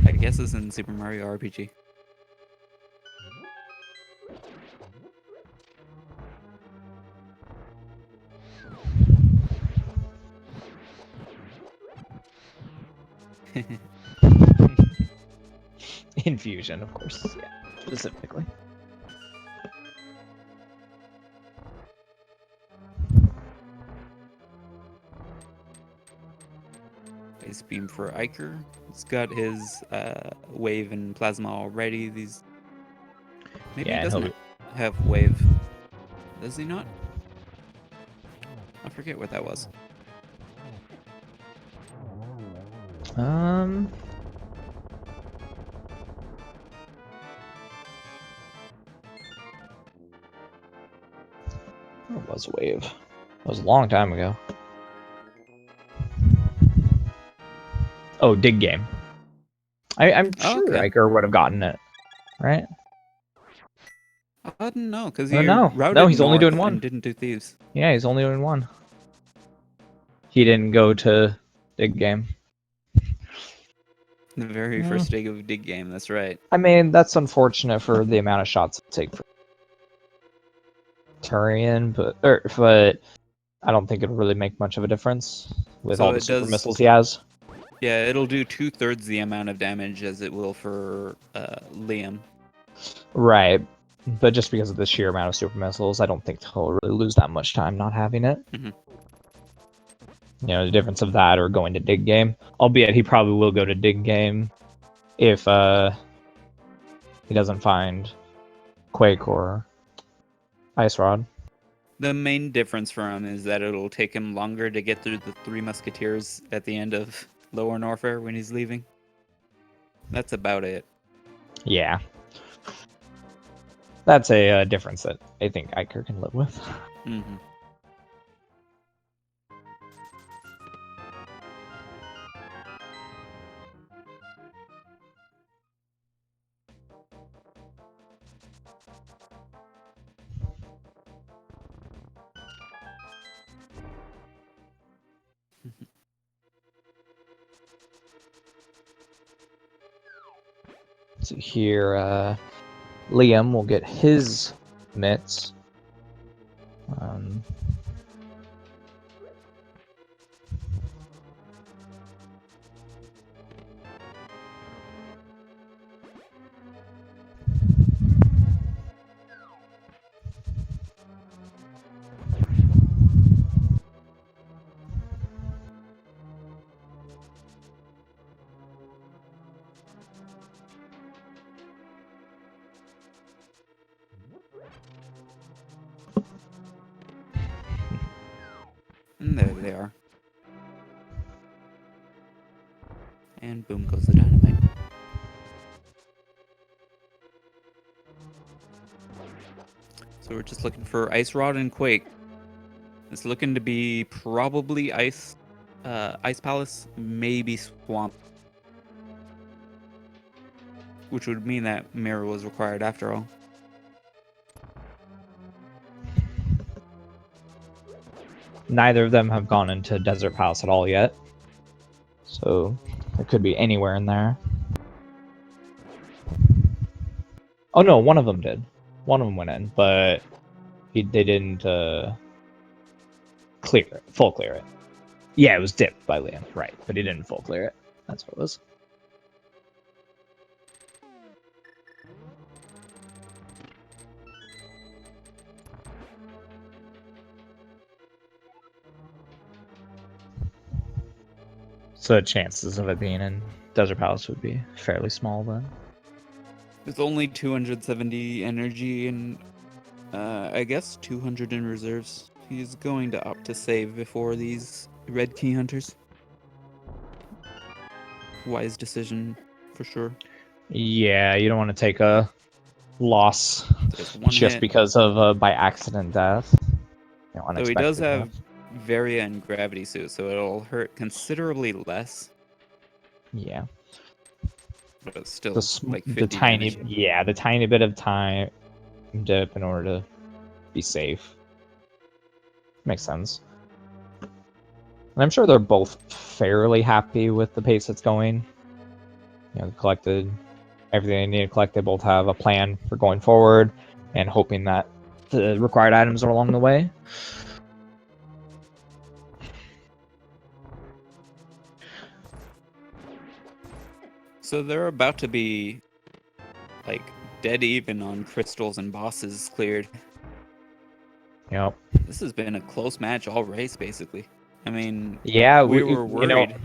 I guess it's in Super Mario RPG. Infusion, of course. Yeah, specifically. Ice Beam for Eykir. He's got his wave and plasma already. These maybe Yeah, he and doesn't have wave. Does he not? I forget what that was. Where was Wave? It was a long time ago. Oh, Dig Game. I'm sure okay. Iker would have gotten it, right? I didn't know because Oh, he no. routed No, he's only north doing one. and didn't do thieves. Yeah, he's only doing one. He didn't go to Dig Game. The very first dig of Dig Game. That's right. I mean, that's unfortunate for the amount of shots it take for Turian, but I don't think it'll really make much of a difference with So all the it super does- missiles he has. Yeah, it'll do 2/3 the amount of damage as it will for Liam. Right. But just because of the sheer amount of super missiles, I don't think he'll really lose that much time not having it. Mhm. You know, the difference of that or going to Dig Game. Albeit he probably will go to Dig Game if he doesn't find Quake or Ice Rod. The main difference for him is that it'll take him longer to get through the Three Musketeers at the end of Lower Norfair when he's leaving. That's about it. Yeah. That's a difference that I think Iker can live with. Mm-hmm. So here, Liam will get his mitts. And there they are. And boom goes the dynamite. So we're just looking for Ice Rod and Quake. It's looking to be probably Ice Palace, maybe Swamp. Which would mean that Mirror was required after all. Neither of them have gone into Desert Palace at all yet. So it could be anywhere in there. Oh no, one of them did. One of them went in, but they didn't full clear it. Yeah, it was dipped by Liam, right, but he didn't full clear it. That's what it was. So chances of it being in Desert Palace would be fairly small then. There's only 270 energy and I guess 200 in reserves. He's going to opt to save before these red key hunters. Wise decision for sure. Yeah, you don't want to take a loss Just one just hit. because of by accident death. You know, Though he does unexpected have death. Varia and Gravity Suit, so it'll hurt considerably less, Yeah. but it's still The like the 50 tiny damage. the tiny bit of time dip in order to be safe. Makes sense. And I'm sure they're both fairly happy with the pace it's going. You know, collected everything they need to collect. They both have a plan for going forward and hoping that the required items are along the way. So they're about to be like dead even on crystals and bosses cleared. Yep. This has been a close match all race, basically. I mean, Yeah, we were you know, worried.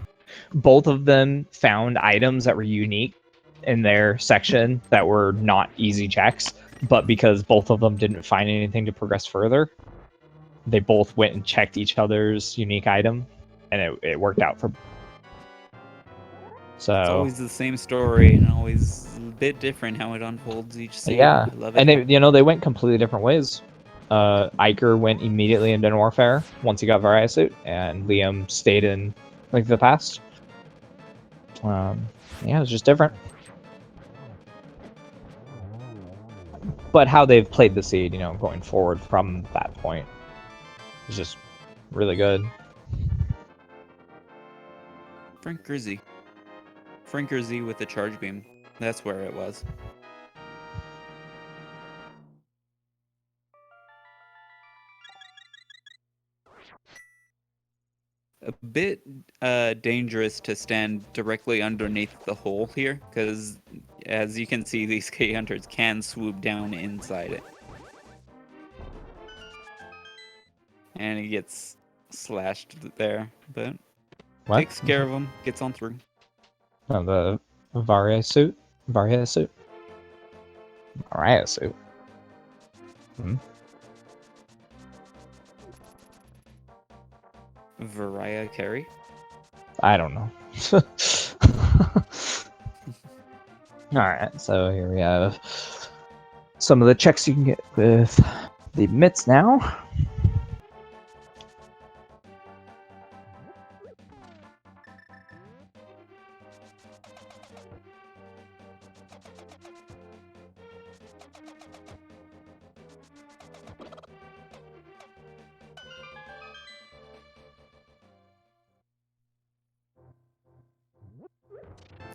both of them found items that were unique in their section that were not easy checks, but because both of them didn't find anything to progress further, they both went and checked each other's unique item, and it worked out for. It's So always the same story and always a bit different how it unfolds each seed. yeah, I love and it. they went completely different ways. Eykir went immediately into warfare once he got Varia suit, and Liam stayed in Link of the Past. Yeah, it was just different. But how they've played the seed, you know, going forward from that point is just really good. Frank Grizzy. Frank Grizzy with the charge beam. That's where it was. A bit dangerous to stand directly underneath the hole here, because as you can see, these K hunters can swoop down inside it. And he gets slashed there, but What? takes care of him, gets on through. Oh, the Varia suit? Varia suit? Varia suit. Varia carry. I don't know. Alright, so here we have some of the checks you can get with the mitts now.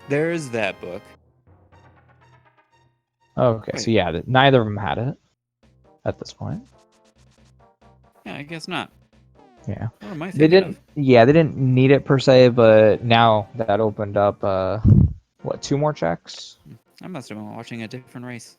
There's that book. Okay, so Wait. yeah, neither of them had it at this point. Yeah, I guess not. Yeah. What am I They thinking didn't of? yeah, they didn't need it per se, but now that opened up what, 2 more checks? I must have been watching a different race.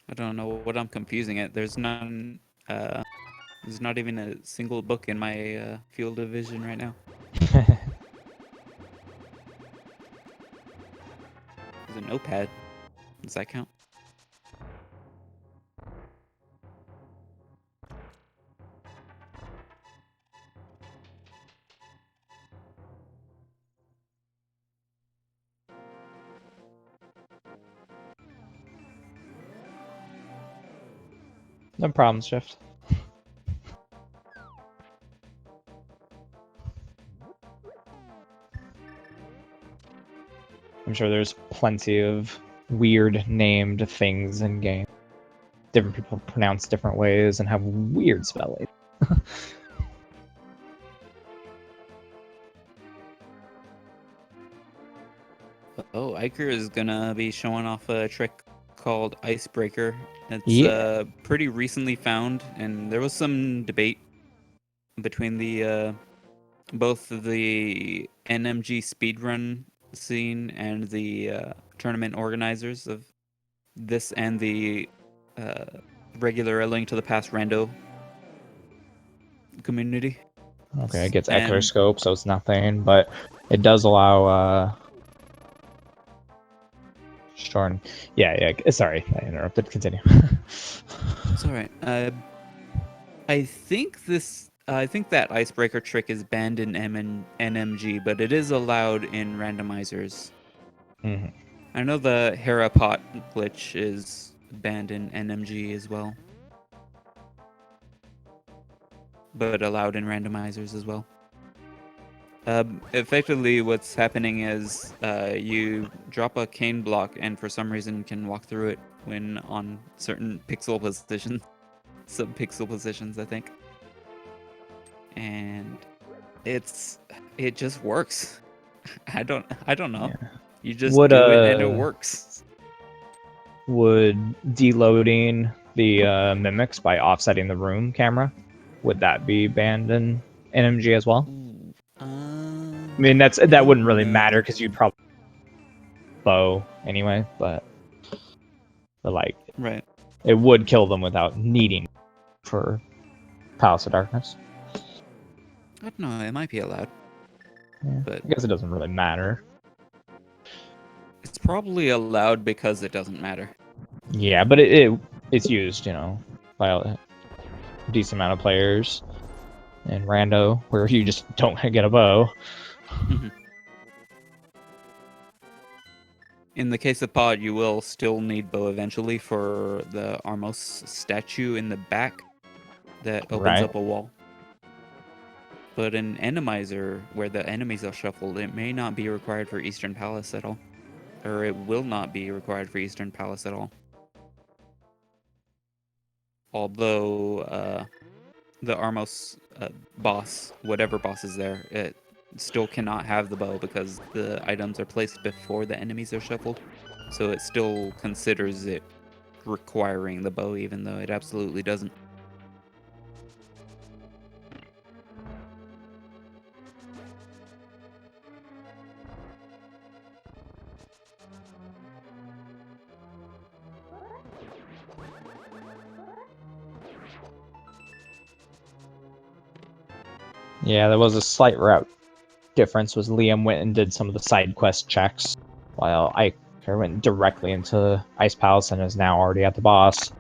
I don't know what I'm confusing it. There's none. There's not even a single book in my field of vision right now. There's a notepad. Does that count? No problem, Shift. I'm sure there's plenty of weird named things in game. Different people pronounce different ways and have weird spelling. Oh, Eykir is gonna be showing off a trick called Icebreaker. It's Yeah. pretty recently found, and there was some debate between the both the NMG speedrun scene and the tournament organizers of this and the uh, regular A Link to the Past rando community. Okay, it gets Eykir And scope, so it's nothing, but it does allow Shorn. Yeah. Sorry, I interrupted. Continue. it's all right. I think I think that icebreaker trick is banned in NMG, but it is allowed in randomizers. hmm I know the Hera pot glitch is banned in NMG as well, but allowed in randomizers as well. Effectively, what's happening is you drop a cane block, and for some reason can walk through it when on certain pixel positions, sub-pixel positions, I think. And it just works. I don't know. Yeah. You just Would do it and it works. would deloading the mimics by offsetting the room camera, would that be banned in NMG as well? Ooh, I mean, I that don't wouldn't really know. matter because you'd probably bow anyway, but like Right. it would kill them without needing for Palace of Darkness. I don't know. It might be allowed, Yeah, but I guess it doesn't really matter. it's probably allowed because it doesn't matter. Yeah, but it's used, by a decent amount of players in rando where you just don't get a bow. Mm-hmm. In the case of Pod, you will still need bow eventually for the Armos statue in the back that opens Right. up a wall. But in Randomizer, where the enemies are shuffled, it may not be required for Eastern Palace at all. Or it will not be required for Eastern Palace at all. Although the Armos boss, whatever boss is there, it still cannot have the bow because the items are placed before the enemies are shuffled. So it still considers it requiring the bow, even though it absolutely doesn't. Yeah, there was a slight route difference. Was Liam went and did some of the side quest checks, while Eykir went directly into Ice Palace and is now already at the boss.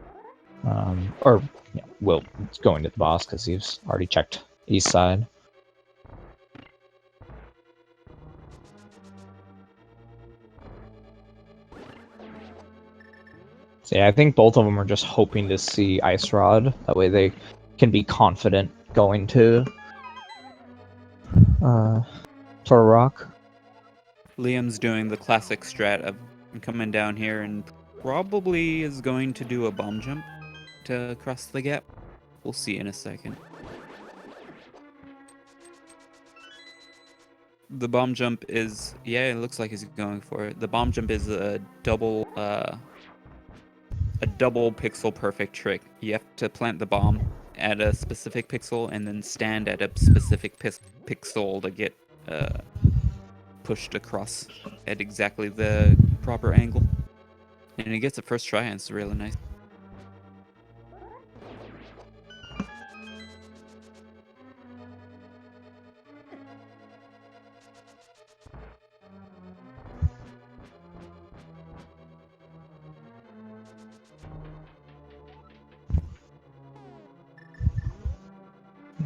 Or Will going to the boss because he's already checked east side. So yeah, I think both of them are just hoping to see Ice Rod. That way they can be confident going to Turtle Rock. Liam's doing the classic strat of coming down here and probably is going to do a bomb jump to cross the gap. We'll see in a second. The bomb jump is, yeah, it looks like he's going for it. The bomb jump is a double pixel perfect trick. You have to plant the bomb at a specific pixel and then stand at a specific pixel to get pushed across at exactly the proper angle. And he gets it first try, and it's really nice.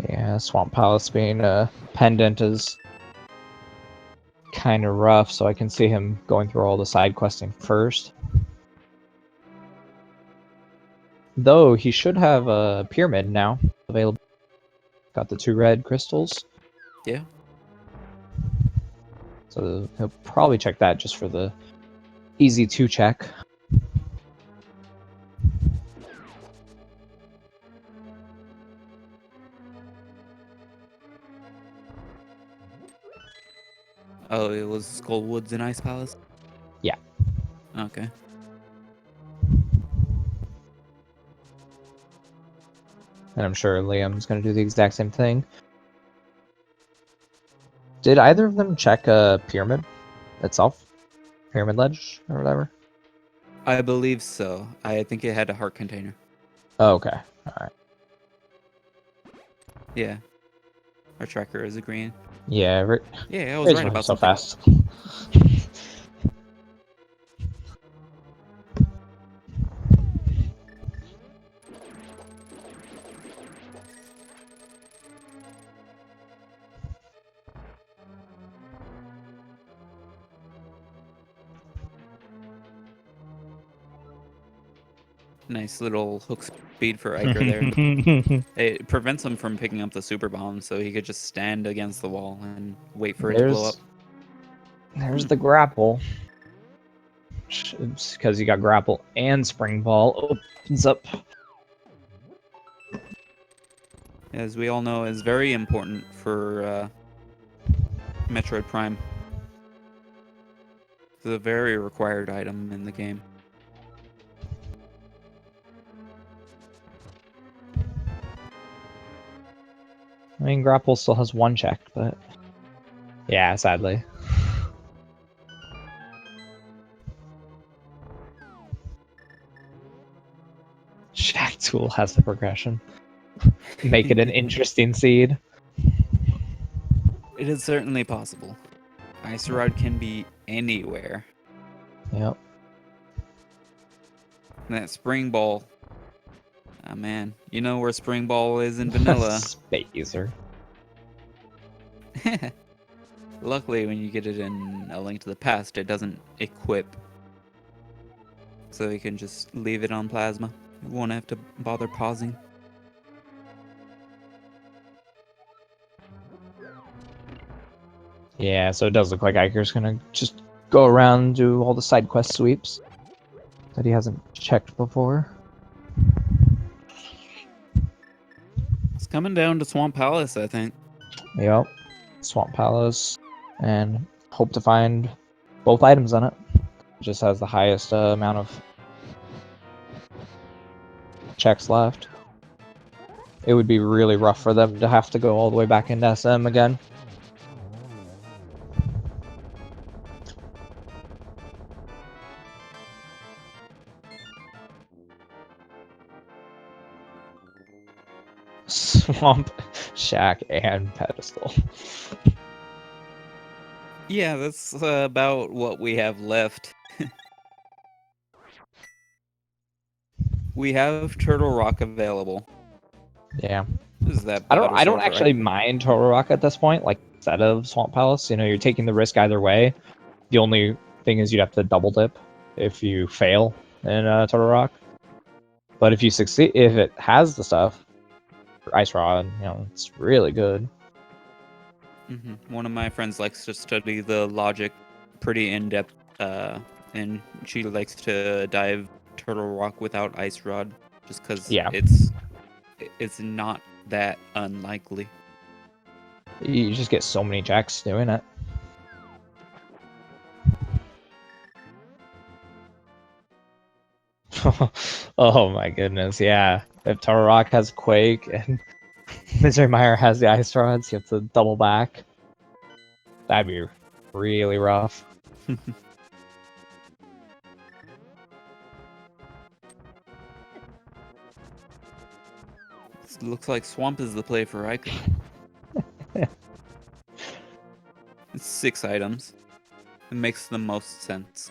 Yeah, Swamp Palace being a pendant is kind of rough, so I can see him going through all the side questing first. Though he should have a pyramid now available. Got the 2 red crystals. Yeah. So he'll probably check that just for the easy 2 check. Oh, it was Skullwoods and Ice Palace? Yeah. Okay. And I'm sure Liam's going to do the exact same thing. Did either of them check a pyramid itself? Pyramid ledge or whatever? I believe so. I think it had a heart container. Oh, okay. Alright. Yeah. Our tracker is agreeing. Yeah, Yeah, I was right about so something. fast. Nice little hook speed for Eykir there. It prevents him from picking up the super bomb, so he could just stand against the wall and wait for it to blow up. There's the grapple. It's because you got grapple and spring ball. Opens up. As we all know, is very important for Metroid Prime. It's a very required item in the game. I mean, grapple still has one check, but yeah, sadly. Shack Tool has the progression. Make it an interesting seed. It is certainly possible. Ice Rod can be anywhere. Yep. And that Spring Ball. Oh man, you know where Spring Ball is in vanilla. Spacer. Luckily, when you get it in A Link to the Past, it doesn't equip. So you can just leave it on Plasma. You won't have to bother pausing. Yeah, so it does look like Eykir's gonna just go around and do all the side quest sweeps that he hasn't checked before. It's coming down to Swamp Palace, I think. Yep. Swamp Palace. And hope to find both items on it. Just has the highest amount of checks left. It would be really rough for them to have to go all the way back into SM again. Swamp, Shack, and Pedestal. Yeah, that's about what we have left. We have Turtle Rock available. Yeah. Is that I don't Sword actually Rock? mind Turtle Rock at this point, like instead of Swamp Palace. You know, you're taking the risk either way. The only thing is you'd have to double dip if you fail in Turtle Rock. But if you succeed, if it has the stuff for Ice Rod, you know, it's really good. One of my friends likes to study the logic pretty in depth, and she likes to dive Turtle Rock without Ice Rod, just because Yeah. it's not that unlikely. You just get so many checks doing it. Oh my goodness, yeah. If Turtle Rock has Quake and Misery Mire has the Ice Rods, you have to double back. That'd be really rough. It looks like Swamp is the play for Eykir. It's 6 items. It makes the most sense.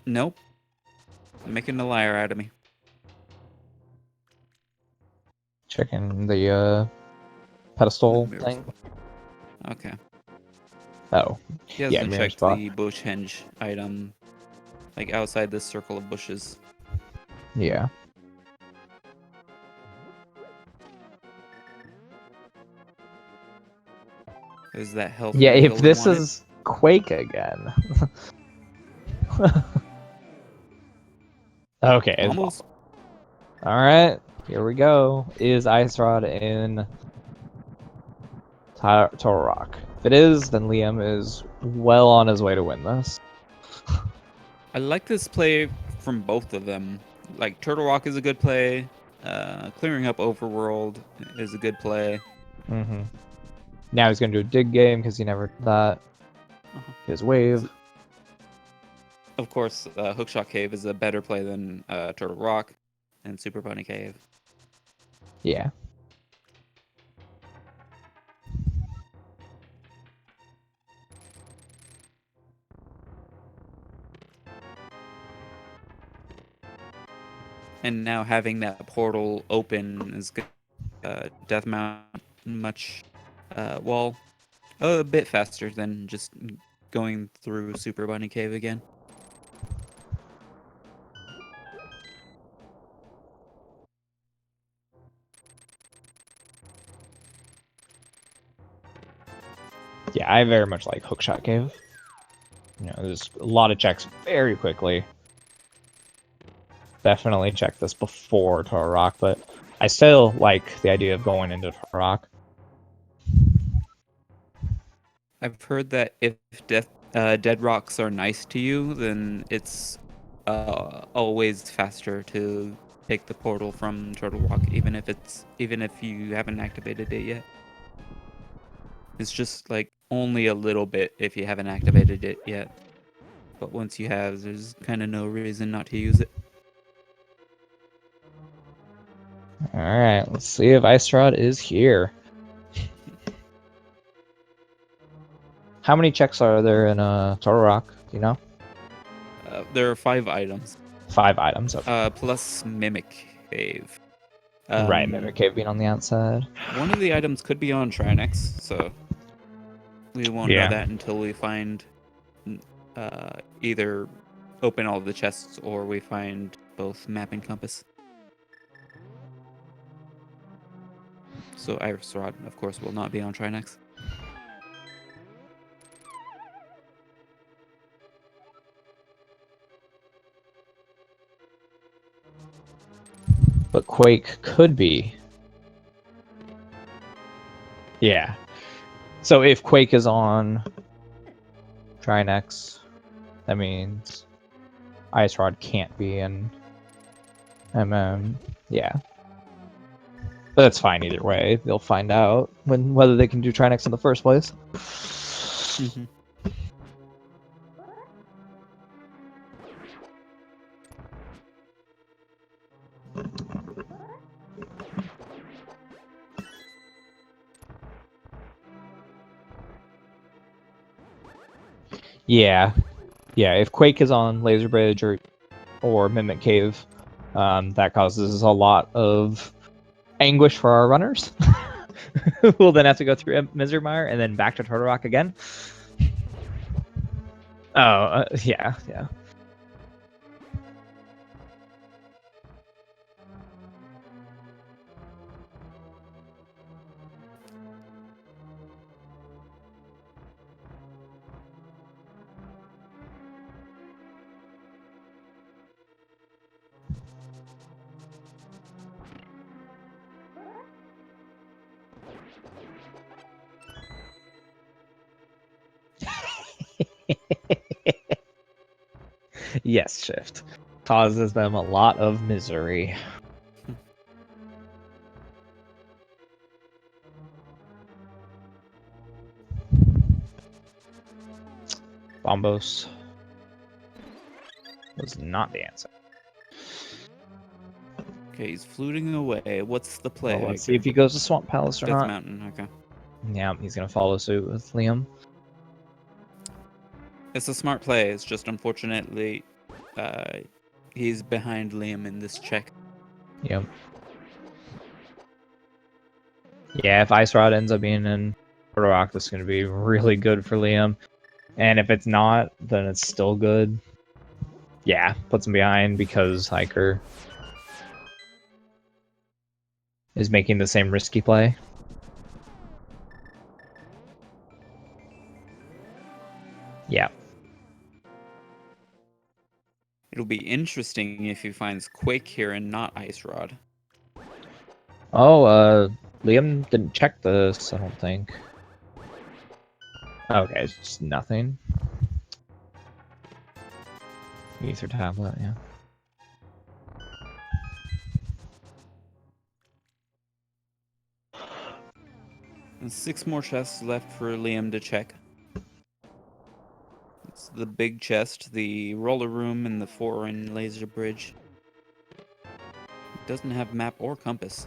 Nope. Making a liar out of me. Checking the pedestal Mirror thing. spot. Okay. Oh, He yeah, hasn't mirror checked spot. the bush henge item, like outside this circle of bushes. Yeah. Is that health? Yeah, if reveal we this wanted? is Quake again. Okay, it's Almost. All right. Here we go. Is Ice Rod in Toro Rock? If it is, then Liam is well on his way to win this. I like this play from both of them. Like Turtle Rock is a good play. Clearing up Overworld is a good play. Mm-hmm. Now he's gonna do a dig game because he never did that. His wave. Of course, Hookshot Cave is a better play than Turtle Rock and Super Bunny Cave. Yeah. And now having that portal open is good. Death Mount much, well, a bit faster than just going through Super Bunny Cave again. Yeah, I very much like Hookshot Cave. You know, there's a lot of checks very quickly. Definitely check this before Toro Rock, but I still like the idea of going into Toro Rock. I've heard that if dead rocks are nice to you, then it's always faster to take the portal from Turtle Rock, even if you haven't activated it yet. It's just like only a little bit if you haven't activated it yet. But once you have, there's kind of no reason not to use it. Alright, let's see if Ice Rod is here. How many checks are there in Toro Rock? Do you know? There are 5 items. 5 items. Okay. Plus Mimic Cave. Right, Mimic Cave being on the outside. One of the items could be on Trinex, so we won't know that until we find either open all the chests or we find both map and compass. So Iris Rod, of course, will not be on Trinex. But Quake could be. Yeah. So if Quake is on Trinex, that means Ice Rod can't be in MM. Yeah. But that's fine either way. They'll find out whether they can do Trinex in the first place. Mm-hmm. Yeah. Yeah, if Quake is on Laser Bridge or Mimic Cave, that causes a lot of anguish for our runners. Who will then have to go through Misermire and then back to Turtle Rock again. Oh, yeah. Yes, Shift. Causes them a lot of misery. Bombos was not the answer. Okay, he's fluting away. What's the play? Well, let's see if he goes to Swamp Palace or Death not. Mountain, okay. Yeah, he's gonna follow suit with Liam. It's a smart play. It's just unfortunately he's behind Liam in this check. Yep. Yeah, if Ice Rod ends up being in Turtle Rock, that's gonna be really good for Liam. And if it's not, then it's still good. Yeah, puts him behind because Eykir is making the same risky play. Yeah. It'll be interesting if he finds Quake here and not Ice Rod. Oh, Liam didn't check this, I don't think. Okay, it's just nothing. Ether tablet, yeah. And 6 more chests left for Liam to check. It's the big chest, the roller room, and the foreign laser bridge. It doesn't have map or compass.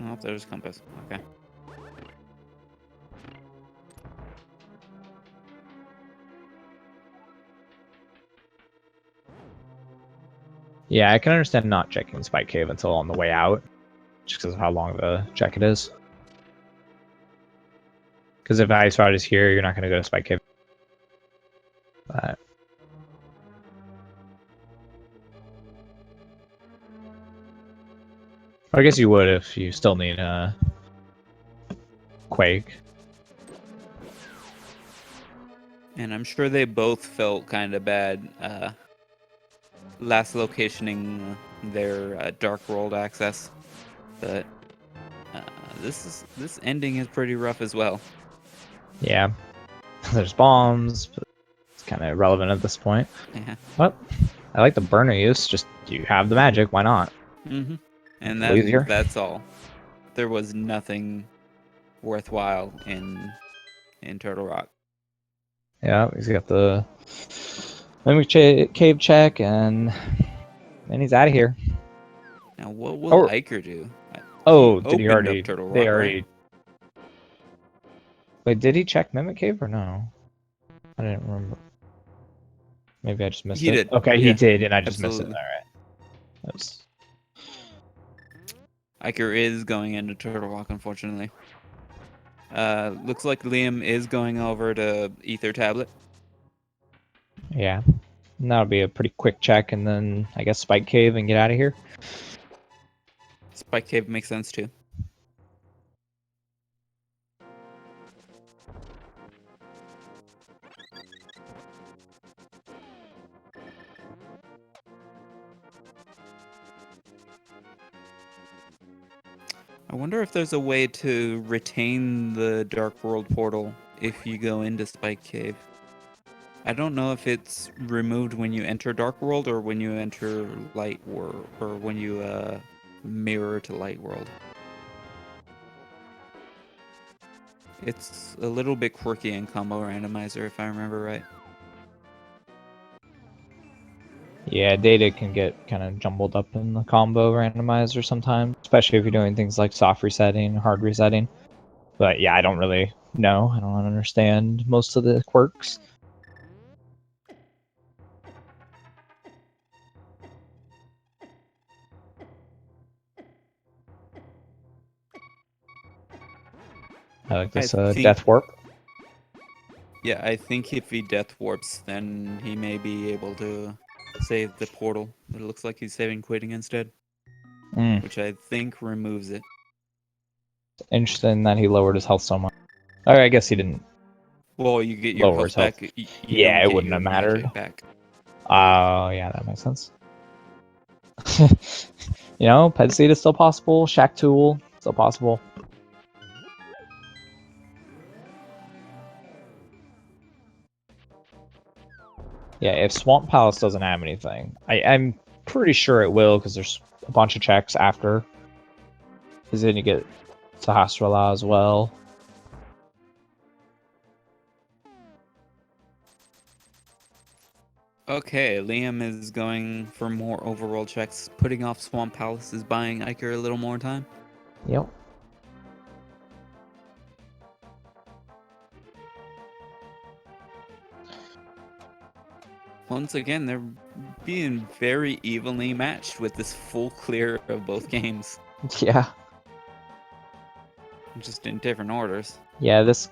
Oh, there's compass. Okay. Yeah, I can understand not checking Spike Cave until on the way out, just because of how long the check it is. Because if Ice Rod is here, you're not going to go to Spike Cave. But... I guess you would if you still need a Quake. And I'm sure they both felt kind of bad last locationing their Dark World access, but this ending is pretty rough as well. Yeah, there's bombs, but it's kind of irrelevant at this point. Yeah. But I like the burner use. Just you have the magic, why not? Mm-hmm. And that's all. There was nothing worthwhile in Turtle Rock. Yeah, he's got the mimic cave check, and then he's out of here. Now, what will Eykir do? Oh, did he already? Turtle Rock, They already. right? Wait, did he check mimic cave or no? I didn't remember. Maybe I just missed it. He did. Okay, Yeah, he did, and I just absolutely. missed it. All right. That was... Eykir is going into Turtle Rock, unfortunately. Looks like Liam is going over to Ether Tablet. Yeah, and that'll be a pretty quick check, and then I guess Spike Cave and get out of here. Spike Cave makes sense too. I wonder if there's a way to retain the Dark World portal if you go into Spike Cave. I don't know if it's removed when you enter Dark World or when you enter Light World, or when you mirror to Light World. It's a little bit quirky in Combo Randomizer, if I remember right. Yeah, data can get kind of jumbled up in the combo randomizer sometimes, especially if you're doing things like soft resetting, hard resetting. But yeah, I don't really know. I don't understand most of the quirks. I like this death warp. Yeah, I think if he death warps, then he may be able to save the portal. It looks like he's saving quitting instead, which I think removes it. Interesting that he lowered his health so much. Or I guess he didn't. Well, you get your health back. Yeah, it wouldn't have mattered. Oh, yeah, that makes sense. You know, Ped Seed is still possible. Shack Tool, still possible. Yeah, if Swamp Palace doesn't have anything, I'm pretty sure it will, because there's a bunch of checks after. Because then you get Sahasrara as well. Okay, Liam is going for more overworld checks. Putting off Swamp Palace is buying Eykir a little more time. Yep. Once again, they're being very evenly matched with this full clear of both games. Yeah. Just in different orders. Yeah, this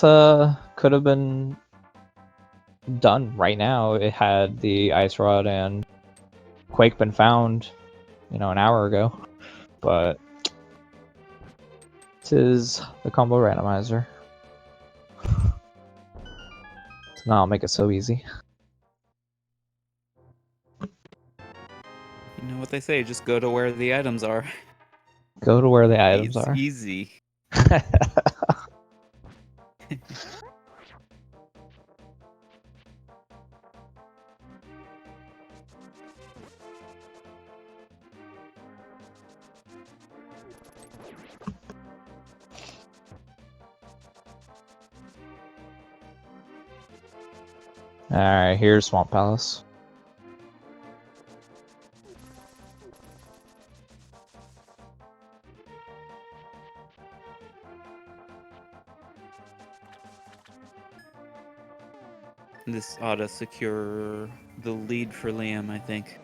could have been done right now. It had the ice rod and Quake been found, an hour ago. But this is the combo randomizer. So now I'll make it so easy. You know what they say, just go to where the items are. Go to where the items It's are. easy. Alright, here's Swamp Palace. This ought to secure the lead for Liam, I think.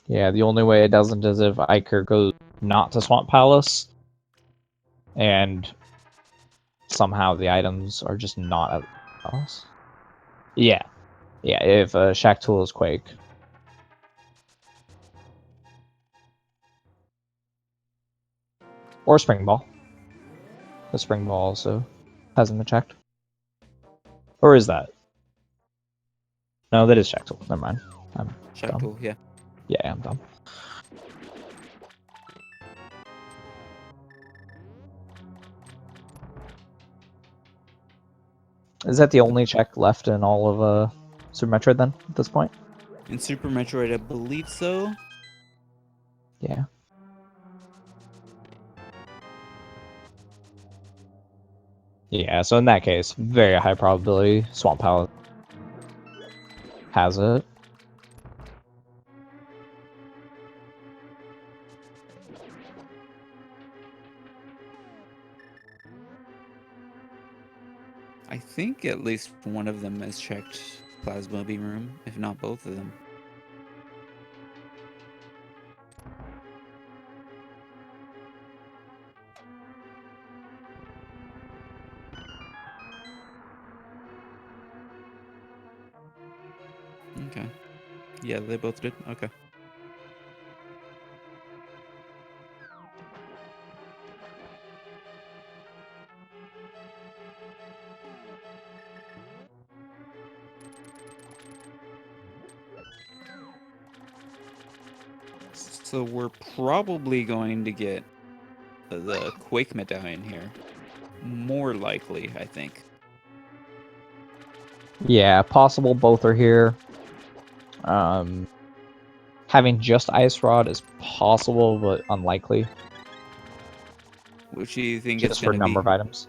Yeah, the only way it doesn't is if Eykir goes not to Swamp Palace, and somehow the items are just not at the palace. Yeah, if Shack Tool is Quake. Or Spring Ball. The Spring Ball also hasn't been checked. Or is that? No, that is Shack Tool. Never mind. I'm Shack dumb. Tool, yeah. Yeah, I'm dumb. Is that the only check left in all of Super Metroid then, at this point? In Super Metroid, I believe so. Yeah. Yeah, so in that case, very high probability Swamp Palace has it. I think at least one of them has checked Plasma Beam Room, if not both of them. Okay. Yeah, they both did? Okay. So we're probably going to get the Quake Medallion here. More likely, I think. Yeah, possible both are here. Having just Ice Rod is possible, but unlikely. Which do you think Just it's for going to number be? of items.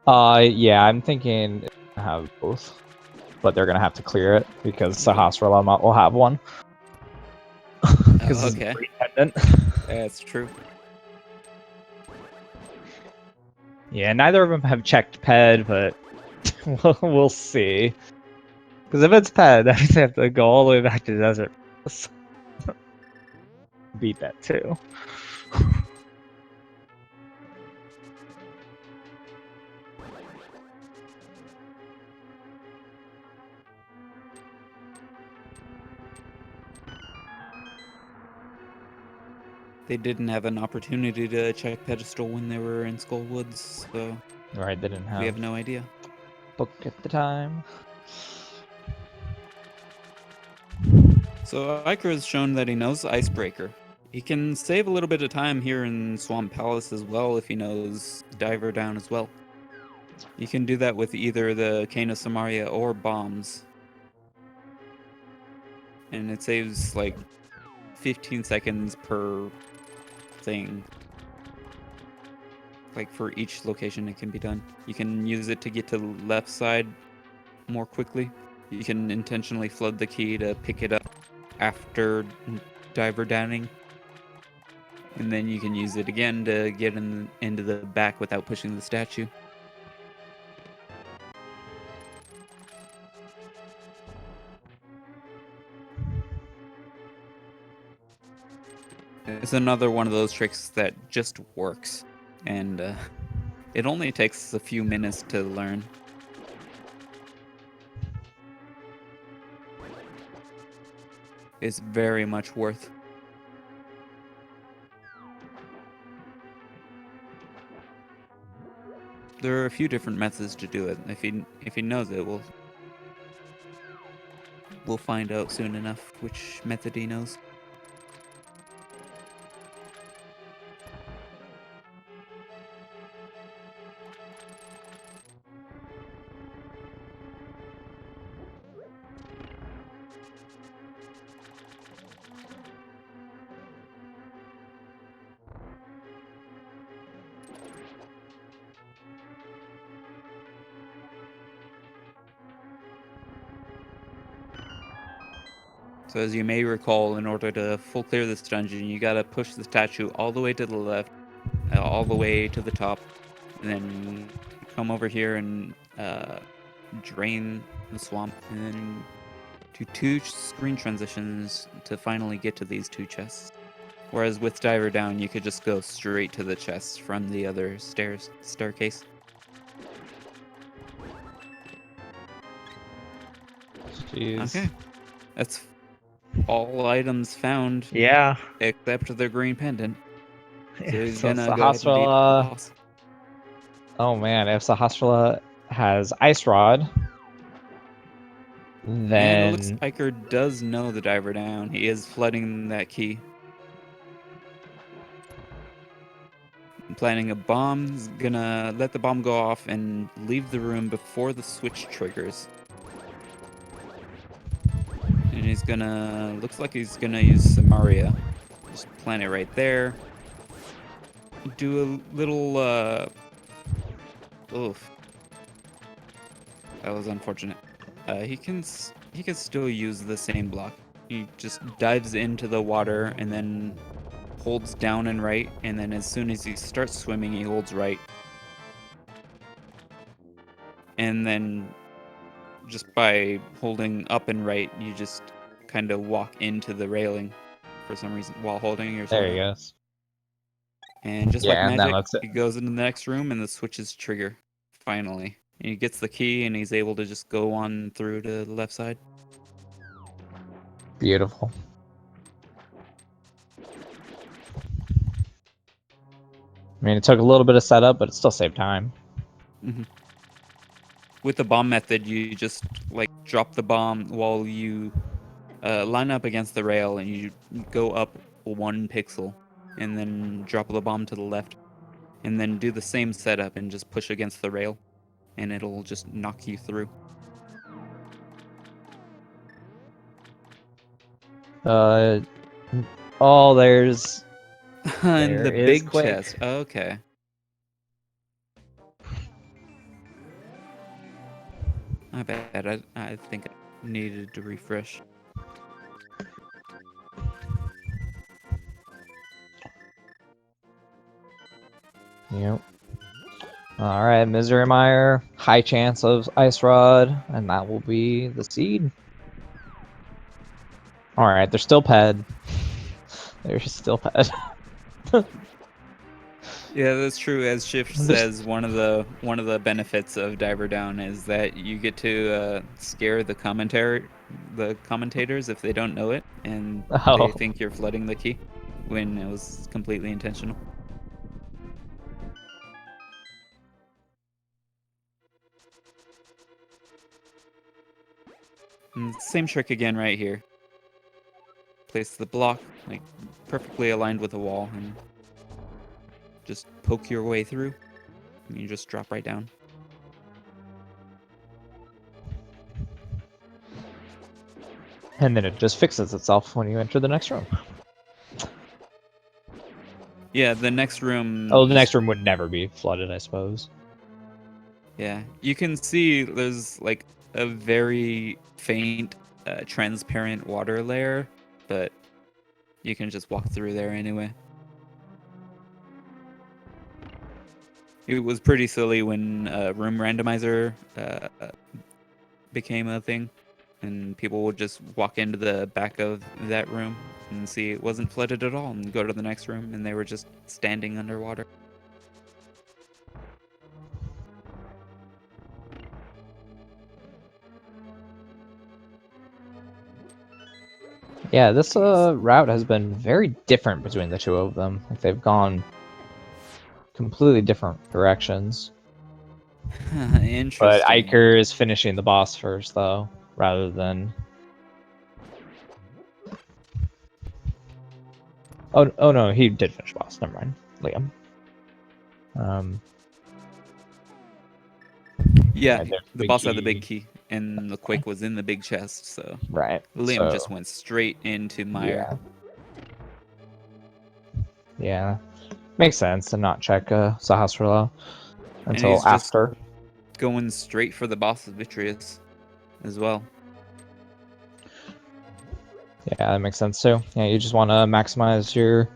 Yeah, I'm thinking it's gonna have both. But they're gonna have to clear it because Sahasra Lamont will have one. Because Oh, it's okay. pendant. That's true. Yeah, neither of them have checked Ped, but we'll see. Because if it's Ped, that means they have to go all the way back to Desert. Beat that too. They didn't have an opportunity to check Pedestal when they were in Skull Woods, so Right, they didn't we have have no idea. book at the time. So Iker has shown that he knows Icebreaker. He can save a little bit of time here in Swamp Palace as well if he knows Diver down as well. You can do that with either the Cane of Samaria or bombs. And it saves like 15 seconds per thing. Like for each location it can be done. You can use it to get to the left side more quickly. You can intentionally flood the key to pick it up after diver downing. And then you can use it again to get into the back without pushing the statue. It's another one of those tricks that just works. And it only takes a few minutes to learn. is very much worth. There are a few different methods to do it. If he knows it, we'll find out soon enough which method he knows. So as you may recall, in order to full clear this dungeon, you gotta push the statue all the way to the left, all the way to the top, and then come over here and drain the swamp, and then do 2 screen transitions to finally get to these 2 chests. Whereas with Diver Down, you could just go straight to the chests from the other staircase. Jeez. Okay, that's all items found. Yeah. Except the green pendant. So he's So gonna go ahead and beat the Sahasrahla. boss. Oh man, if Sahasrahla has Ice Rod, And it looks then like Eykir does know the Diver Down. He is flooding that key. Planting a bomb. He's gonna let the bomb go off and leave the room before the switch triggers. And he's gonna... looks like he's gonna use Samaria. Just plant it right there. Do a little, oof. That was unfortunate. He can still use the same block. He just dives into the water and then holds down and right, and then as soon as he starts swimming, he holds right. And then just by holding up and right, you just kind of walk into the railing for some reason while holding your sword. there he goes. And just Yeah, like and then magic, that's it. he goes into the next room and the switches trigger, finally. And he gets the key and he's able to just go on through to the left side. Beautiful. I mean, it took a little bit of setup, but it still saved time. Mm-hmm. With the bomb method, you just like drop the bomb while you line up against the rail and you go up 1 pixel and then drop the bomb to the left and then do the same setup and just push against the rail and it'll just knock you through. Oh, there's And there the is big quick. chest. Okay. My bad. I think I needed to refresh. Yep. All right, Misery Mire, high chance of Ice Rod, and that will be the seed. All right, they're still ped. They're still ped. Yeah, that's true. As Shift says, one of the benefits of Diver Down is that you get to scare the commentators if they don't know it and Oh. they think you're flooding the key when it was completely intentional. And same trick again right here. Place the block like perfectly aligned with the wall and just poke your way through. And you just drop right down. And then it just fixes itself when you enter the next room. Yeah, the next room... Oh, the next room would never be flooded, I suppose. Yeah, you can see there's like a very faint, transparent water layer, but you can just walk through there anyway. It was pretty silly when room randomizer became a thing, and people would just walk into the back of that room and see it wasn't flooded at all, and go to the next room, and they were just standing underwater. Yeah, this route has been very different between the two of them. Like they've gone completely different directions. Interesting. But Eykir is finishing the boss first, though, rather than. Oh no, he did finish boss. Never mind, Liam. Yeah, right, the boss had the big key, and the Quake was in the big chest, so right. Liam So, just went straight into Meyer. Yeah, makes sense to not check Sahasrara And until he's just after. going straight for the boss of Vitreous as well. Yeah, that makes sense too. Yeah, you just want to maximize your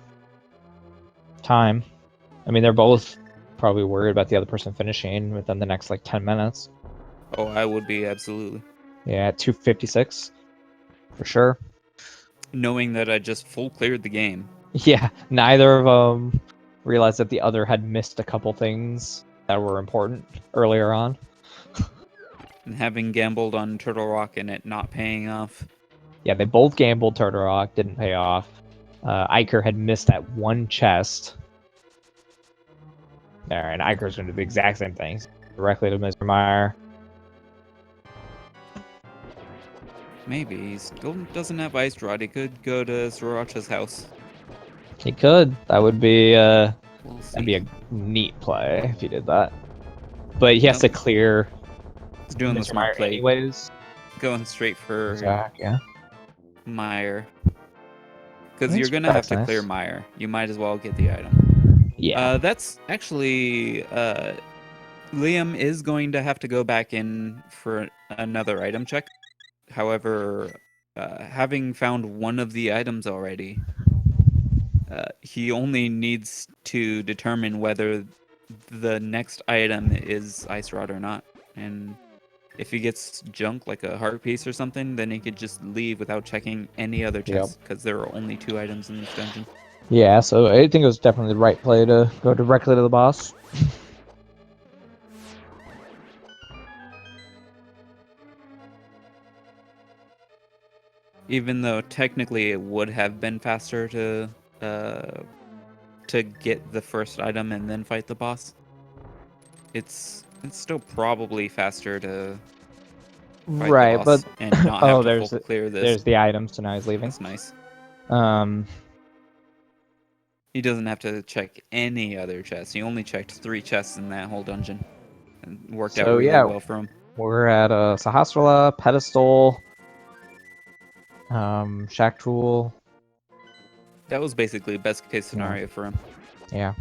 time. I mean, they're both probably worried about the other person finishing within the next like 10 minutes. Oh, I would be, absolutely. Yeah, 256 for sure. Knowing that I just full cleared the game. Yeah, neither of them realized that the other had missed a couple things that were important earlier on. And having gambled on Turtle Rock and it not paying off. Yeah, they both gambled Turtle Rock, didn't pay off. Eykir had missed that one chest. There, and Eiker's going to do the exact same things. Directly to Mr. Meyer. Maybe. He still doesn't have Ice Rod. He could go to Sriracha's house. He could. That would be We'll see. that'd be a neat play if he did that. But he has to clear He's doing the Mr. smart Meyer play. anyways. Going straight for Zach, yeah. Meyer. Because That's- you're going to have that's to clear nice. Meyer. You might as well get the item. Yeah. That's actually... Liam is going to have to go back in for another item check. However, having found one of the items already, he only needs to determine whether the next item is Ice Rod or not. And if he gets junk, like a heart piece or something, then he could just leave without checking any other chests, because there are only 2 items in this dungeon. Yeah, so I think it was definitely the right play to go directly to the boss. Even though technically it would have been faster to get the first item and then fight the boss. It's still probably faster to fight Right, the boss but and not have to there's full clear this. there's the items, so now he's leaving. That's nice. He doesn't have to check any other chests. He only checked 3 chests in that whole dungeon, and worked out really well for him. We're at Sahasrara, Pedestal, Shack Tool. That was basically best case scenario for him. Yeah.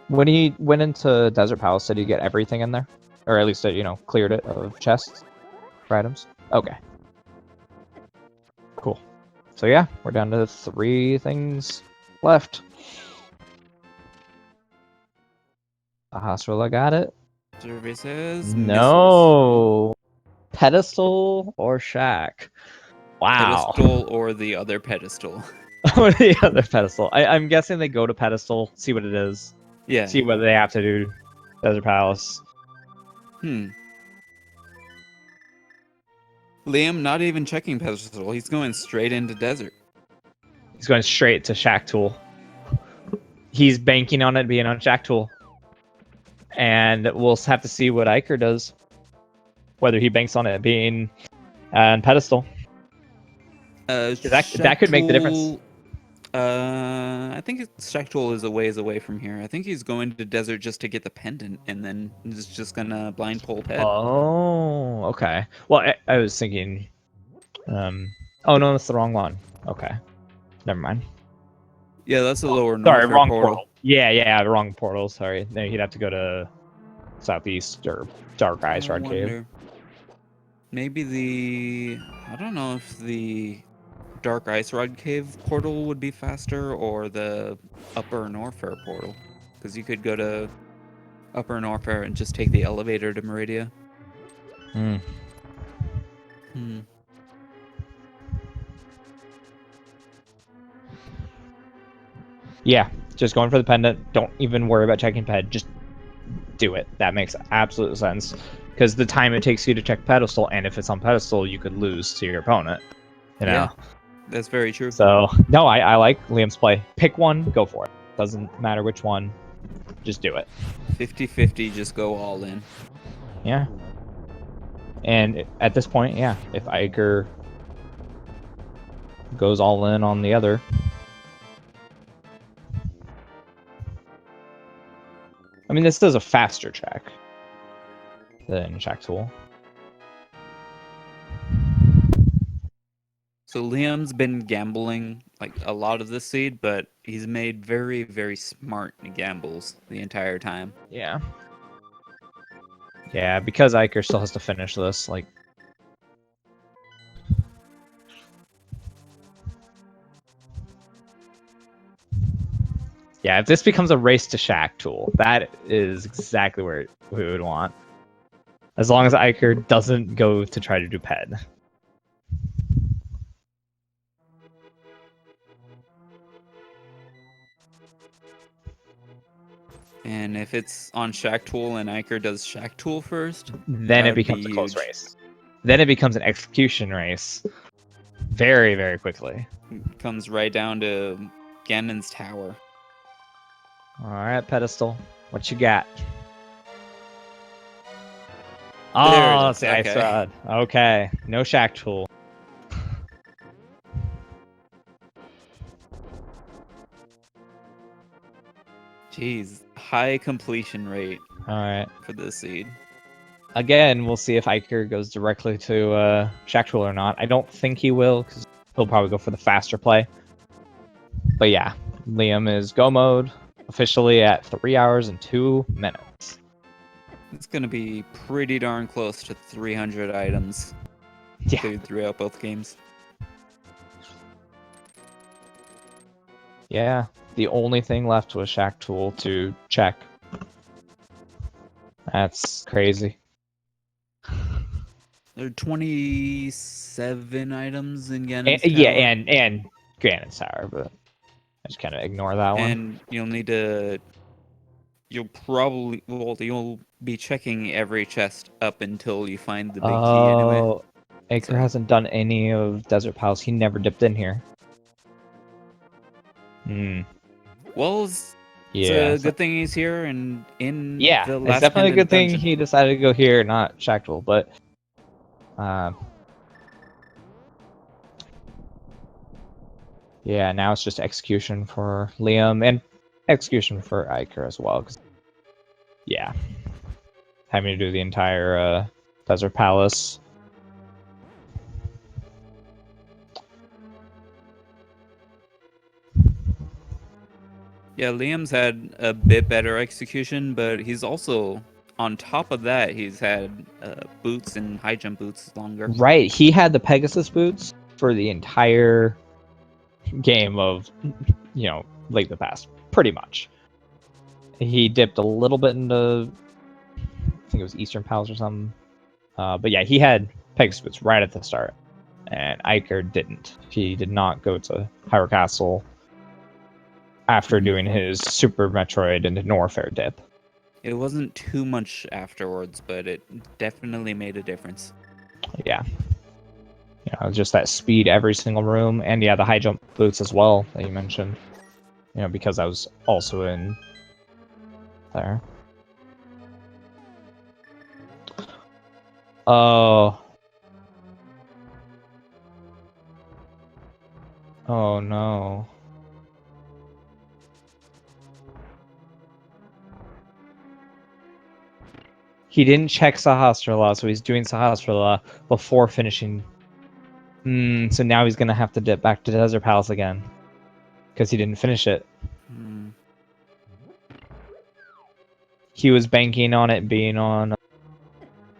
When he went into Desert Palace, did he get everything in there? Or at least, cleared it of chests for items? Okay. Cool. So yeah, we're down to 3 things left. Sahasrara got it. Survey says No. Pedestal or Shack? Wow. Pedestal or the other pedestal. Or the other pedestal. I'm guessing they go to Pedestal, see what it is. Yeah. See whether they have to do Desert Palace. Liam not even checking pedestal. He's going straight into desert. He's going straight to Shack Tool. He's banking on it being on Shack Tool. And we'll have to see what Eykir does. Whether he banks on it being on Pedestal. That could make the difference. I think Shack Tool is a ways away from here. I think he's going to desert just to get the pendant, and then he's just gonna blind pull Ped. Oh, okay. Well, I was thinking. Oh no, that's the wrong one. Okay, never mind. Yeah, that's the lower north. Sorry, wrong portal. Yeah, wrong portal. Sorry, no, he'd have to go to Southeast or Dark Ice Rod Cave. Maybe I don't know if the Dark Ice Rod Cave portal would be faster, or the Upper Norfair portal, because you could go to Upper Norfair and just take the elevator to Meridia. Yeah, just going for the pendant. Don't even worry about checking Ped. Just do it. That makes absolute sense. Because the time it takes you to check Pedestal, and if it's on Pedestal, you could lose to your opponent You know. Yeah, that's very true. So no, I like Liam's play. Pick one, go for it. Doesn't matter which one, just do it. 50-50, just go all in. Yeah. And at this point, yeah, if Eykir goes all in on the other, I mean, this does a faster check than Shack Tool. So Liam's been gambling like a lot of this seed, but he's made very, very smart gambles the entire time. Yeah. Yeah, because Eykir still has to finish this, like. Yeah, if this becomes a race to Shack Tool, that is exactly where we would want. As long as Eykir doesn't go to try to do Ped. And if it's on Shack Tool and Eykir does Shack Tool first, Then that it would be becomes a close huge. race. Then it becomes an execution race. Very, very quickly. Comes right down to Ganon's tower. Alright, Pedestal. What you got? There it Oh, is. it's the Ice Okay. Rod. Okay. No Shack Tool. Jeez, high completion rate Alright. for this seed. Again, we'll see if Eykir goes directly to Shack Tool or not. I don't think he will, because he'll probably go for the faster play. But yeah, Liam is go mode officially at 3 hours and 2 minutes. It's gonna be pretty darn close to 300 items Yeah. cleared throughout both games. Yeah, the only thing left was Shack Tool to check. That's crazy. There are 27 items in Ganon's Yeah, tower. and Ganon's Tower, but I just kind of ignore that one. And you'll need to. You'll be checking every chest up until you find the big key anyway. Oh, Eykir So- hasn't done any of Desert Palace. He never dipped in here. Hmm. Well, it's Yeah. a good thing he's here and in Yeah, the it's last definitely a pendant good thing dungeon. he decided to go here, not Shack Tool, but yeah, now it's just execution for Liam and execution for Eykir as well. 'Cause, yeah, having to do the entire Desert Palace. Yeah, Liam's had a bit better execution, but he's also on top of that. He's had boots and high jump boots longer. Right, he had the Pegasus boots for the entire game of, Lake of the Past, pretty much. He dipped a little bit into, I think it was Eastern Palace or something. But yeah, he had Pegasus boots right at the start, and Eykir didn't. He did not go to Hyrule Castle after doing his Super Metroid into Norfair dip. It wasn't too much afterwards, but it definitely made a difference. Yeah. Just that speed every single room, and yeah, the high jump boots as well that you mentioned. Because I was also in there. Oh. Oh no. He didn't check Sahasrara, so he's doing Sahasrara before finishing. So now he's gonna have to dip back to Desert Palace again. Because he didn't finish it. He was banking on it being on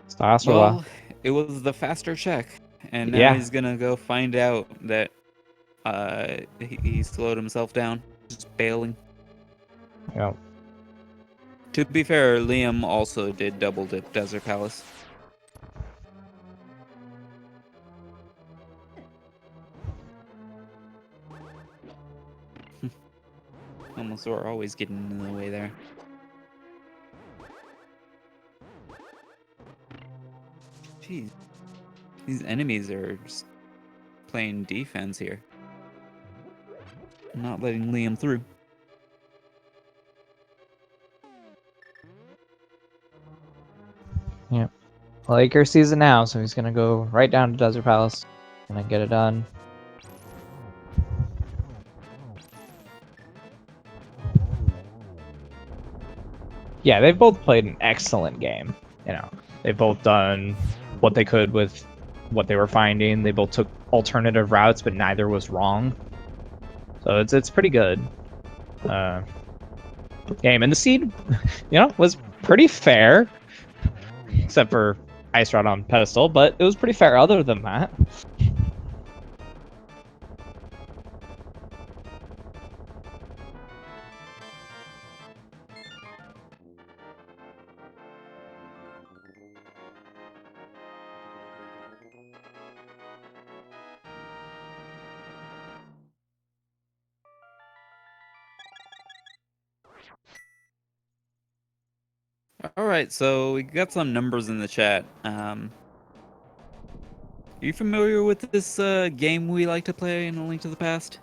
Sahasrara. Well, it was the faster check, and now Yeah. he's gonna go find out that he slowed himself down, just bailing. Yeah. To be fair, Liam also did double dip Desert Palace. Almost or always getting in the way there. Jeez. These enemies are just playing defense here. Not letting Liam through. Yeah. Well, Eykir sees it now, so he's gonna go right down to Desert Palace. Gonna get it done. Yeah, they've both played an excellent game. You know, they've both done what they could with what they were finding. They both took alternative routes, but neither was wrong. So it's pretty good. Game, and the seed, you know, was pretty fair, except for Ice Rod on pedestal, but it was pretty fair other than that. All right, so we got some numbers in the chat. Are you familiar with this game we like to play in A Link to the Past?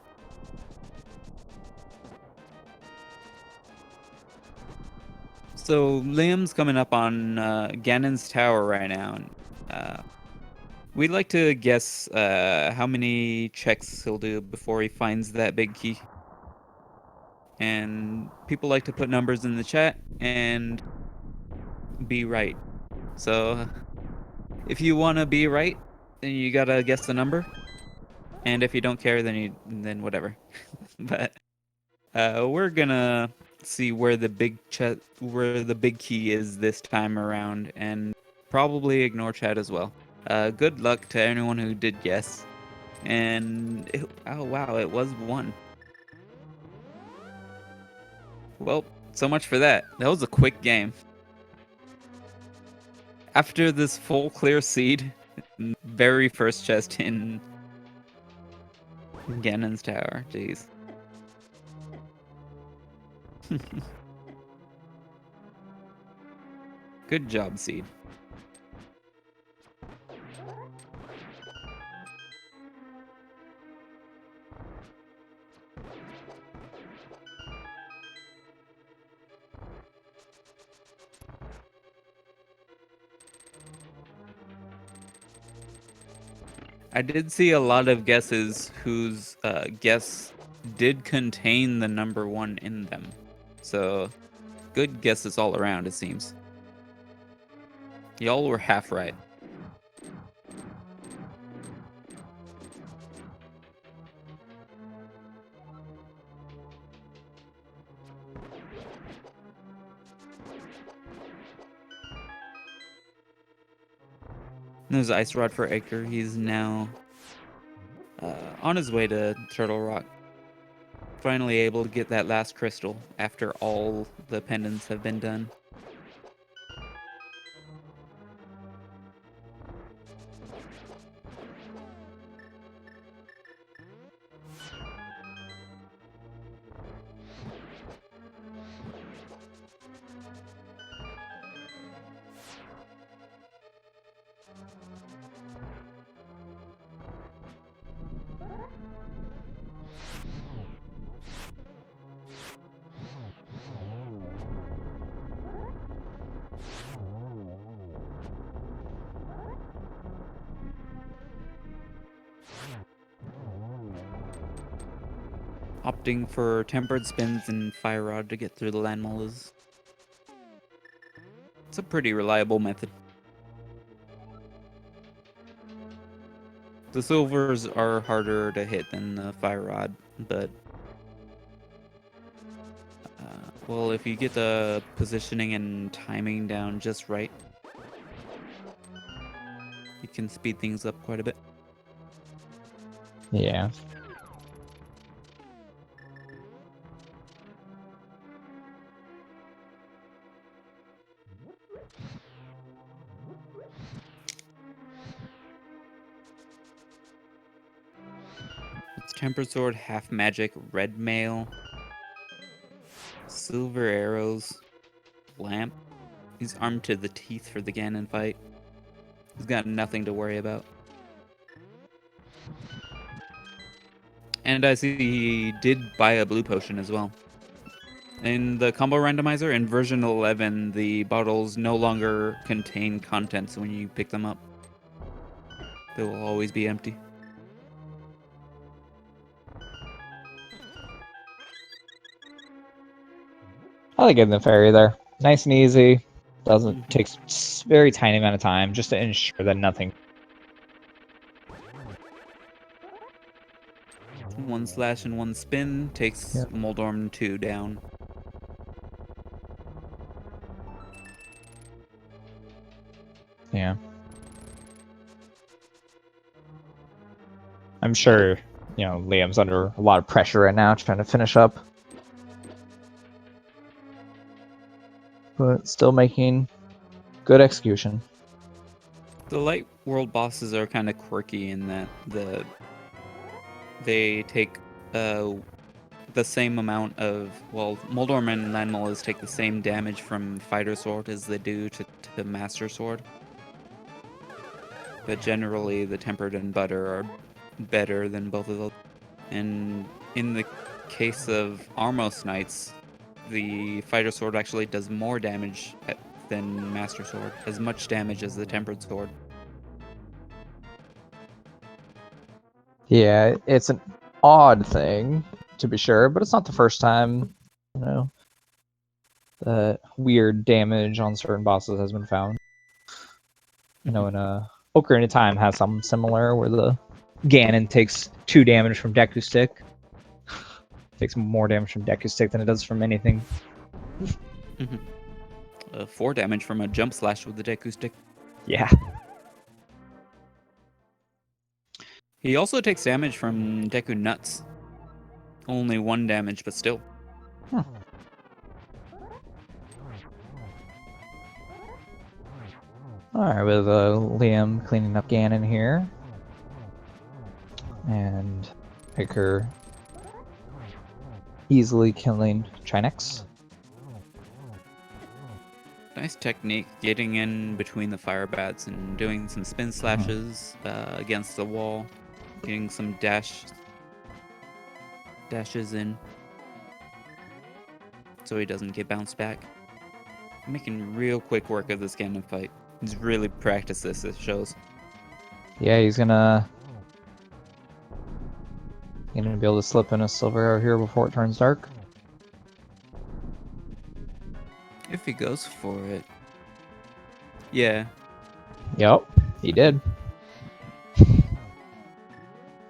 So Liam's coming up on Ganon's Tower right now. And, we'd like to guess how many checks he'll do before he finds that big key. And people like to put numbers in the chat and be right. So if you want to be right, then you gotta guess the number. And if you don't care, then whatever. But we're gonna see where the big key is this time around, and probably ignore chat as well. Good luck to anyone who did guess. And oh wow, it was 1. Well, so much for that. That was a quick game. After this full clear seed, very first chest in Ganon's Tower. Jeez. Good job, Seed. I did see a lot of guesses whose guess did contain the number 1 in them. So, good guesses all around, it seems. Y'all were half right. There's Ice Rod for Eykir. He's now on his way to Turtle Rock. Finally able to get that last crystal after all the pendants have been done. Opting for tempered spins and fire rod to get through the land molas. It's a pretty reliable method. The silvers are harder to hit than the fire rod, but well, if you get the positioning and timing down just right, you can speed things up quite a bit. Yeah. It's tempered sword, half magic, red mail, silver arrows, lamp. He's armed to the teeth for the Ganon fight. He's got nothing to worry about. And I see he did buy a blue potion as well. In the combo randomizer, in version 11, the bottles no longer contain contents when you pick them up. They will always be empty. I like getting the fairy there. Nice and easy. Doesn't take very tiny amount of time just to ensure that nothing. One slash and one spin takes Moldorm 2 down. Yeah. I'm sure, you know, Liam's under a lot of pressure right now trying to finish up. But still making good execution. The light world bosses are kind of quirky in that they take the same amount of, well, Moldorm and Landmollas take the same damage from Fighter Sword as they do to Master Sword. But generally, the Tempered and Butter are better than both of those. And in the case of Armos Knights, the Fighter Sword actually does more damage than Master Sword, as much damage as the Tempered Sword. Yeah, it's an odd thing, to be sure, but it's not the first time, you know, that weird damage on certain bosses has been found. You know, and Ocarina of Time has something similar where the Ganon takes 2 damage from Deku Stick. Takes more damage from Deku Stick than it does from anything. 4 damage from a jump slash with the Deku Stick. Yeah. He also takes damage from Deku Nuts. Only 1 damage, but still. Huh. Alright, with Liam cleaning up Ganon here. And Eykir easily killing Trinex. Nice technique, getting in between the fire bats and doing some spin slashes against the wall. Getting some dashes in so he doesn't get bounced back. Making real quick work of this Ganon fight. He's really practiced this, it shows. Yeah, he's gonna be able to slip in a silver arrow here before it turns dark. If he goes for it. Yeah. Yep, he did.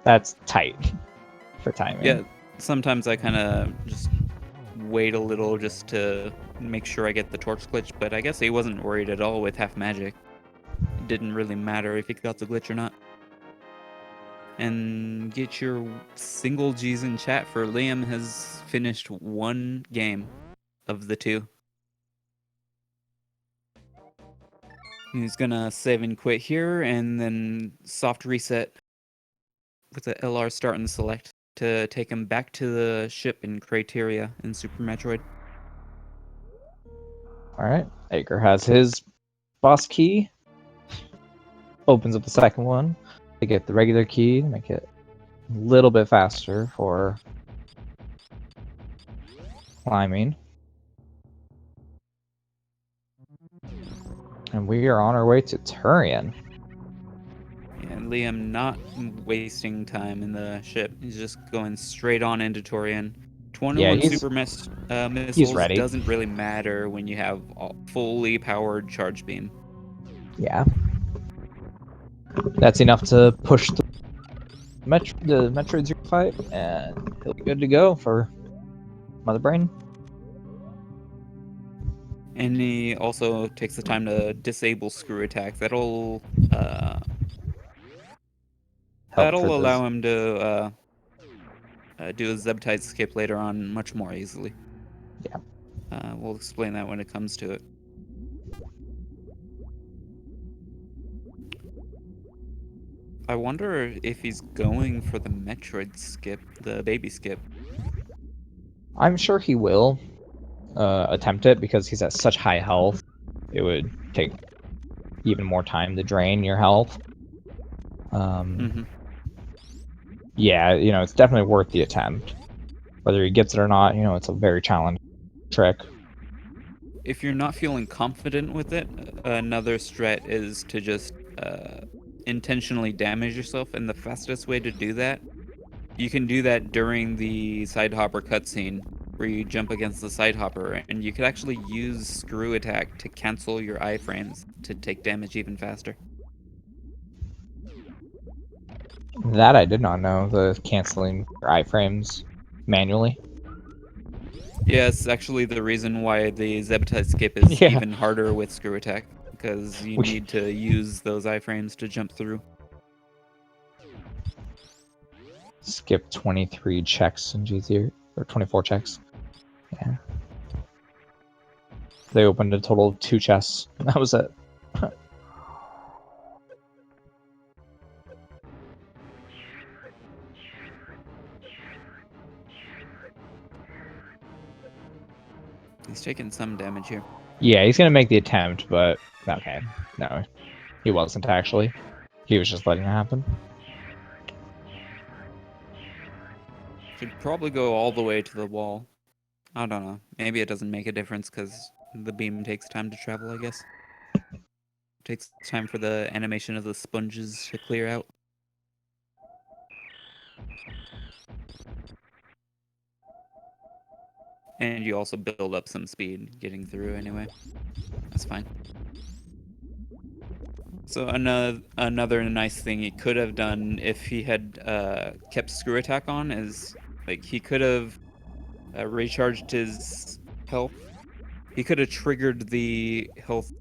That's tight for timing. Yeah, sometimes I kind of just wait a little just to make sure I get the torch glitch, but I guess he wasn't worried at all with half magic. It didn't really matter if he got the glitch or not. And get your single G's in chat for Liam has finished 1 game of the 2. He's gonna save and quit here and then soft reset with the LR start and select to take him back to the ship in Crateria in Super Metroid. Alright, Eykir has his boss key. Opens up the second one to get the regular key, make it a little bit faster for climbing. And we are on our way to Turian. And Liam not wasting time in the ship. He's just going straight on into Turian. 21 super missiles ready. Doesn't really matter when you have a fully powered charge beam. Yeah. That's enough to push the Metroid Zero fight, and he'll be good to go for Mother Brain. And he also takes the time to disable screw attack. That'll allow him to do a Zebtide skip later on much more easily. Yeah. We'll explain that when it comes to it. I wonder if he's going for the Metroid skip, the baby skip. I'm sure he will attempt it because he's at such high health. It would take even more time to drain your health. yeah, it's definitely worth the attempt. Whether he gets it or not, it's a very challenging trick. If you're not feeling confident with it, another strat is to just intentionally damage yourself, and the fastest way to do that, you can do that during the side hopper cutscene, where you jump against the side hopper, and you could actually use screw attack to cancel your iframes to take damage even faster. That I did not know, the canceling your iframes manually. Yes, actually the reason why the Zebetite skip is Yeah. even harder with screw attack, because you We, need to use those iframes to jump through. skip 23 checks in G0, or 24 checks. Yeah. They opened a total of 2 chests. That was it. He's taking some damage here. Yeah, he's gonna make the attempt, but okay. No, he wasn't actually. He was just letting it happen. Should probably go all the way to the wall. I don't know. Maybe it doesn't make a difference because the beam takes time to travel, I guess. It takes time for the animation of the sponges to clear out. And you also build up some speed getting through anyway. That's fine. So another nice thing he could have done if he had kept screw attack on is like he could have recharged his health. He could have triggered the health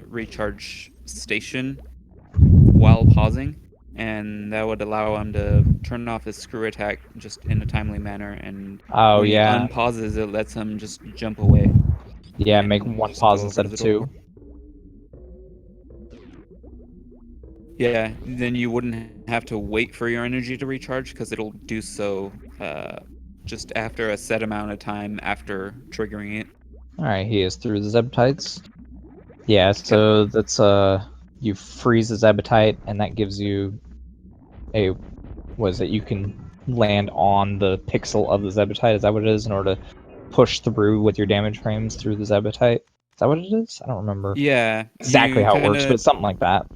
recharge station while pausing, and that would allow him to turn off his screw attack just in a timely manner. And Oh when he yeah, unpauses, it lets him just jump away yeah. Make and one just go pause over instead to of the 2. door. Yeah, then you wouldn't have to wait for your energy to recharge because it'll do so just after a set amount of time after triggering it. All right, he is through the Zebtites. Yeah, Okay. so that's you freeze the Zebtite, and that gives you a you can land on the pixel of the Zebtite. Is that what it is? In order to push through with your damage frames through the Zebtite. Is that what it is? I don't remember Yeah, exactly you how it kind works, but of. it's something like that.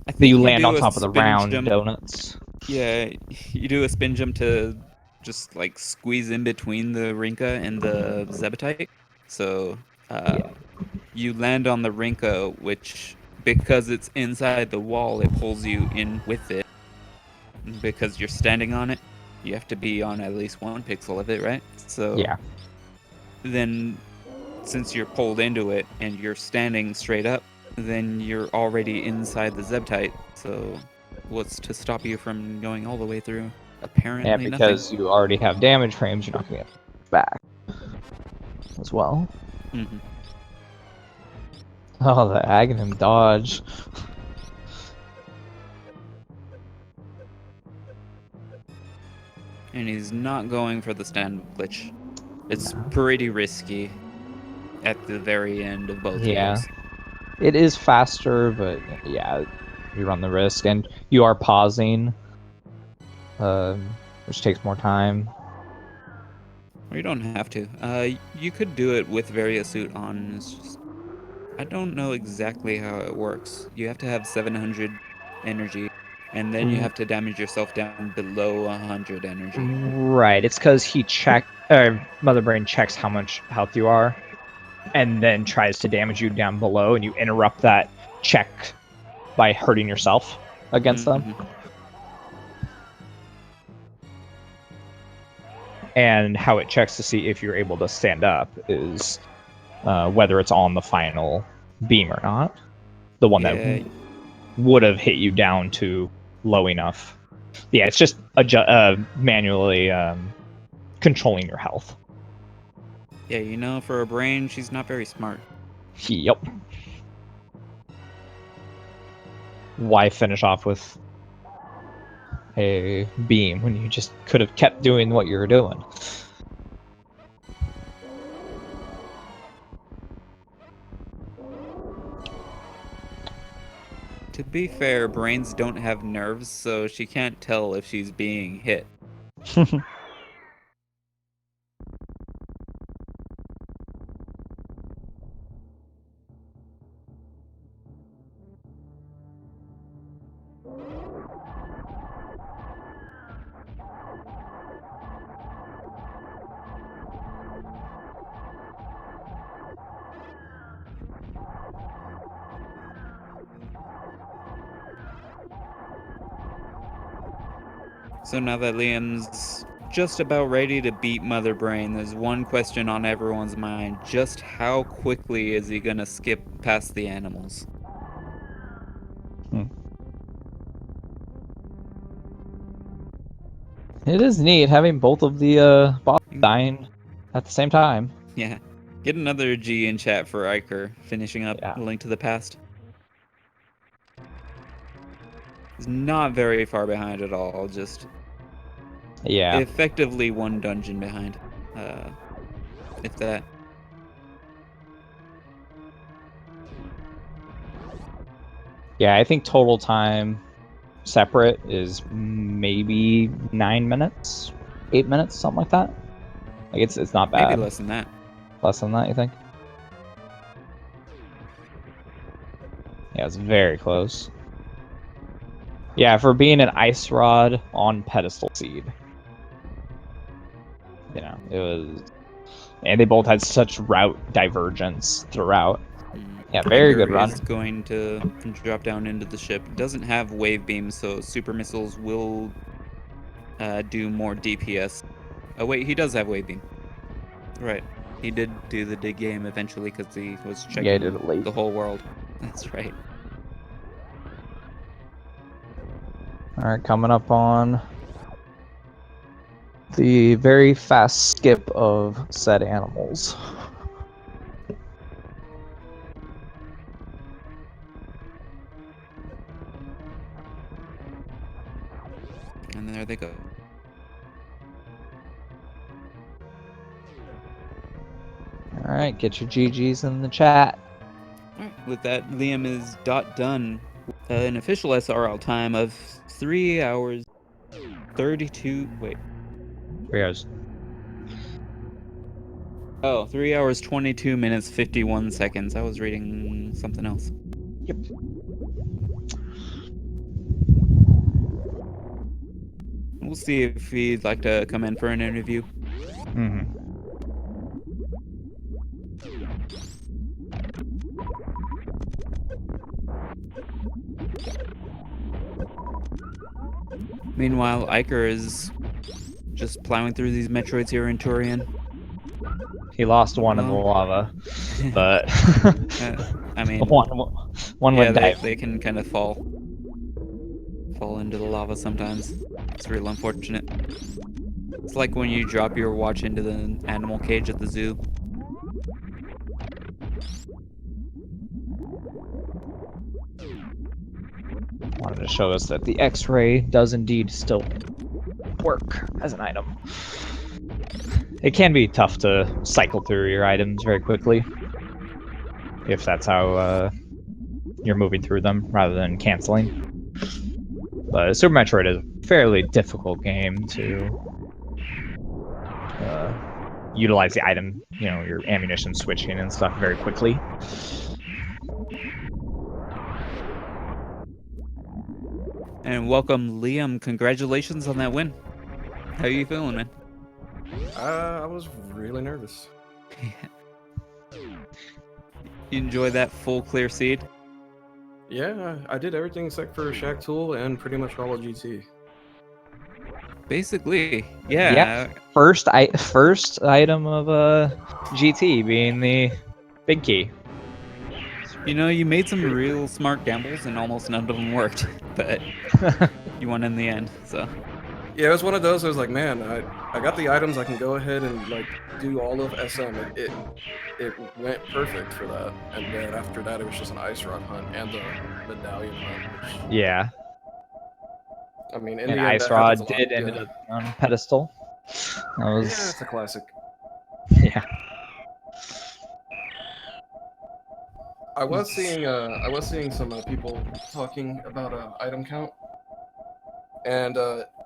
I That you think you land on do a top of the spin round jump. donuts. Yeah, you do a spin jump to just like squeeze in between the Rinka and the Zebetite. So Yeah. you land on the Rinka, which because it's inside the wall, it pulls you in with it. Because you're standing on it, you have to be on at least one pixel of it, right? So Yeah. then, since you're pulled into it and you're standing straight up, then you're already inside the Zebtite. So what's to stop you from going all the way through? Yeah, Apparently nothing. because you already have damage frames, you're not gonna get back as well. Hmm. Oh, the Aghanim dodge. And he's not going for the stand glitch. It's No. pretty risky at the very end of both Yeah. games. It is faster, but yeah, you run the risk, and you are pausing, which takes more time. Or you don't have to. You could do it with Varia Suit on. It's just I don't know exactly how it works. You have to have 700 energy, and then you have to damage yourself down below 100 energy. Right, it's because Mother Brain checks how much health you are, and then tries to damage you down below, and you interrupt that check by hurting yourself against them. Hmm. And how it checks to see if you're able to stand up is whether it's on the final beam or not. The one that Yeah, would have hit you down to low enough. Yeah, it's just manually controlling your health. yeah, for a brain, she's not very smart. Yep. Why finish off with a beam when you just could have kept doing what you were doing? To be fair, brains don't have nerves, so she can't tell if she's being hit. So now that Liam's just about ready to beat Mother Brain, there's one question on everyone's mind. Just how quickly is he gonna skip past the animals? It is neat having both of the boss dying at the same time. Yeah. Get another G in chat for Eykir, finishing up Yeah. A Link to the Past. He's not very far behind at all, just Yeah. effectively one dungeon behind. If that. Yeah, I think total time separate is maybe 9 minutes, 8 minutes, something like that. Like it's not bad. Maybe less than that. Less than that, you think? Yeah, it's very close. Yeah, for being an ice rod on pedestal seed. You know, it was, and they both had such route divergence throughout. Yeah, very good run. Is going to drop down into the ship. Doesn't have wave beams, so super missiles will do more DPS. Oh wait, he does have wave beam. Right, he did do the dig game eventually because he was checking Yeah, he did it late. the whole world. That's right. All right, coming up on the very fast skip of said animals. And there they go. All right, get your GGs in the chat. All right, with that, Liam is done. An official SRL time of 3 hours 32. Wait. 3 hours. Oh, 3 hours 22 minutes 51 seconds. I was reading something else. Yep. We'll see if he'd like to come in for an interview. Mm-hmm. Meanwhile, Eykir is just plowing through these Metroids here in Turian. He lost one in the lava, but I mean, one yeah, went dive. they can kind of fall into the lava sometimes. It's real unfortunate. It's like when you drop your watch into the animal cage at the zoo. Wanted to show us that the X-ray does indeed still work as an item. It can be tough to cycle through your items very quickly, if that's how you're moving through them rather than canceling. But Super Metroid is a fairly difficult game to utilize the item, you know, your ammunition switching and stuff very quickly. And welcome, Liam. Congratulations on that win. How are you feeling, man? I was really nervous. You enjoy that full clear seed? Yeah, I did everything except for Shack Tool and pretty much all of GT. Basically, yeah. Yeah. First item of GT being the big key. You know, you made some real smart gambles and almost none of them worked, but you won in the end, so. Yeah, it was one of those. I was like, man, I got the items. I can go ahead and like do all of SM. It went perfect for that. And then after that, it was just an ice rod hunt and the medallion hunt. Which, Yeah. I mean, in And the end, Ice Rod did end up on pedestal. That was... Yeah, it's a classic. Yeah. I was seeing some people talking about item count, and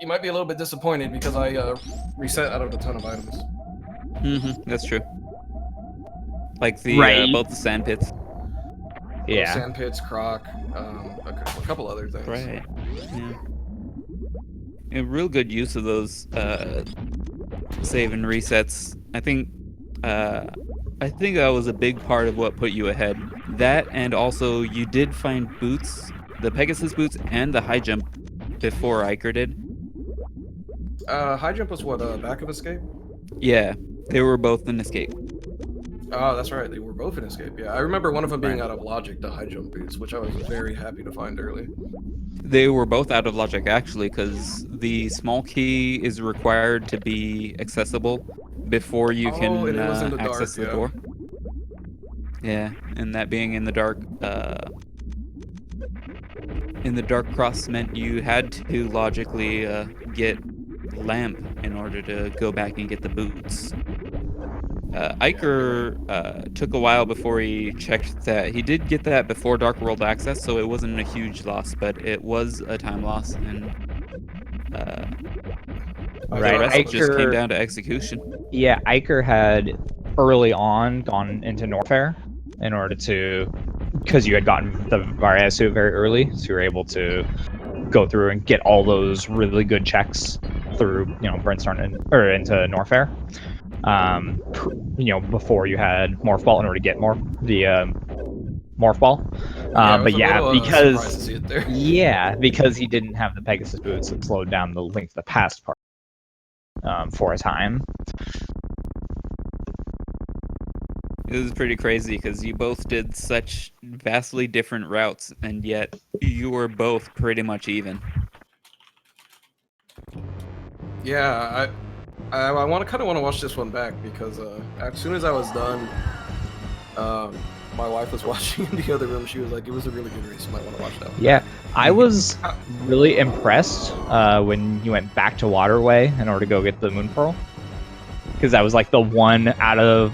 you might be a little bit disappointed because I reset out of a ton of items. That's true. Like the Right. both the sand pits. Yeah. Sand pits, croc, a couple other things. Right. Yeah. A real good use of those save and resets. I think that was a big part of what put you ahead. That, and also you did find boots, the Pegasus boots and the high jump before Eykir did. High jump was what, back of escape? Yeah, they were both in escape. Oh, that's right. They were both in escape. Yeah, I remember one of them being Right. out of logic, the high jump boots, which I was very happy to find early. They were both out of logic actually, because the small key is required to be accessible before you Oh, can and it was in the access dark, the yeah. door. Yeah, and that being in the dark cross meant you had to logically get lamp in order to go back and get the boots. Eykir took a while before he checked that. He did get that before Dark World access, so it wasn't a huge loss, but it was a time loss, and the Right. rest just came Eykir, down to execution. yeah, Eykir had early on gone into Norfair in order to, because you had gotten the Varia suit very early, so you were able to go through and get all those really good checks through, Brimstone or into Norfair. Before you had Morph Ball in order to get the Morph Ball. I was But a yeah, little, surprised to see it there. because he didn't have the Pegasus boots, it slowed down the Link to the Past part for a time. It was pretty crazy because you both did such vastly different routes, and yet you were both pretty much even. Yeah, I kind of want to watch this one back because as soon as I was done, my wife was watching in the other room. She was like, "It was a really good race. You might want to watch that one." Yeah, I was really impressed when you went back to Waterway in order to go get the Moon Pearl, because that was like the one out of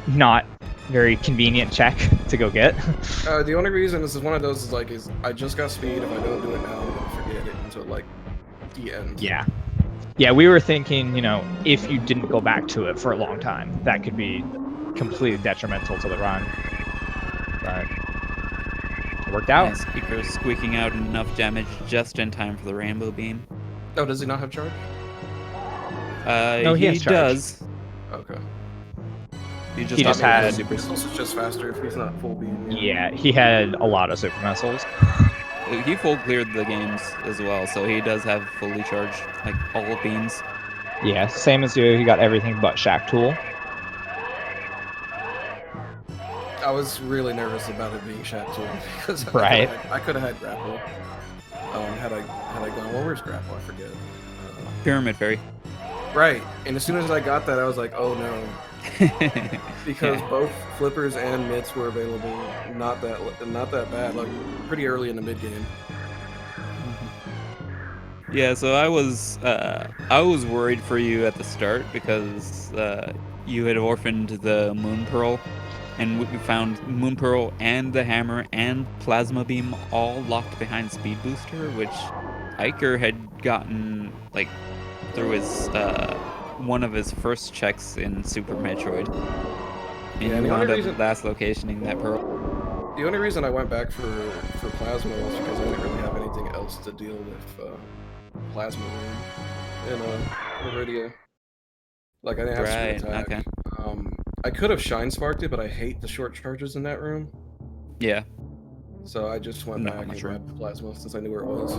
not very convenient check to go get. The only reason this is one of those is I just got speed. If I don't do it now, I'm gonna forget it until like the end. Yeah, we were thinking, if you didn't go back to it for a long time, that could be completely detrimental to the run. But it worked out. Nice. Eykir squeaking out enough damage just in time for the rainbow beam. Oh, does he not have charge? No, he has charge. does. Okay. He He just had- super. It's also just faster if he's not full beam. Yeah, he had a lot of super missiles. He full cleared the games as well, so he does have fully charged, like all beams. Yeah, same as you. He got everything but Shack Tool. I was really nervous about it being Shat too because Right. I could have had grapple. Had I gone, well, where's grapple? I forget. Pyramid Fairy. Right, and as soon as I got that, I was like, oh no, because both flippers and mitts were available. Not that bad. Like pretty early in the mid game. Yeah, so I was worried for you at the start because you had orphaned the Moon Pearl, and we found Moon Pearl and the hammer and Plasma Beam all locked behind Speed Booster, which Eykir had gotten like through his one of his first checks in Super Metroid. And Yeah, you the wound only up last locationing that pearl. The only reason I went back for Plasma was because I didn't really have anything else to deal with Plasma Room in Iridia. Like I didn't have Right, Speed Attack. okay. I could have Shine Sparked it, but I hate the short charges in that room. Yeah. So I just went Not back and much grabbed the Plasma since I knew where it was.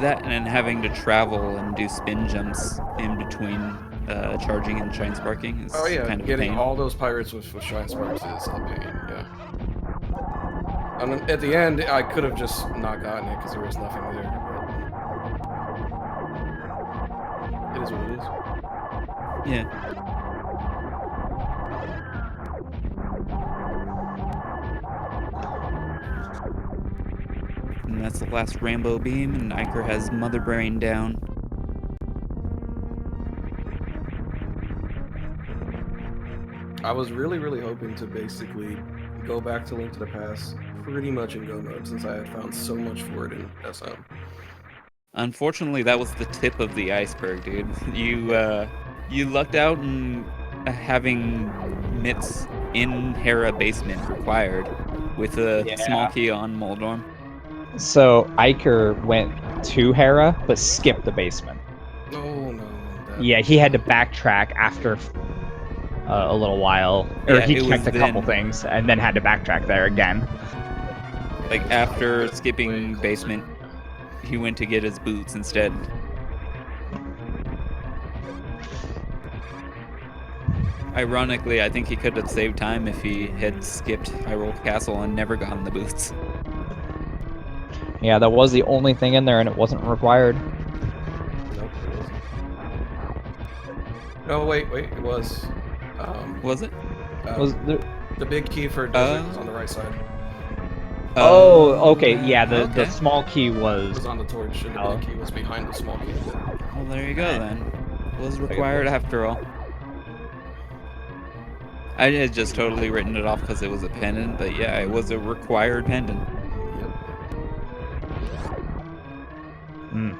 That and having to travel and do spin jumps in between charging and shine sparking is Oh yeah, kind of a getting pain. all those pirates with Shine Sparks is a pain, yeah. And then at the end, I could have just not gotten it because there was nothing there. But it is what it is. Yeah. And that's the last rainbow beam, and Eykir has Mother Brain down. I was really hoping to basically go back to Link to the Past pretty much in Go mode since I had found so much for it in SM. Unfortunately, that was the tip of the iceberg, dude. You lucked out in having mitts in Hera basement required with a small Yeah. key on Moldorm. So Eykir went to Hera, but skipped the basement. Oh no. That... Yeah, he had to backtrack after a little while, or Yeah, he it was checked a couple then. things and then had to backtrack there again. Like it's after way skipping closer. basement, he went to get his boots instead. Ironically, I think he could have saved time if he had skipped Hyrule Castle and never gotten the boots. Yeah, that was the only thing in there, and it wasn't required. Nope, it wasn't. Oh wait, it was. Was it? Was there... The big key for desert was on the right side. Oh, okay, yeah. The okay. small key It was. was on the torch, and the Oh. big key was behind the small key. Well, there you go then. Was Like it required was. after all. I had just totally written it off because it was a pendant, but yeah, it was a required pendant. Yep. Mm.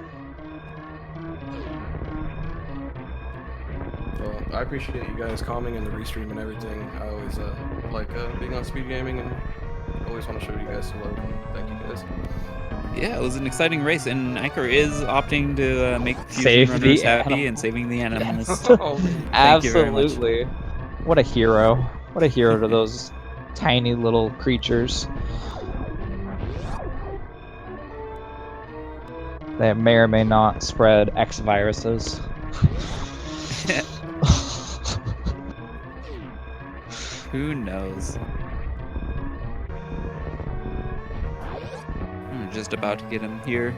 Well, I appreciate you guys calming and the restream and everything. I always like being on SpeedGaming and always want to show you guys some love. And thank you guys. Yeah, it was an exciting race, and Eykir is opting to make fusion Save runners the happy animal. and saving the animals. Oh, Thank you very much. Absolutely. What a hero. What a hero to those tiny little creatures. That may or may not spread X viruses. Who knows? I'm just about to get him here.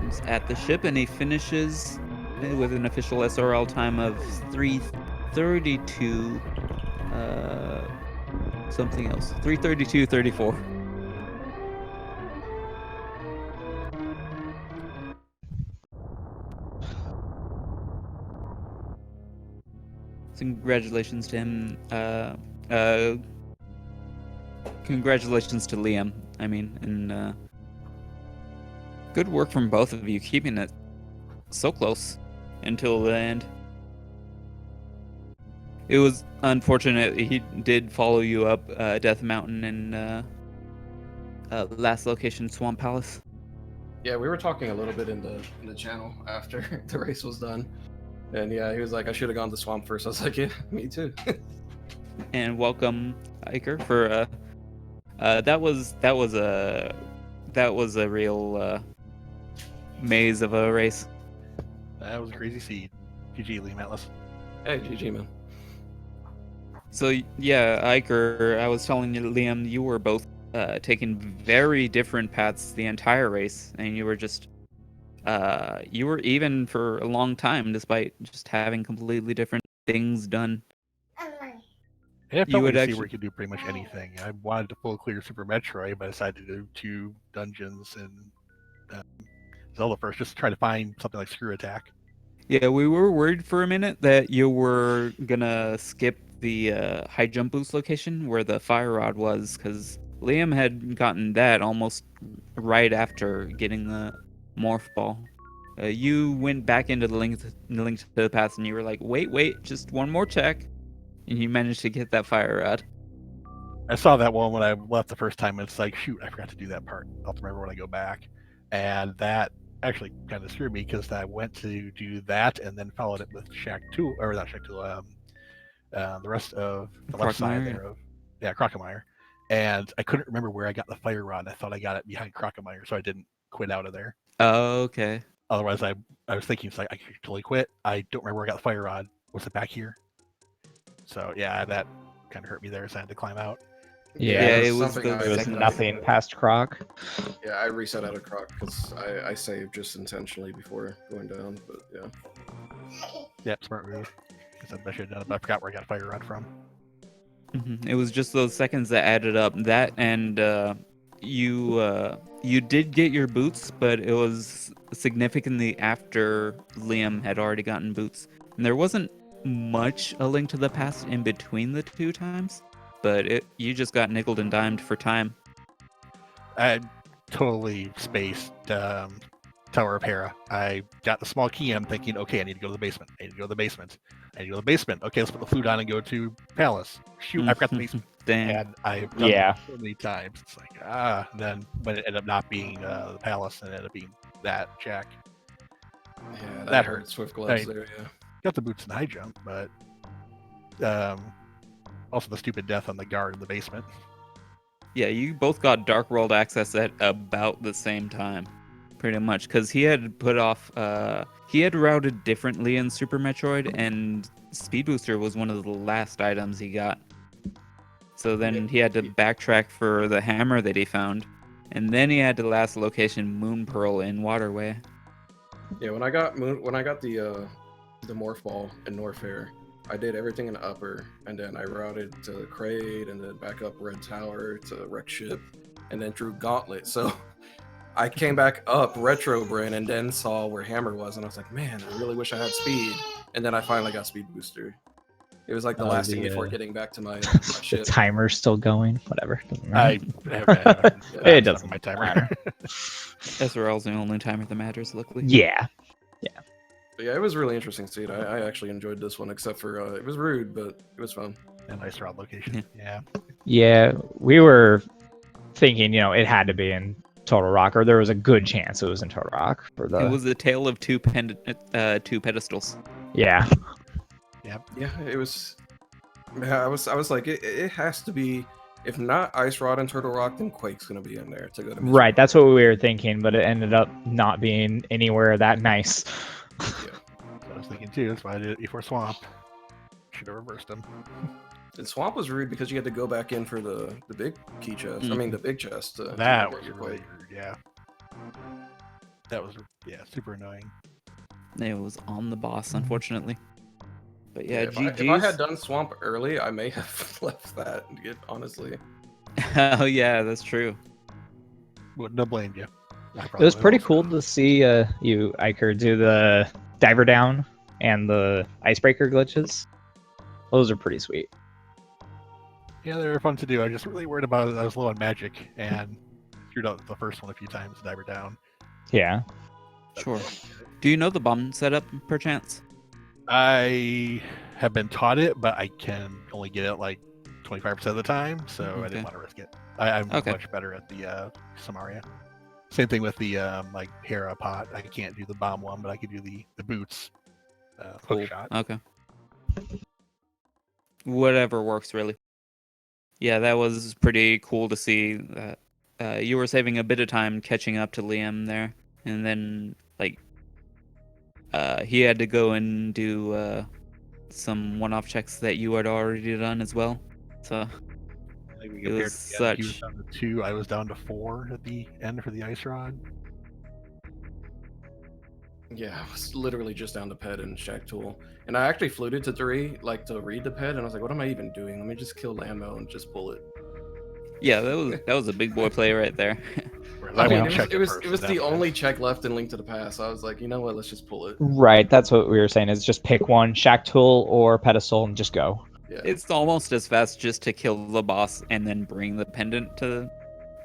He's at the ship, and he finishes with an official SRL time of 3:32. Something else. 3:32:34. So congratulations to him. Congratulations to Liam. I mean, and good work from both of you, keeping it so close until the end. It was unfortunate he did follow you up Death Mountain and last location Swamp Palace. Yeah, we were talking a little bit in the channel after the race was done, and yeah, he was like, "I should have gone to Swamp first." I was like, "Yeah, me too." And welcome Eykir for that was a real maze of a race. That was a crazy seed. GG, Liam Atlas. Hey, GG man. So yeah, Eykir, I was telling you, Liam, you were both taking very different paths the entire race, and you were just you were even for a long time despite just having completely different things done. Yeah, I You felt would like see where actually- you could do pretty much anything. I wanted to full clear Super Metroid, but I decided to do 2 dungeons and Zelda first, just to try to find something like Screw Attack. Yeah, we were worried for a minute that you were gonna skip the high jump boost location where the fire rod was, because Liam had gotten that almost right after getting the morph ball. You went back into the link to the past, and you were like, wait, just one more check, and you managed to get that fire rod. I saw that one when I left the first time, and it's like, shoot, I forgot to do that part. I'll have to remember when I go back. And that actually kind of screwed me, because I went to do that and then followed it with Shack 2, or not Shack 2, the rest of the left side Crocomire, there of Crocomire. And I couldn't remember where I got the fire rod. I thought I got it behind Crocomire, so I didn't quit out of there. Oh, okay. Otherwise, I was thinking, it's like, I could totally quit. I don't remember where I got the fire rod. Was it back here? So yeah, that kind of hurt me there, so I had to climb out. Yeah, it was something the I There was second- nothing past Croc. Yeah, I reset out of Croc because I saved just intentionally before going down, but yeah. Yeah, smart move. Because I should have done it, but I forgot where I got a fire rod from. Mhm. It was just those seconds that added up. That and you did get your boots, but it was significantly after Liam had already gotten boots. And there wasn't much A Link to the Past in between the two times, but you just got nickeled and dimed for time. I totally spaced Tower of Hera. I got the small key. I'm thinking, okay, I need to go to the basement. I need to go to the basement. I need to go to the basement. Okay, let's put the flute on and go to Palace. Shoot, I've got the basement. Damn. And I've done Yeah. that so many times. It's like, then when it ended up not being the Palace and it ended up being that check. Yeah, That hurt. hurts. Swift gloves Right. there, yeah. Got the boots and high jump, but also the stupid death on the guard in the basement. Yeah, you both got Dark World access at about the same time, pretty much, because he had put off. He had routed differently in Super Metroid, and Speed Booster was one of the last items he got. So then he had to backtrack for the hammer that he found, and then he had to last location Moon Pearl in Waterway. Yeah, when I got the morph ball in Norfair, I did everything in upper, and then I routed to Kraid, and then back up Red Tower to Wreck Ship, and then drew Gauntlet. So I came back up Retro Brain, and then saw where Hammer was, and I was like, man, I really wish I had speed. And then I finally got Speed Booster. It was like the last thing before getting back to my The ship. timer's still going. Whatever. Doesn't matter. It doesn't my timer. matter. SRL's the only timer that matters, luckily. Yeah. But yeah, it was really interesting to see it. I actually enjoyed this one, except for it was rude, but it was fun. A nice route location. Yeah. Yeah, we were thinking, it had to be in Total Rock, or there was a good chance it was in Total Rock for the. It was a tale of two pedestals. Yeah. Yeah, it was. Yeah, I was like, it has to be. If not Ice Rod and Turtle Rock, then Quake's gonna be in there to go to. Right, that's what we were thinking, but it ended up not being anywhere that nice. Yeah. I was thinking too. That's why I did it before Swamp. Should have reversed him. And Swamp was rude because you had to go back in for the big key chest. I mean, the big chest. That to was get your really Quake. rude. Yeah. That was super annoying. It was on the boss, unfortunately. But yeah, if I had done Swamp early, I may have left that. Honestly. Oh yeah, that's true. Wouldn't have blamed you. It was pretty cool to see you, Eykir, do the diver down and the icebreaker glitches. Those are pretty sweet. Yeah, they were fun to do. I was just really worried about it. I was low on magic and screwed up the first one a few times, diver down. Yeah. Sure. Do you know the bomb setup, perchance? I have been taught it, but I can only get it like 25% of the time, so I didn't want to risk it. I'm much better at the Samaria. Same thing with the like Hera pot. I can't do the bomb one, but I could do the boots hook shot. Okay. Whatever works, really. Yeah, that was pretty cool to see that you were saving a bit of time catching up to Liam there, and then he had to go and do some one-off checks that you had already done as well. So it was such. He was down to 2. I was down to 4 at the end for the ice rod. Yeah, I was literally just down to ped and Shack Tool. And I actually fluted to 3, like to read the ped, and I was like, what am I even doing? Let me just kill Landmo and just pull it. Yeah, that was a big boy play right there. I mean, it was the only check left in Link to the Past. So I was like, you know what, let's just pull it. Right, that's what we were saying, is just pick one, Shack Tool or Pedestal, and just go. Yeah. It's almost as fast just to kill the boss and then bring the pendant to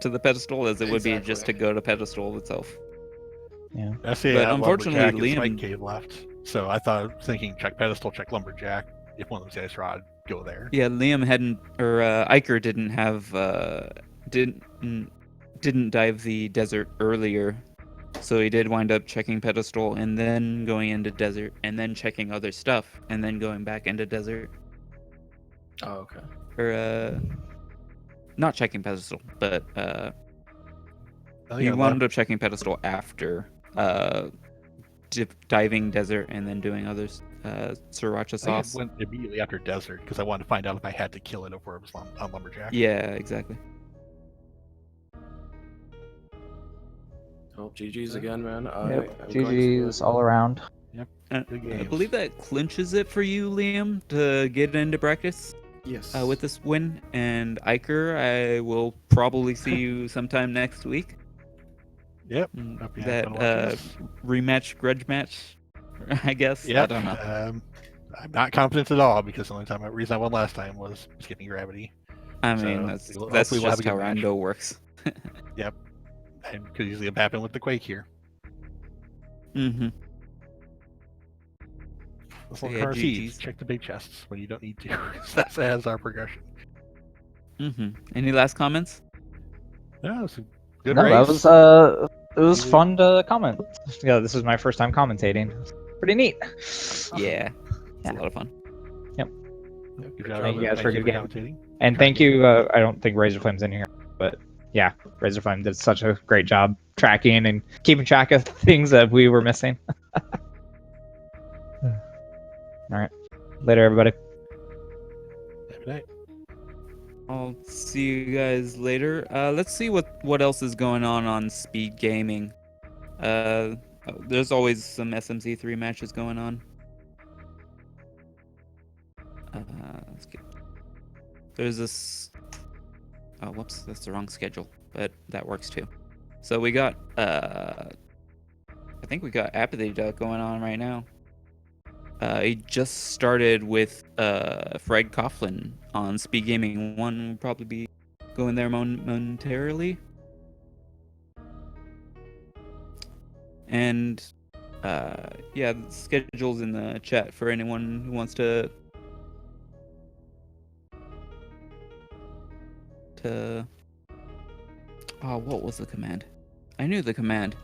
the pedestal as it would be just to go to pedestal itself. Yeah. That's it. But unfortunately, Liam Liam cave left. So I thought, thinking check pedestal, check lumberjack. If one of them's ice rod, go there. Yeah, Liam hadn't, or Eykir didn't have, didn't dive the desert earlier, so he did wind up checking pedestal and then going into desert and then checking other stuff and then going back into desert. Oh, okay. Or not checking pedestal, but he I wound up checking pedestal after diving desert and then doing others. Sriracha sauce. I went immediately after desert because I wanted to find out if I had to kill it before it was on lumberjack. Yeah, exactly. Oh, GG's again, man. GG's all around. Yep. I Good games. believe that clinches it for you, Liam, to get into practice Yes. with this win. And Eykir, I will probably see you sometime next week. Yep. That rematch, grudge match, I guess. Yeah. I don't know. I'm not confident at all because the only reason I won last time was skipping gravity. I So, mean, that's hopefully we'll have just a good how match. rando works. And could easily have happened with the Quake here. Mm-hmm. This So one yeah, car sees. GGs. Check the big chests when you don't need to. That's as our progression. Mm-hmm. Any last comments? Yeah, it's a good No, race. that was See you- fun to comment. Yeah, this is my first time commentating. Pretty neat. Yeah, it's Yeah. a lot of fun. Yeah, good job. Thank you guys for a good game. commentating. And Try thank again. you. I don't think Razorflame's in here, but yeah, Razorflame did such a great job tracking and keeping track of things that we were missing. All right, later, everybody. Have a good night. I'll see you guys later. Let's see what else is going on SpeedGaming. There's always some SMZ3 matches going on. Let's get. There's this. Oh, whoops, that's the wrong schedule, but that works too. So we got. I think we got Apathy Duck going on right now. He just started with Fred Coughlin on SpeedGaming 1. We'll probably be going there momentarily. And yeah, the schedule's in the chat for anyone who wants to oh, what was the command? I knew the command.